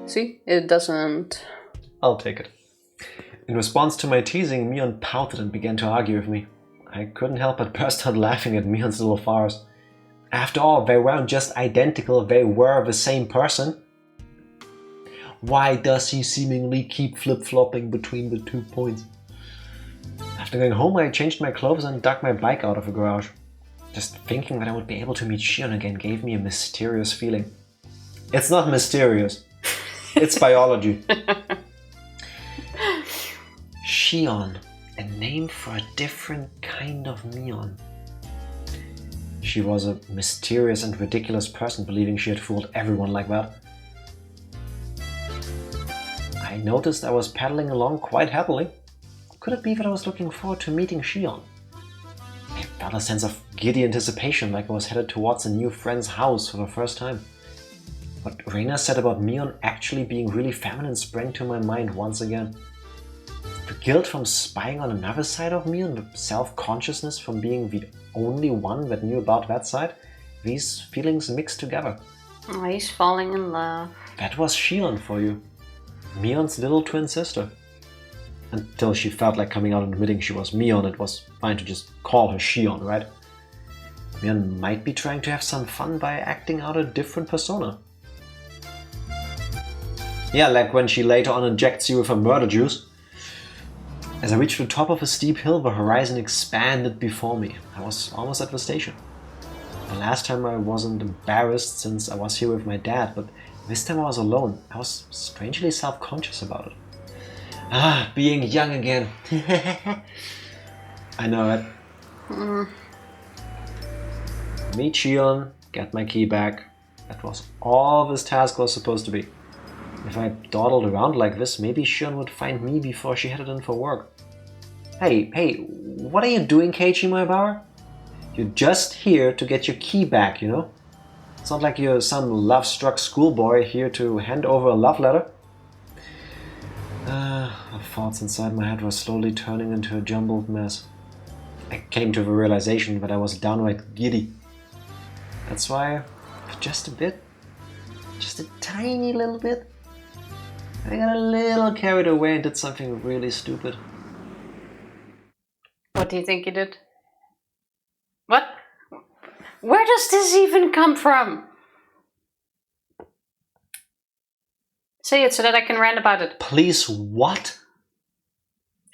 See? It doesn't... I'll take it. In response to my teasing, Mion pouted and began to argue with me. I couldn't help but burst out laughing at Mion's little farce. After all, they weren't just identical, they were the same person. Why does he seemingly keep flip-flopping between the 2 points? After going home, I changed my clothes and dug my bike out of the garage. Just thinking that I would be able to meet Shion again gave me a mysterious feeling. It's not mysterious. It's biology. Shion, a name for a different kind of Mion. She was a mysterious and ridiculous person, believing she had fooled everyone like that. I noticed I was paddling along quite happily. Could it be that I was looking forward to meeting Shion? I felt a sense of giddy anticipation, like I was headed towards a new friend's house for the first time. What Reina said about Mion actually being really feminine sprang to my mind once again. The guilt from spying on another side of Mion, the self-consciousness from being the only one that knew about that side, these feelings mixed together. Oh, he's falling in love. That was Shion for you. Mion's little twin sister. Until she felt like coming out and admitting she was Mion, it was fine to just call her Shion, right? Mion might be trying to have some fun by acting out a different persona. Yeah, like when she later on injects you with her murder juice. As I reached the top of a steep hill, the horizon expanded before me. I was almost at the station. The last time I wasn't embarrassed since I was here with my dad, but this time I was alone. I was strangely self-conscious about it. Being young again. I know it. Meet Shion, get my key back. That was all this task was supposed to be. If I dawdled around like this, maybe Shion would find me before she headed in for work. Hey, what are you doing, Keiichi Maebara? You're just here to get your key back, you know? It's not like you're some love-struck schoolboy here to hand over a love letter. The thoughts inside my head were slowly turning into a jumbled mess. I came to the realization that I was downright giddy. That's why, just a bit, just a tiny little bit, I got a little carried away and did something really stupid. What do you think you did? What? Where does this even come from? Say it so that I can rant about it. Please, what?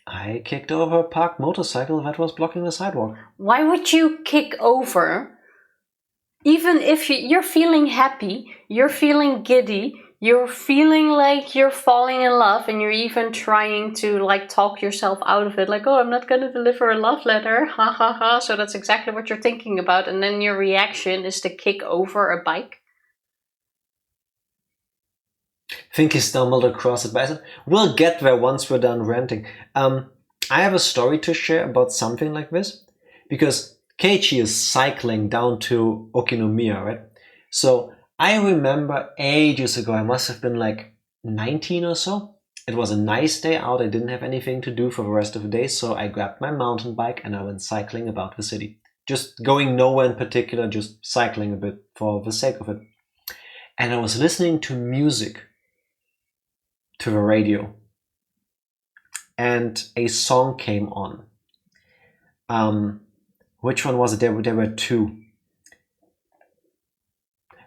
I kicked over a parked motorcycle that was blocking the sidewalk. Why would you kick over? Even if you're feeling happy, you're feeling giddy, you're feeling like you're falling in love, and you're even trying to like talk yourself out of it, like, oh, I'm not gonna deliver a love letter, ha ha ha. So that's exactly what you're thinking about, and then your reaction is to kick over a bike. Think he stumbled across it by accident? We'll get there once we're done ranting. I have a story to share about something like this, because Keiichi is cycling down to Okinomiya, right? So I remember ages ago, I must have been like 19 or so. It was a nice day out, I didn't have anything to do for the rest of the day, so I grabbed my mountain bike and I went cycling about the city. Just going nowhere in particular, just cycling a bit for the sake of it. And I was listening to music to the radio. And a song came on. Which one was it? There were two.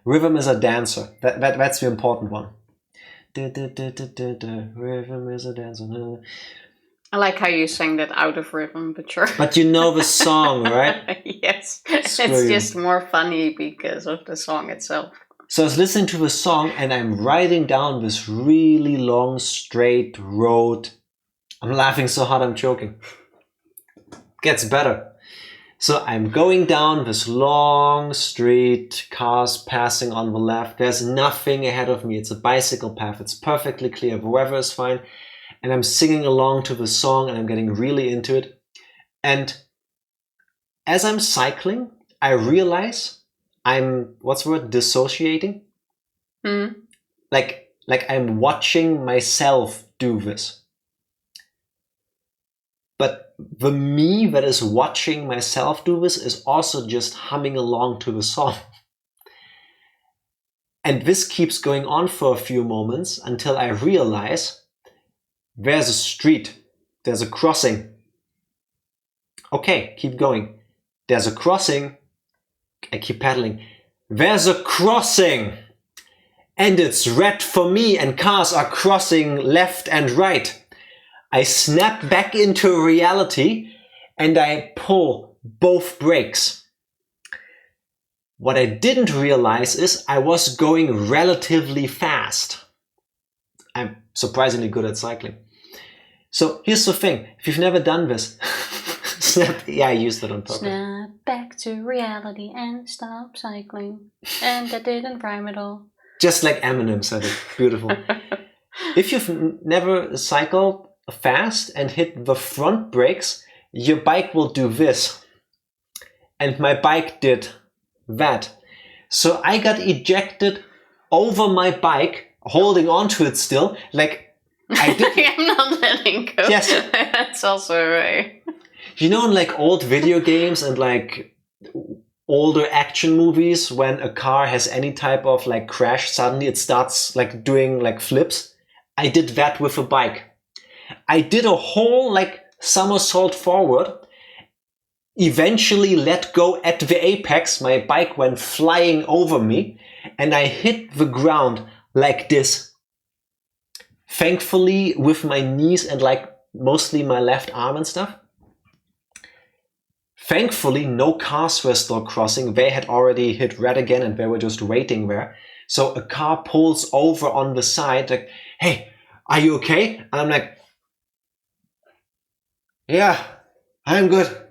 Rhythm is a dancer. That's the important one. Rhythm is a dancer. I like how you sang that out of rhythm, but sure. But you know the song, right? Yes. Screw It's you. just more funny because of the song itself. So I was listening to the song and I'm riding down this really long, straight road. I'm laughing so hard I'm choking. Gets better. So I'm going down this long street, cars passing on the left. There's nothing ahead of me. It's a bicycle path. It's perfectly clear. The weather is fine. And I'm singing along to the song and I'm getting really into it. And as I'm cycling, I realize I'm, what's the word, dissociating? Like I'm watching myself do this. But the me that is watching myself do this is also just humming along to the song. And this keeps going on for a few moments until I realize there's a street, there's a crossing. Okay, keep going. There's a crossing. I keep pedaling. There's a crossing! And it's red for me and cars are crossing left and right. I snap back into reality and I pull both brakes. What I didn't realize is I was going relatively fast. I'm surprisingly good at cycling. So here's the thing, if you've never done this, I used that on purpose. Snap back to reality and stop cycling. And that didn't rhyme at all. Just like Eminem said it, beautiful. If you've never cycled fast and hit the front brakes, your bike will do this. And my bike did that. So I got ejected over my bike, holding onto it still, like I did. I'm not letting go. Yes. That's also right. You know, in like old video games and like older action movies, when a car has any type of like crash, suddenly it starts like doing like flips. I did that with a bike. I did a whole like somersault forward, eventually let go at the apex. My bike went flying over me and I hit the ground like this. Thankfully, with my knees and like mostly my left arm and stuff, thankfully no cars were still crossing. They had already hit red again and they were just waiting there. So a car pulls over on the side like, hey, are you okay? And I'm like, yeah, I'm good.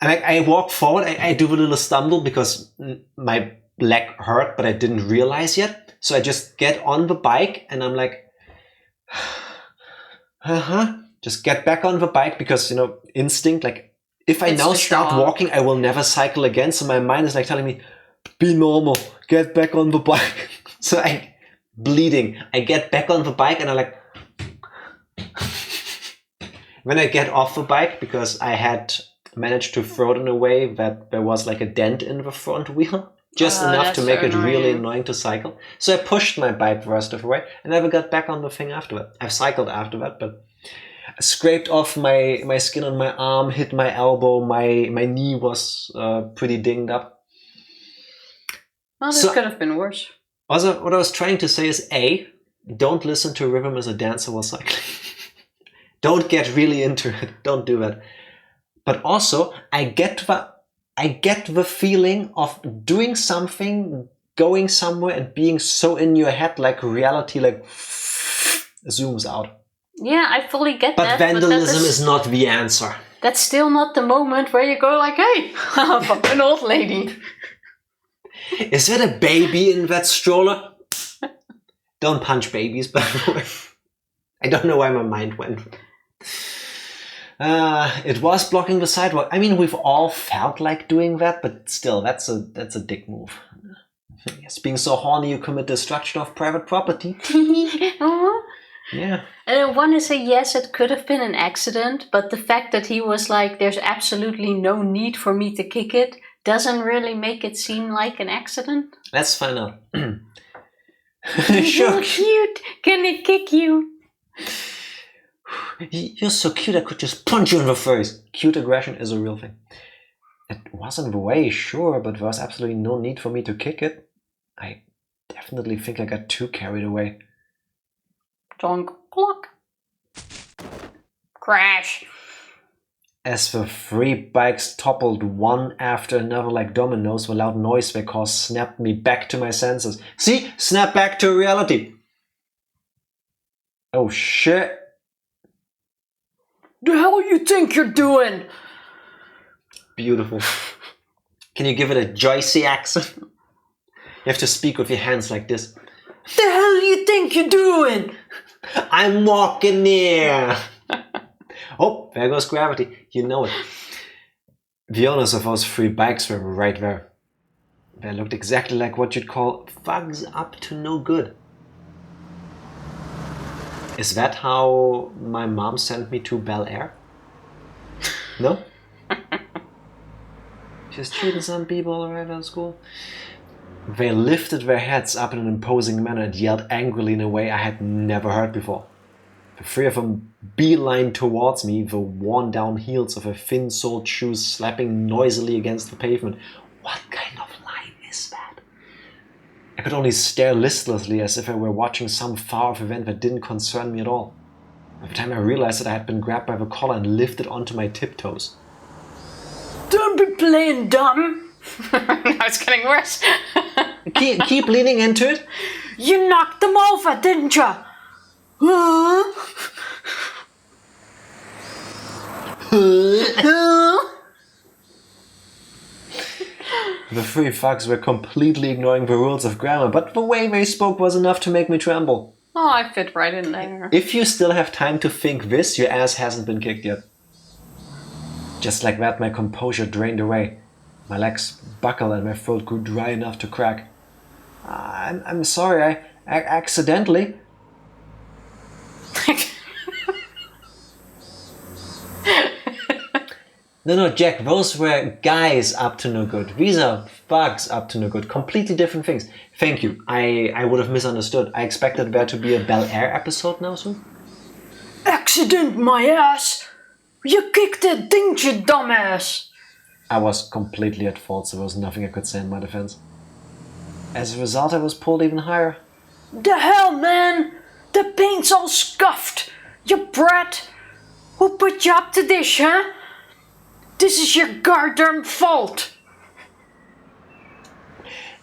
And I walk forward. I do a little stumble because my leg hurt, but I didn't realize yet. So I just get on the bike and I'm like, just get back on the bike because, instinct, like if I now start walking, I will never cycle again. So my mind is like telling me, be normal, get back on the bike. So bleeding. I get back on the bike and I'm like, when I get off the bike, because I had managed to throw it in a way that there was like a dent in the front wheel, just enough to make it really annoying to cycle. So I pushed my bike the rest of the way and never got back on the thing after that. I've cycled after that, but I scraped off my skin on my arm, hit my elbow, my knee was pretty dinged up. Well, this could have been worse. Also, what I was trying to say is don't listen to rhythm as a dancer while cycling. Don't get really into it. Don't do that. But also, I get the feeling of doing something, going somewhere, and being so in your head, like reality, like zooms out. Yeah, I fully get that. But vandalism is not the answer. That's still not the moment where you go like, hey, I'm an old lady. Is that a baby in that stroller? Don't punch babies, by the way. I don't know why my mind went. It was blocking the sidewalk. I mean, we've all felt like doing that, but still, that's a dick move. Yes, being so horny you commit destruction of private property. Yeah. And I want to say, yes, it could have been an accident, but the fact that he was like, there's absolutely no need for me to kick it, doesn't really make it seem like an accident. Let's find out. Sure. You're cute. Can I kick you? You're so cute, I could just punch you in the face. Cute aggression is a real thing. It wasn't the way, sure, but there was absolutely no need for me to kick it. I definitely think I got too carried away. Donk, clock. Crash. As the three bikes toppled one after another like dominoes, the loud noise they caused snapped me back to my senses. See? Snap back to reality. Oh shit. The hell you think you're doing? Beautiful. Can you give it a Joycey accent? You have to speak with your hands like this. The hell you think you're doing? I'm walking near. Oh, there goes gravity. You know it. The owners of those three bikes were right there. They looked exactly like what you'd call thugs up to no good. Is that how my mom sent me to Bel Air? No? She's treating some people right at school. They lifted their heads up in an imposing manner and yelled angrily in a way I had never heard before. The three of them beelined towards me, the worn-down heels of their thin-soled shoes slapping noisily against the pavement. What kind of line is that? I could only stare listlessly as if I were watching some far-off event that didn't concern me at all. By the time I realized that I had been grabbed by the collar and lifted onto my tiptoes. Don't be playing dumb! Now it's getting worse. keep leaning into it. You knocked them over, didn't you? The three thugs were completely ignoring the rules of grammar, but the way they spoke was enough to make me tremble. Oh, I fit right in there. If you still have time to think this, your ass hasn't been kicked yet. Just like that, my composure drained away. My legs buckled and my throat grew dry enough to crack. I'm sorry, I accidentally... No, Jack, those were guys up to no good. These are thugs up to no good. Completely different things. Thank you. I would have misunderstood. I expected there to be a Bel Air episode now soon. Accident, my ass! You kicked it, didn't you, dumbass? I was completely at fault, so there was nothing I could say in my defense. As a result, I was pulled even higher. The hell, man! The paint's all scuffed. You brat. Who put you up to this, huh? This is your goddamn fault.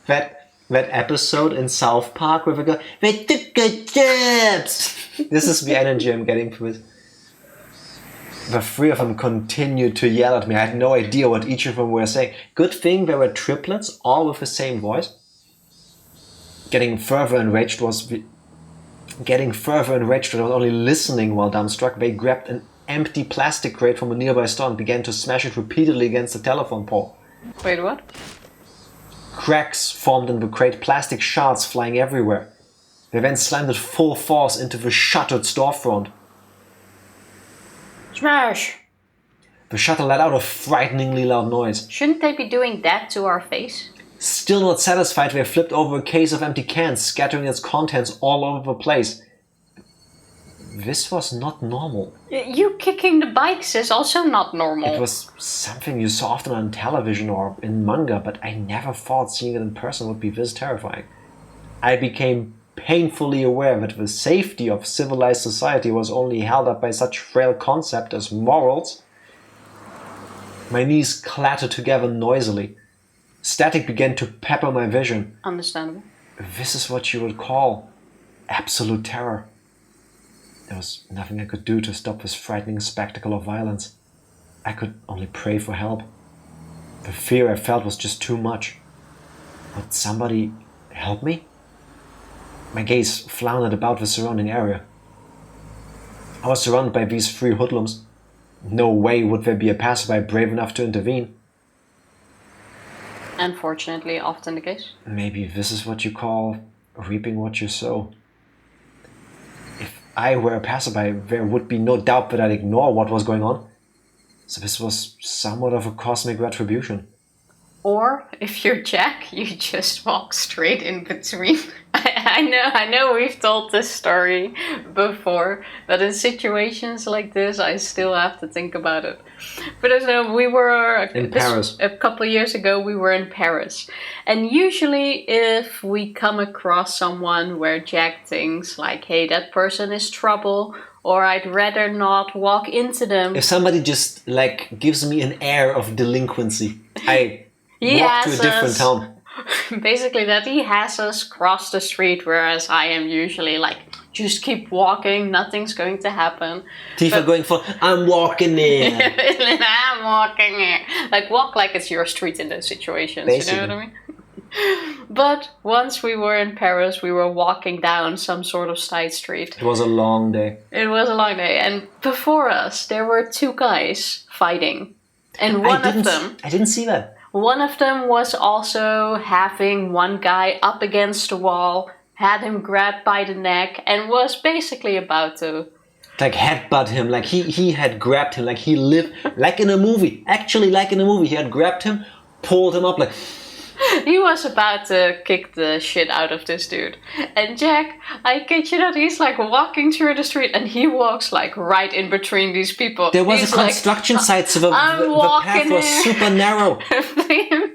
That episode in South Park where we go, "We took good jobs." This is the energy I'm getting from it. The three of them continued to yell at me. I had no idea what each of them were saying. Good thing there were triplets, all with the same voice. Getting further enraged was I was only listening while dumbstruck. They grabbed an empty plastic crate from a nearby store and began to smash it repeatedly against the telephone pole. Wait, what? Cracks formed in the crate, plastic shards flying everywhere. They then slammed it full force into the shuttered storefront. Smash! The shutter let out a frighteningly loud noise. Shouldn't they be doing that to our face? Still not satisfied, they flipped over a case of empty cans, scattering its contents all over the place. This was not normal. You kicking the bikes is also not normal. It was something you saw often on television or in manga, but I never thought seeing it in person would be this terrifying. I became painfully aware that the safety of civilized society was only held up by such frail concept as morals. My knees clattered together noisily. Static began to pepper my vision. Understandable. This is what you would call absolute terror. There was nothing I could do to stop this frightening spectacle of violence. I could only pray for help. The fear I felt was just too much. Would somebody help me? My gaze floundered about the surrounding area. I was surrounded by these three hoodlums. No way would there be a passerby brave enough to intervene. Unfortunately, often the case. Maybe this is what you call reaping what you sow. If I were a passerby, there would be no doubt that I'd ignore what was going on. So this was somewhat of a cosmic retribution. Or, if you're Jack, you just walk straight in between. I know we've told this story before, but in situations like this, I still have to think about it. But we were in Paris. A couple of years ago, we were in Paris. And usually if we come across someone where Jack thinks like, hey, that person is trouble, or I'd rather not walk into them. If somebody just like gives me an air of delinquency, I walk to a different town. Basically that he has us cross the street, whereas I am usually like, just keep walking, nothing's going to happen. Tifa going for, I'm walking in. I'm walking in. Like, walk like it's your street in those situations, basically. You know what I mean? But once we were in Paris, we were walking down some sort of side street. It was a long day. And before us, there were two guys fighting. And one of them... I didn't see that. One of them was also having one guy up against the wall, had him grabbed by the neck, and was basically about to... Like headbutt him, like he had grabbed him, like he lived, like in a movie. Actually, like in a movie, he had grabbed him, pulled him up, like... He was about to kick the shit out of this dude. And Jack, I kid you not, he's like walking through the street and he walks like right in between these people. There was a construction site, so the path was super narrow.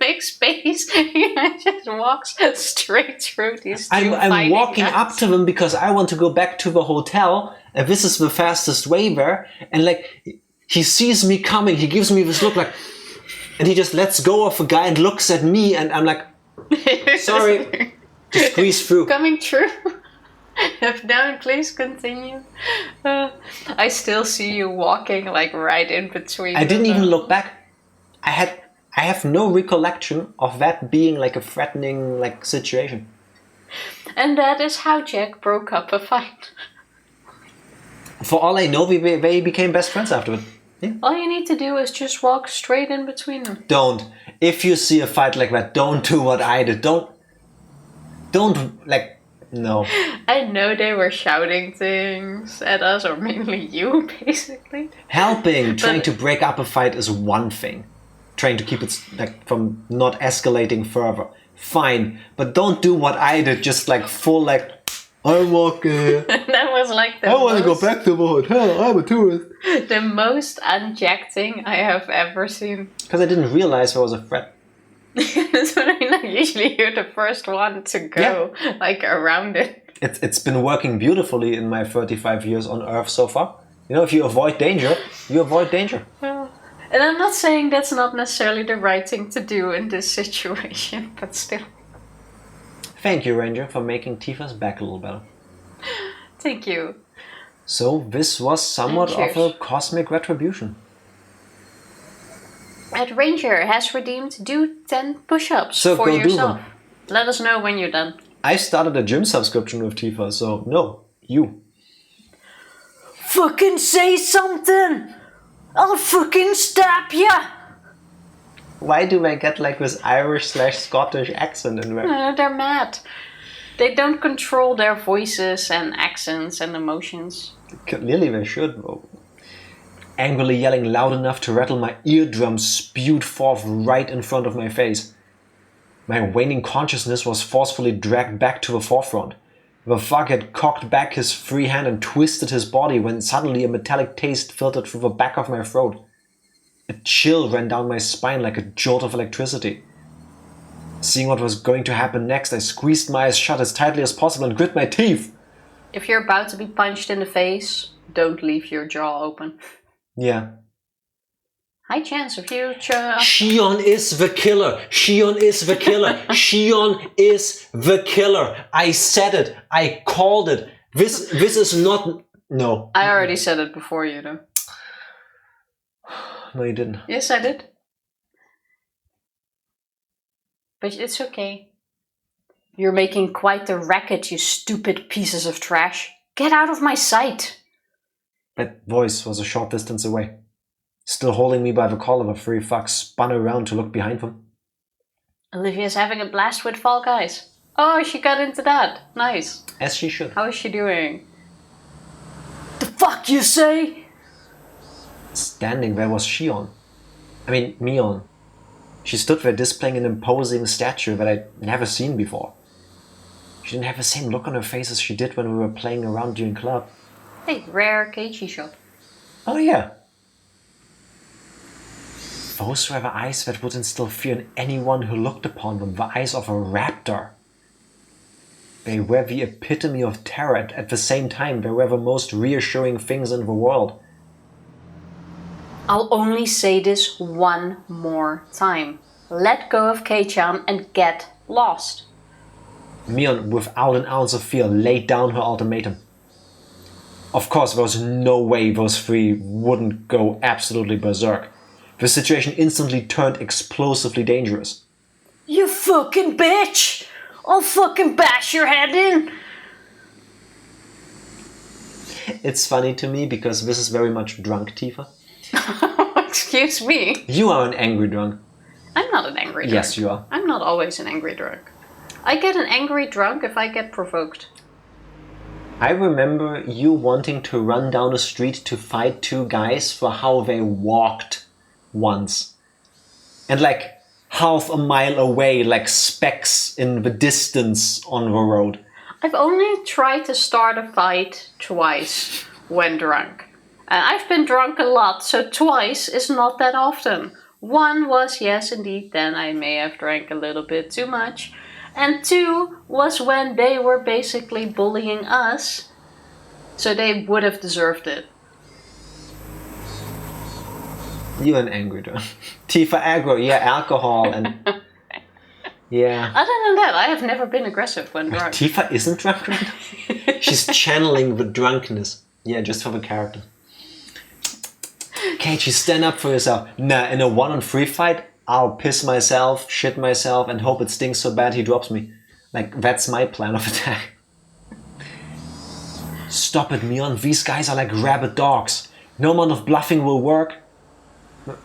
Make space. He just walks straight through these two. I'm walking up to them because I want to go back to the hotel, and this is the fastest way there. And like, he sees me coming, he gives me this look like... And he just lets go of a guy and looks at me, and I'm like, sorry, just squeeze through. Coming true. Now, please continue. I still see you walking like right in between. I didn't even look back. I have no recollection of that being like a threatening like situation. And that is how Jack broke up a fight. For all I know, they became best friends afterward. Yeah. All you need to do is just walk straight in between them. Don't. If you see a fight like that, don't do what I did. Don't like, no. I know they were shouting things at us, or mainly you, basically. Trying to break up a fight is one thing. Trying to keep it like from not escalating further. Fine. But don't do what I did, just like full like, I'm walking here. That was like I want to go back to the hotel. I'm a tourist. The most un-Jack thing I have ever seen. Because I didn't realize there was a threat. That's what I mean. Like, usually you're the first one to go like around it. It's been working beautifully in my 35 years on Earth so far. You know, if you avoid danger, you avoid danger. And I'm not saying that's not necessarily the right thing to do in this situation, but still. Thank you, Ranger, for making Tifa's back a little better. Thank you. So this was somewhat of a cosmic retribution. Ed Ranger has redeemed do 10 push-ups So for go yourself. do them. Let us know when you're done. I started a gym subscription with Tifa, so no, you. Fucking say something! I'll fucking stab ya! Why do I get like this Irish/Scottish accent in there? They're mad. They don't control their voices and accents and emotions. Clearly they should. Angrily yelling loud enough to rattle my eardrums spewed forth right in front of my face. My waning consciousness was forcefully dragged back to the forefront. The fuck had cocked back his free hand and twisted his body when suddenly a metallic taste filtered through the back of my throat. A chill ran down my spine like a jolt of electricity. Seeing what was going to happen next, I squeezed my eyes shut as tightly as possible and grit my teeth. If you're about to be punched in the face, don't leave your jaw open. Yeah. High chance of you... Shion is the killer. Shion is the killer. Shion is the killer. I said it. I called it. This is not... No. I already said it before you, though. No, you didn't. Yes, I did. But it's okay. You're making quite the racket, you stupid pieces of trash. Get out of my sight! That voice was a short distance away. Still holding me by the collar, the three fucks spun around to look behind them. Olivia's having a blast with Fall Guys. Oh, she got into that. Nice. As she should. How is she doing? The fuck you say? Standing there was Shion. Mion. She stood there displaying an imposing statue that I'd never seen before. She didn't have the same look on her face as she did when we were playing around during club. Hey, rare Keiichi shot. Oh yeah. Those were the eyes that would instill fear in anyone who looked upon them, the eyes of a raptor. They were the epitome of terror. At the same time, they were the most reassuring things in the world. I'll only say this one more time. Let go of Kei-chan and get lost. Mion, without an ounce of fear, laid down her ultimatum. Of course, there was no way those three wouldn't go absolutely berserk. The situation instantly turned explosively dangerous. You fucking bitch! I'll fucking bash your head in! It's funny to me because this is very much drunk Tifa. Excuse me? You are an angry drunk. I'm not an angry drunk. Yes, you are. I'm not always an angry drunk. I get an angry drunk if I get provoked. I remember you wanting to run down a street to fight two guys for how they walked once. And like half a mile away, like specks in the distance on the road. I've only tried to start a fight twice when drunk. And I've been drunk a lot, so twice is not that often. One was, yes, indeed, then I may have drank a little bit too much. And two was when they were basically bullying us, so they would have deserved it. You're an angry drunk. Tifa aggro, yeah, alcohol and... Yeah. Other than that, I have never been aggressive when drunk. Tifa isn't drunk right now? She's channeling the drunkenness. Yeah, just for the character. Keiichi, stand up for yourself. Nah, in a 1-on-3 fight, I'll piss myself, shit myself, and hope it stings so bad he drops me. Like, that's my plan of attack. Stop it, Mion. These guys are like rabid dogs. No amount of bluffing will work.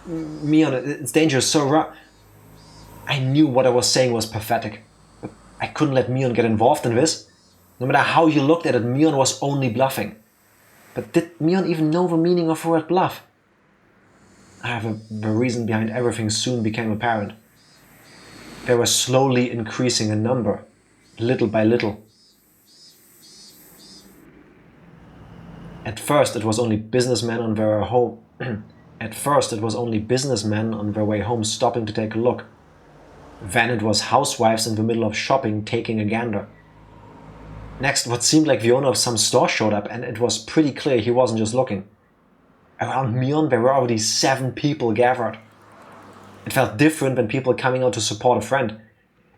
Mion, it's dangerous, so raw. I knew what I was saying was pathetic. But I couldn't let Mion get involved in this. No matter how you looked at it, Mion was only bluffing. But did Mion even know the meaning of the word bluff? The reason behind everything soon became apparent. They were slowly increasing in number, little by little. At first, it was only businessmen on their way home stopping to take a look. Then it was housewives in the middle of shopping taking a gander. Next, what seemed like the owner of some store showed up, and it was pretty clear he wasn't just looking. Around Mion, there were already 7 people gathered. It felt different when people coming out to support a friend.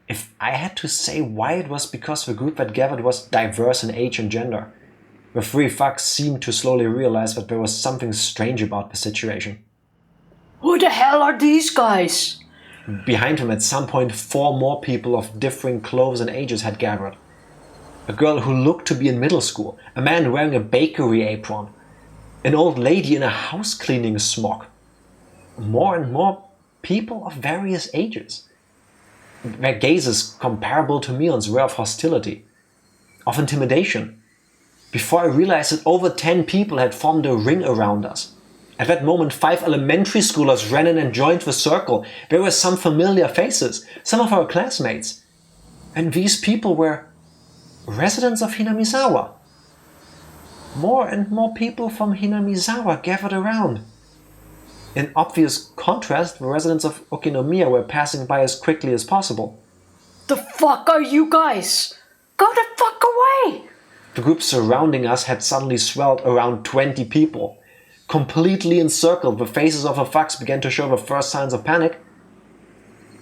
If I had to say why, it was because the group that gathered was diverse in age and gender. The 3 thugs seemed to slowly realize that there was something strange about the situation. Who the hell are these guys? Behind him, at some point, 4 more people of differing clothes and ages had gathered. A girl who looked to be in middle school, a man wearing a bakery apron, an old lady in a house cleaning smock. More and more people of various ages. Their gazes, comparable to Mion's, were of hostility, of intimidation. Before I realized it, over 10 people had formed a ring around us. At that moment, 5 elementary schoolers ran in and joined the circle. There were some familiar faces, some of our classmates. And these people were residents of Hinamizawa. More and more people from Hinamizawa gathered around. In obvious contrast, the residents of Okinomiya were passing by as quickly as possible. The fuck are you guys? Go the fuck away! The group surrounding us had suddenly swelled around 20 people. Completely encircled, the faces of the thugs began to show the first signs of panic.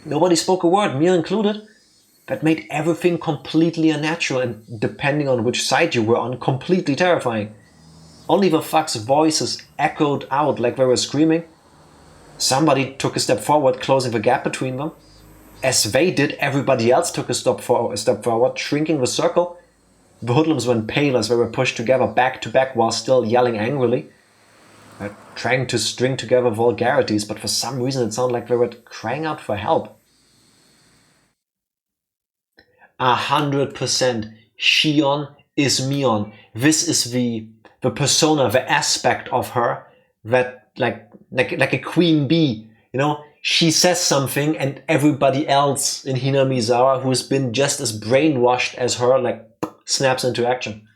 Nobody spoke a word, me included. That made everything completely unnatural and, depending on which side you were on, completely terrifying. Only the thugs' voices echoed out like they were screaming. Somebody took a step forward, closing the gap between them. As they did, everybody else took a step forward, shrinking the circle. The hoodlums went pale as they were pushed together back to back while still yelling angrily. They were trying to string together vulgarities, but for some reason it sounded like they were crying out for help. 100%. Shion is Mion. This is the persona, the aspect of her that like a queen bee. You know, she says something and everybody else in Hinamizawa who's been just as brainwashed as her like snaps into action.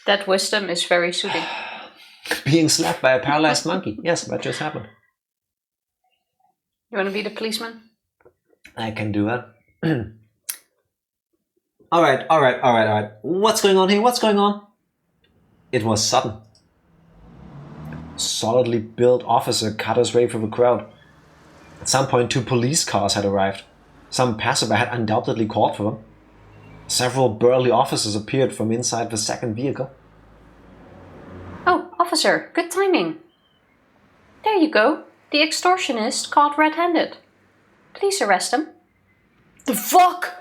That wisdom is very soothing. Being slapped by a paralyzed monkey. Yes, that just happened. You want to be the policeman? I can do that. All right. What's going on here? What's going on? It was sudden. A solidly built officer cut his way through the crowd. At some point, 2 police cars had arrived. Some passerby had undoubtedly called for them. Several burly officers appeared from inside the second vehicle. Oh, officer, good timing. There you go. The extortionist caught red-handed. Please arrest him. The fuck?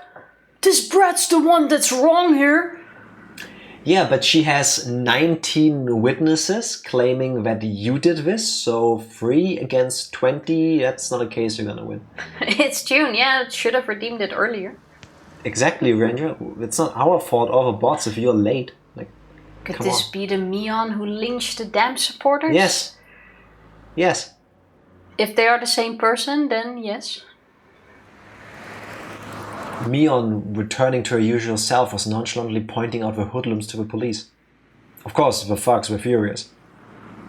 This brat's the one that's wrong here. Yeah, but she has 19 witnesses claiming that you did this, so 3 against 20, that's not a case you're gonna win. It's June, yeah, it should have redeemed it earlier. Exactly, Ranger. It's not our fault or the bots if you're late. Like, Could come this on. be the Mion who lynched the damn supporters? Yes. If they are the same person, then yes. Mion, returning to her usual self, was nonchalantly pointing out the hoodlums to the police. Of course, the thugs were furious.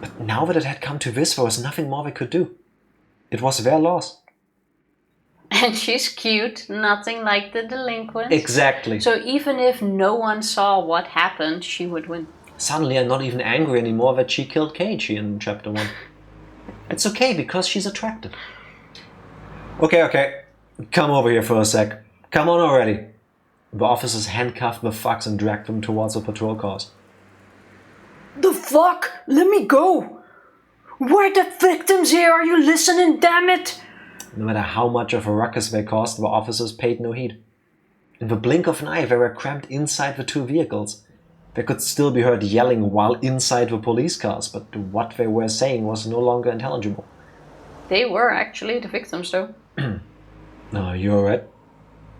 But now that it had come to this, there was nothing more they could do. It was their loss. And she's cute, nothing like the delinquent. Exactly. So even if no one saw what happened, she would win. Suddenly I'm not even angry anymore that she killed Keiichi in chapter 1. It's okay, because she's attractive. Okay. Come over here for a sec. Come on already. The officers handcuffed the thugs and dragged them towards the patrol cars. The fuck? Let me go! We're the victims here, are you listening, damn it? No matter how much of a ruckus they caused, the officers paid no heed. In the blink of an eye, they were crammed inside the 2 vehicles. They could still be heard yelling while inside the police cars, but what they were saying was no longer intelligible. They were actually the victims, though. Are you alright?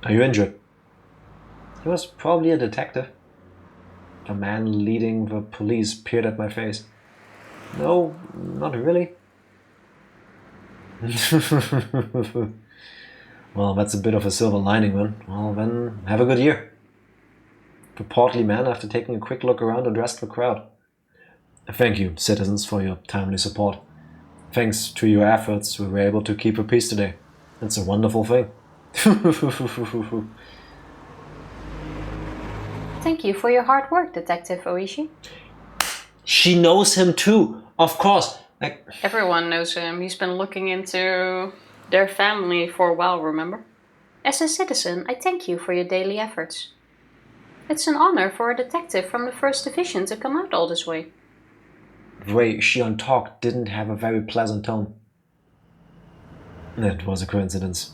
Are you injured? He was probably a detective. The man leading the police peered at my face. No, not really. Well, that's a bit of a silver lining then. Well, then, have a good year. The portly man, after taking a quick look around, addressed the crowd. Thank you, citizens, for your timely support. Thanks to your efforts, we were able to keep the peace today. It's a wonderful thing. Thank you for your hard work, Detective Ooishi. She knows him too, of course. Like, Everyone knows him. He's been looking into their family for a while, remember? As a citizen, I thank you for your daily efforts. It's an honor for a detective from the 1st Division to come out all this way. the way Shion talked didn't have a very pleasant tone. It was a coincidence.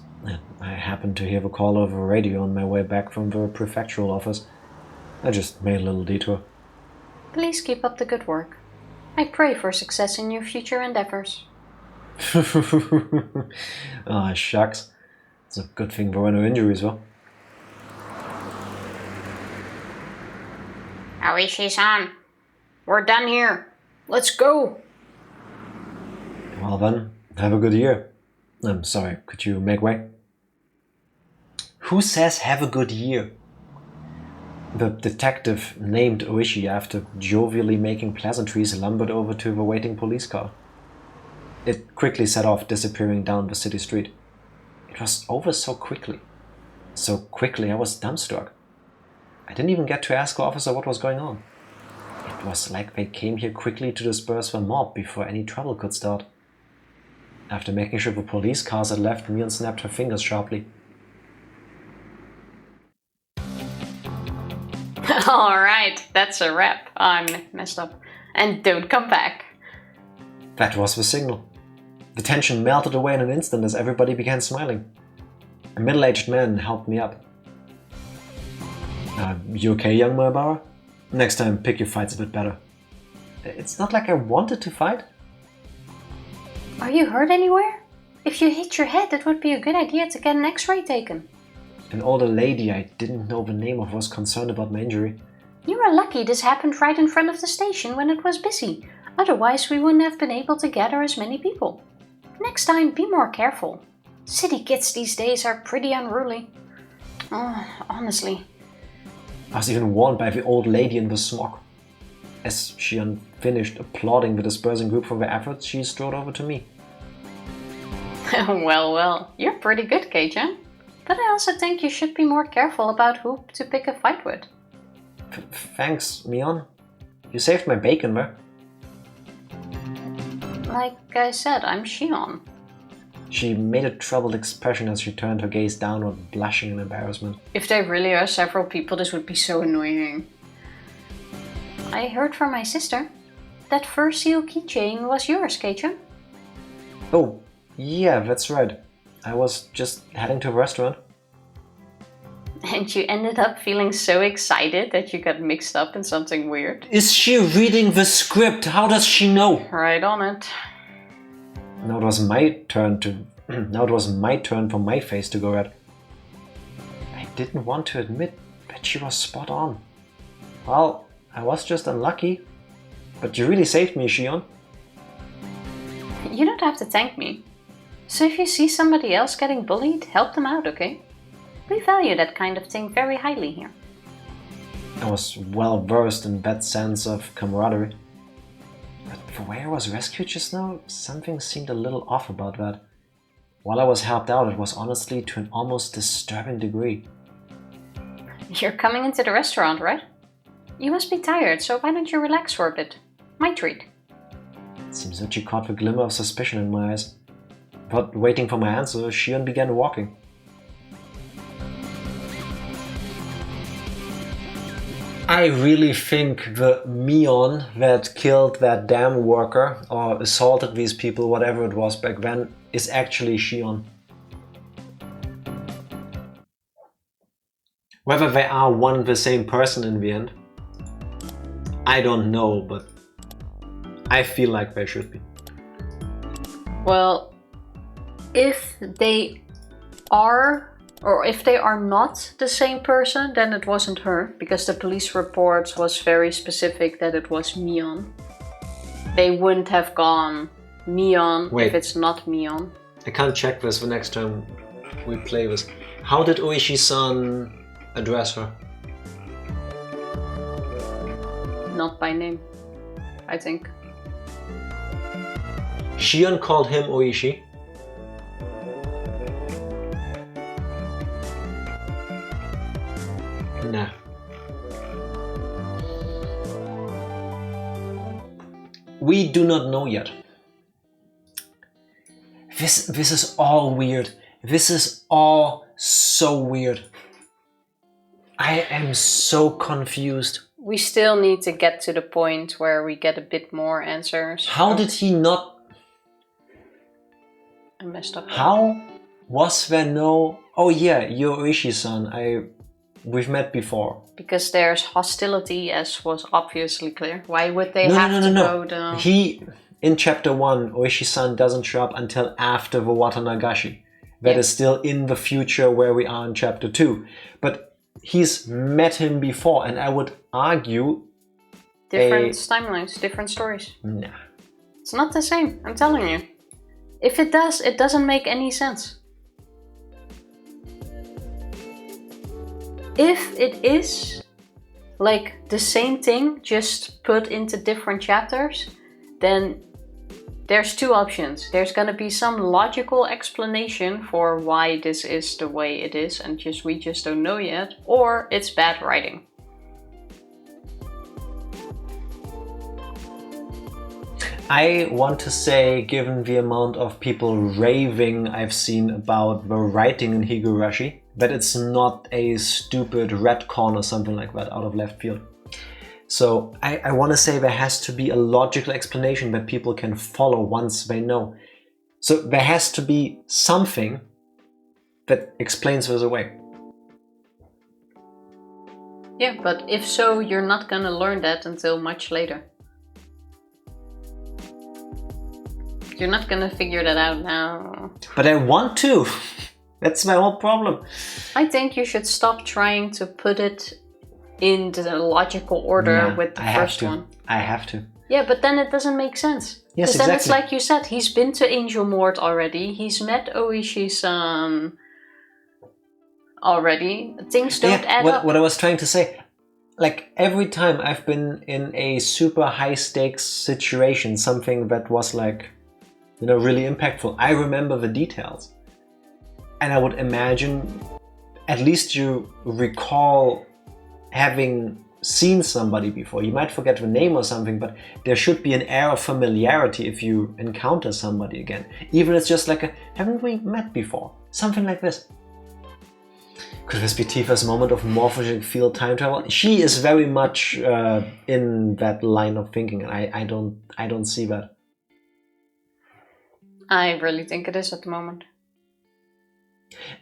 I happened to hear the call over the radio on my way back from the prefectural office. I just made a little detour. Please keep up the good work. I pray for success in your future endeavors. Ah, shucks. It's a good thing there were no injuries, though. Ooishi-san, we're done here. Let's go. Well then, have a good year. I'm sorry, could you make way? Who says have a good year? The detective, named Ooishi after jovially making pleasantries, lumbered over to the waiting police car. It quickly set off, disappearing down the city street. It was over so quickly. So quickly I was dumbstruck. I didn't even get to ask the officer what was going on. It was like they came here quickly to disperse the mob before any trouble could start. After making sure the police cars had left, Mion snapped her fingers sharply. Alright, that's a wrap. I'm messed up. And don't come back. That was the signal. The tension melted away in an instant as everybody began smiling. A middle-aged man helped me up. You okay, young Maebara? Next time, pick your fights a bit better. It's not like I wanted to fight. Are you hurt anywhere? If you hit your head, it would be a good idea to get an X-ray taken. An older lady I didn't know the name of was concerned about my injury. You were lucky this happened right in front of the station when it was busy. Otherwise, we wouldn't have been able to gather as many people. Next time, be more careful. City kids these days are pretty unruly. Oh, honestly. I was even warned by the old lady in the smog. As she finished applauding the dispersing group for their efforts, she strode over to me. Well, you're pretty good, Keiichi. But I also think you should be more careful about who to pick a fight with. Thanks, Mion. You saved my bacon there. Like I said, I'm Shion. She made a troubled expression as she turned her gaze downward, blushing in embarrassment. If there really are several people, this would be so annoying. I heard from my sister. That fur seal keychain was yours, Keiichi. Oh, yeah, that's right. I was just heading to the restaurant. And you ended up feeling so excited that you got mixed up in something weird. Is she reading the script? How does she know? Right on it. Now it was my turn for my face to go red. I didn't want to admit that she was spot on. Well, I was just unlucky. But you really saved me, Shion. You don't have to thank me. So if you see somebody else getting bullied, help them out, okay? We value that kind of thing very highly here. I was well versed in that sense of camaraderie. But the way I was rescued just now, something seemed a little off about that. While I was helped out, it was honestly to an almost disturbing degree. You're coming into the restaurant, right? You must be tired, so why don't you relax for a bit? My treat. It seems that she caught the glimmer of suspicion in my eyes. Without waiting for my answer, Shion began walking. I really think the Mion that killed that damn worker or assaulted these people, whatever it was back then, is actually Shion. Whether they are one the same person in the end, I don't know, but I feel like they should be. Well, if they are or if they are not the same person, then it wasn't her, because the police report was very specific that it was Mion. They wouldn't have gone Mion if it's not Mion. I can't check this the next time we play this. How did ooishi-san address her? Not by name, I think. Shion called him Ooishi. We do not know yet. This is all weird. This is all so weird. I am so confused. We still need to get to the point where we get a bit more answers. How did he not... I messed up. How was there no... Oh yeah, you're ooishi-san. We've met before. Because there's hostility, as was obviously clear. Why would they have to go down? He, in chapter 1, ooishi-san doesn't show up until after the Watanagashi. That is still in the future where we are in chapter 2. But he's met him before, and I would argue... Different timelines, different stories. Nah. It's not the same, I'm telling you. If it does, it doesn't make any sense. If it is like the same thing, just put into different chapters, then there's two options. There's gonna be some logical explanation for why this is the way it is, and we just don't know yet, or it's bad writing. I want to say, given the amount of people raving I've seen about the writing in Higurashi, that it's not a stupid retcon or something like that out of left field. So I want to say there has to be a logical explanation that people can follow once they know. So there has to be something that explains this away. Yeah, but if so, you're not gonna learn that until much later. You're not gonna figure that out now. But I want to. That's my whole problem. I think you should stop trying to put it in the logical order with the first one. I have to. Yeah, but then it doesn't make sense. Yes, exactly. Then it's exactly. like you said, he's been to Angel Mort already. He's met Ooishi-san already. Things don't add up. What I was trying to say, like every time I've been in a super high stakes situation, something that was like, you know, really impactful, I remember the details. And I would imagine at least you recall having seen somebody before. You might forget the name or something, but there should be an air of familiarity if you encounter somebody again. Even if it's just like a, haven't we met before? Something like this. Could this be Tifa's moment of morphologic field time travel? She is very much in that line of thinking, and I don't see that. I really think it is at the moment.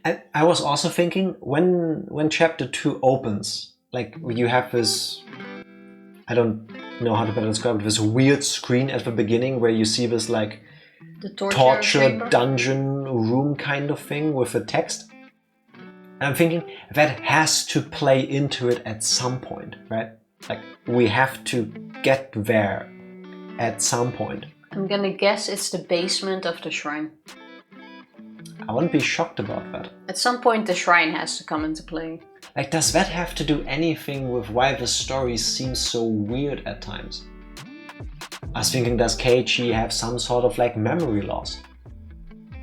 And I was also thinking, when chapter 2 opens, like you have this, I don't know how to better describe it, this weird screen at the beginning where you see this like the torture dungeon room kind of thing with the text. And I'm thinking that has to play into it at some point, right? Like we have to get there at some point. I'm gonna guess it's the basement of the shrine. I wouldn't be shocked about that. At some point the shrine has to come into play. Like, does that have to do anything with why the story seems so weird at times? I was thinking, does Keiichi have some sort of like memory loss?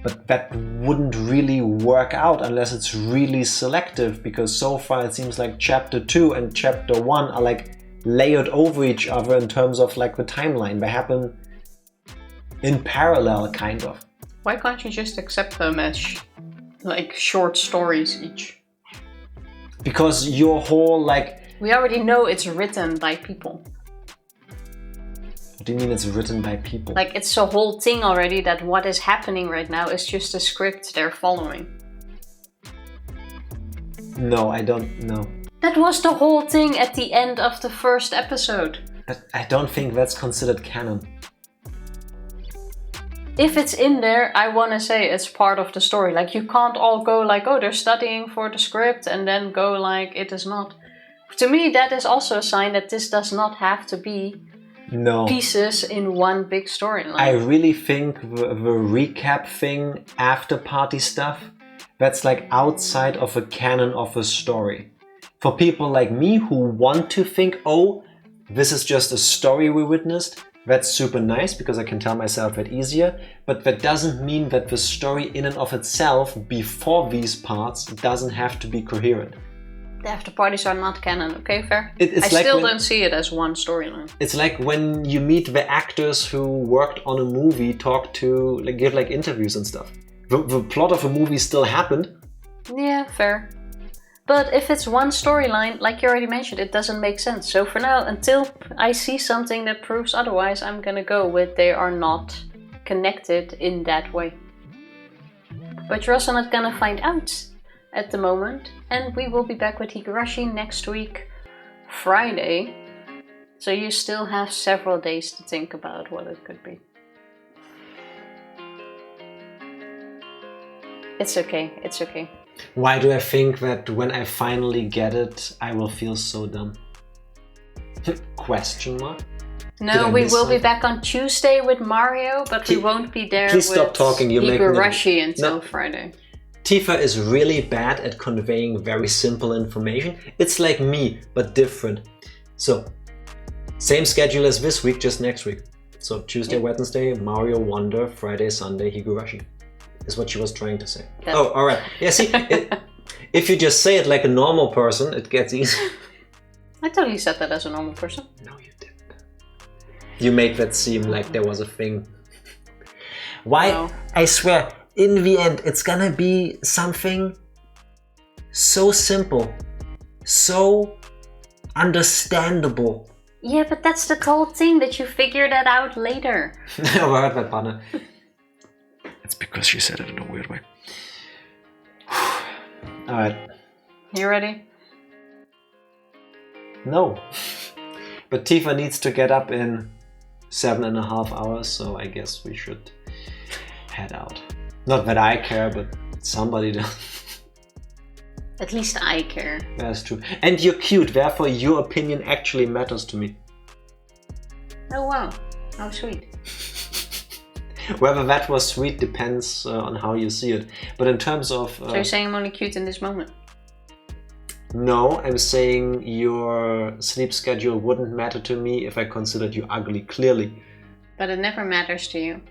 But that wouldn't really work out unless it's really selective, because so far it seems like chapter 2 and chapter 1 are like layered over each other in terms of like the timeline. They happen in parallel, kind of. Why can't you just accept them as like short stories each? Because your whole like... We already know it's written by people. What do you mean it's written by people? Like it's a whole thing already that what is happening right now is just a script they're following. No, I don't know. That was the whole thing at the end of the first episode. But I don't think that's considered canon. If it's in there, I want to say it's part of the story. Like you can't all go like, oh, they're studying for the script and then go like, it is not. To me, that is also a sign that this does not have to be pieces in one big storyline. I really think the recap thing, after party stuff, that's like outside of a canon of a story. For people like me who want to think, oh, this is just a story we witnessed, that's super nice because I can tell myself that easier, but that doesn't mean that the story in and of itself before these parts doesn't have to be coherent. The after parties are not canon, okay, fair? It's I like still when- don't see it as one storyline. It's like when you meet the actors who worked on a movie, talk to, like, give like interviews and stuff. The plot of a movie still happened. Yeah, fair. But if it's one storyline, like you already mentioned, it doesn't make sense. So for now, until I see something that proves otherwise, I'm gonna go with they are not connected in that way. But you're also not gonna find out at the moment. And we will be back with Higurashi next week, Friday. So you still have several days to think about what it could be. It's okay, it's okay. Why do I think that when I finally get it, I will feel so dumb? Question mark? Did I No, we miss will be something? back on Tuesday with Mario, but we won't be there please with stop talking, you make me- Higurashi until No. Friday. Tifa is really bad at conveying very simple information. It's like me, but different. So, same schedule as this week, just next week. So Tuesday, Wednesday, Mario Wonder, Friday, Sunday, Higurashi. Is what she was trying to say. That- Oh, alright. Yeah, see, if you just say it like a normal person, it gets easy. I totally said that as a normal person. No, you didn't. You made that seem like there was a thing. Why? No. I swear, in the end, it's gonna be something so simple, so understandable. Yeah, but that's the whole thing, that you figure that out later. I heard that, partner. It's because she said it in a weird way. Alright. You ready? No. But Tifa needs to get up in 7.5 hours, so I guess we should head out. Not that I care, but somebody does. At least I care. That's true. And you're cute, therefore your opinion actually matters to me. Oh wow, how sweet. Whether that was sweet depends on how you see it. But in terms of... So you're saying I'm only cute in this moment? No, I'm saying your sleep schedule wouldn't matter to me if I considered you ugly, clearly. But it never matters to you.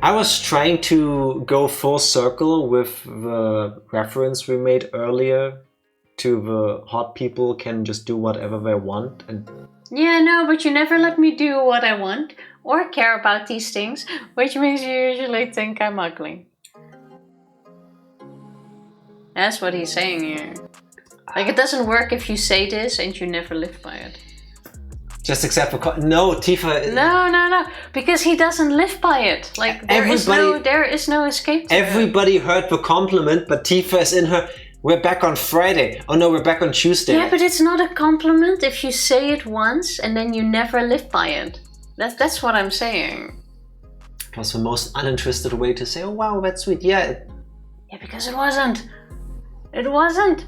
I was trying to go full circle with the reference we made earlier to the hot people can just do whatever they want. And Yeah, no, but you never let me do what I want or care about these things, which means you usually think I'm ugly. That's what he's saying here. Like, it doesn't work if you say this and you never live by it. just accept for... No, Tifa... No, because he doesn't live by it. Like, there is no escape to it. Everybody heard the compliment, but Tifa is in her... We're back on Friday. Oh no, we're back on Tuesday. Yeah, but it's not a compliment if you say it once and then you never live by it. That's what I'm saying. It was the most uninterested way to say, oh wow, that's sweet. Yeah, Yeah, because it wasn't. It wasn't.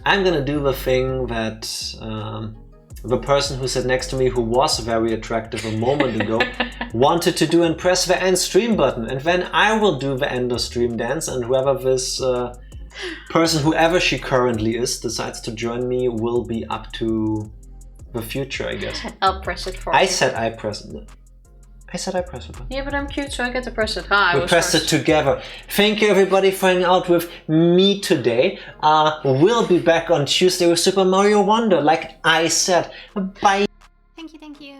I'm gonna do the thing that the person who sat next to me, who was very attractive a moment ago, wanted to do, and press the end stream button. And then I will do the end of stream dance, and whoever this person, whoever she currently is, decides to join me will be up to the future, I guess. I'll press it for I you. said I press it. I said I press it. Yeah, but I'm cute, so I get to press it. I We was pressed it first. together. Thank you everybody for hanging out with me today. We'll be back on Tuesday with Super Mario Wonder, like I said. Bye. Thank you.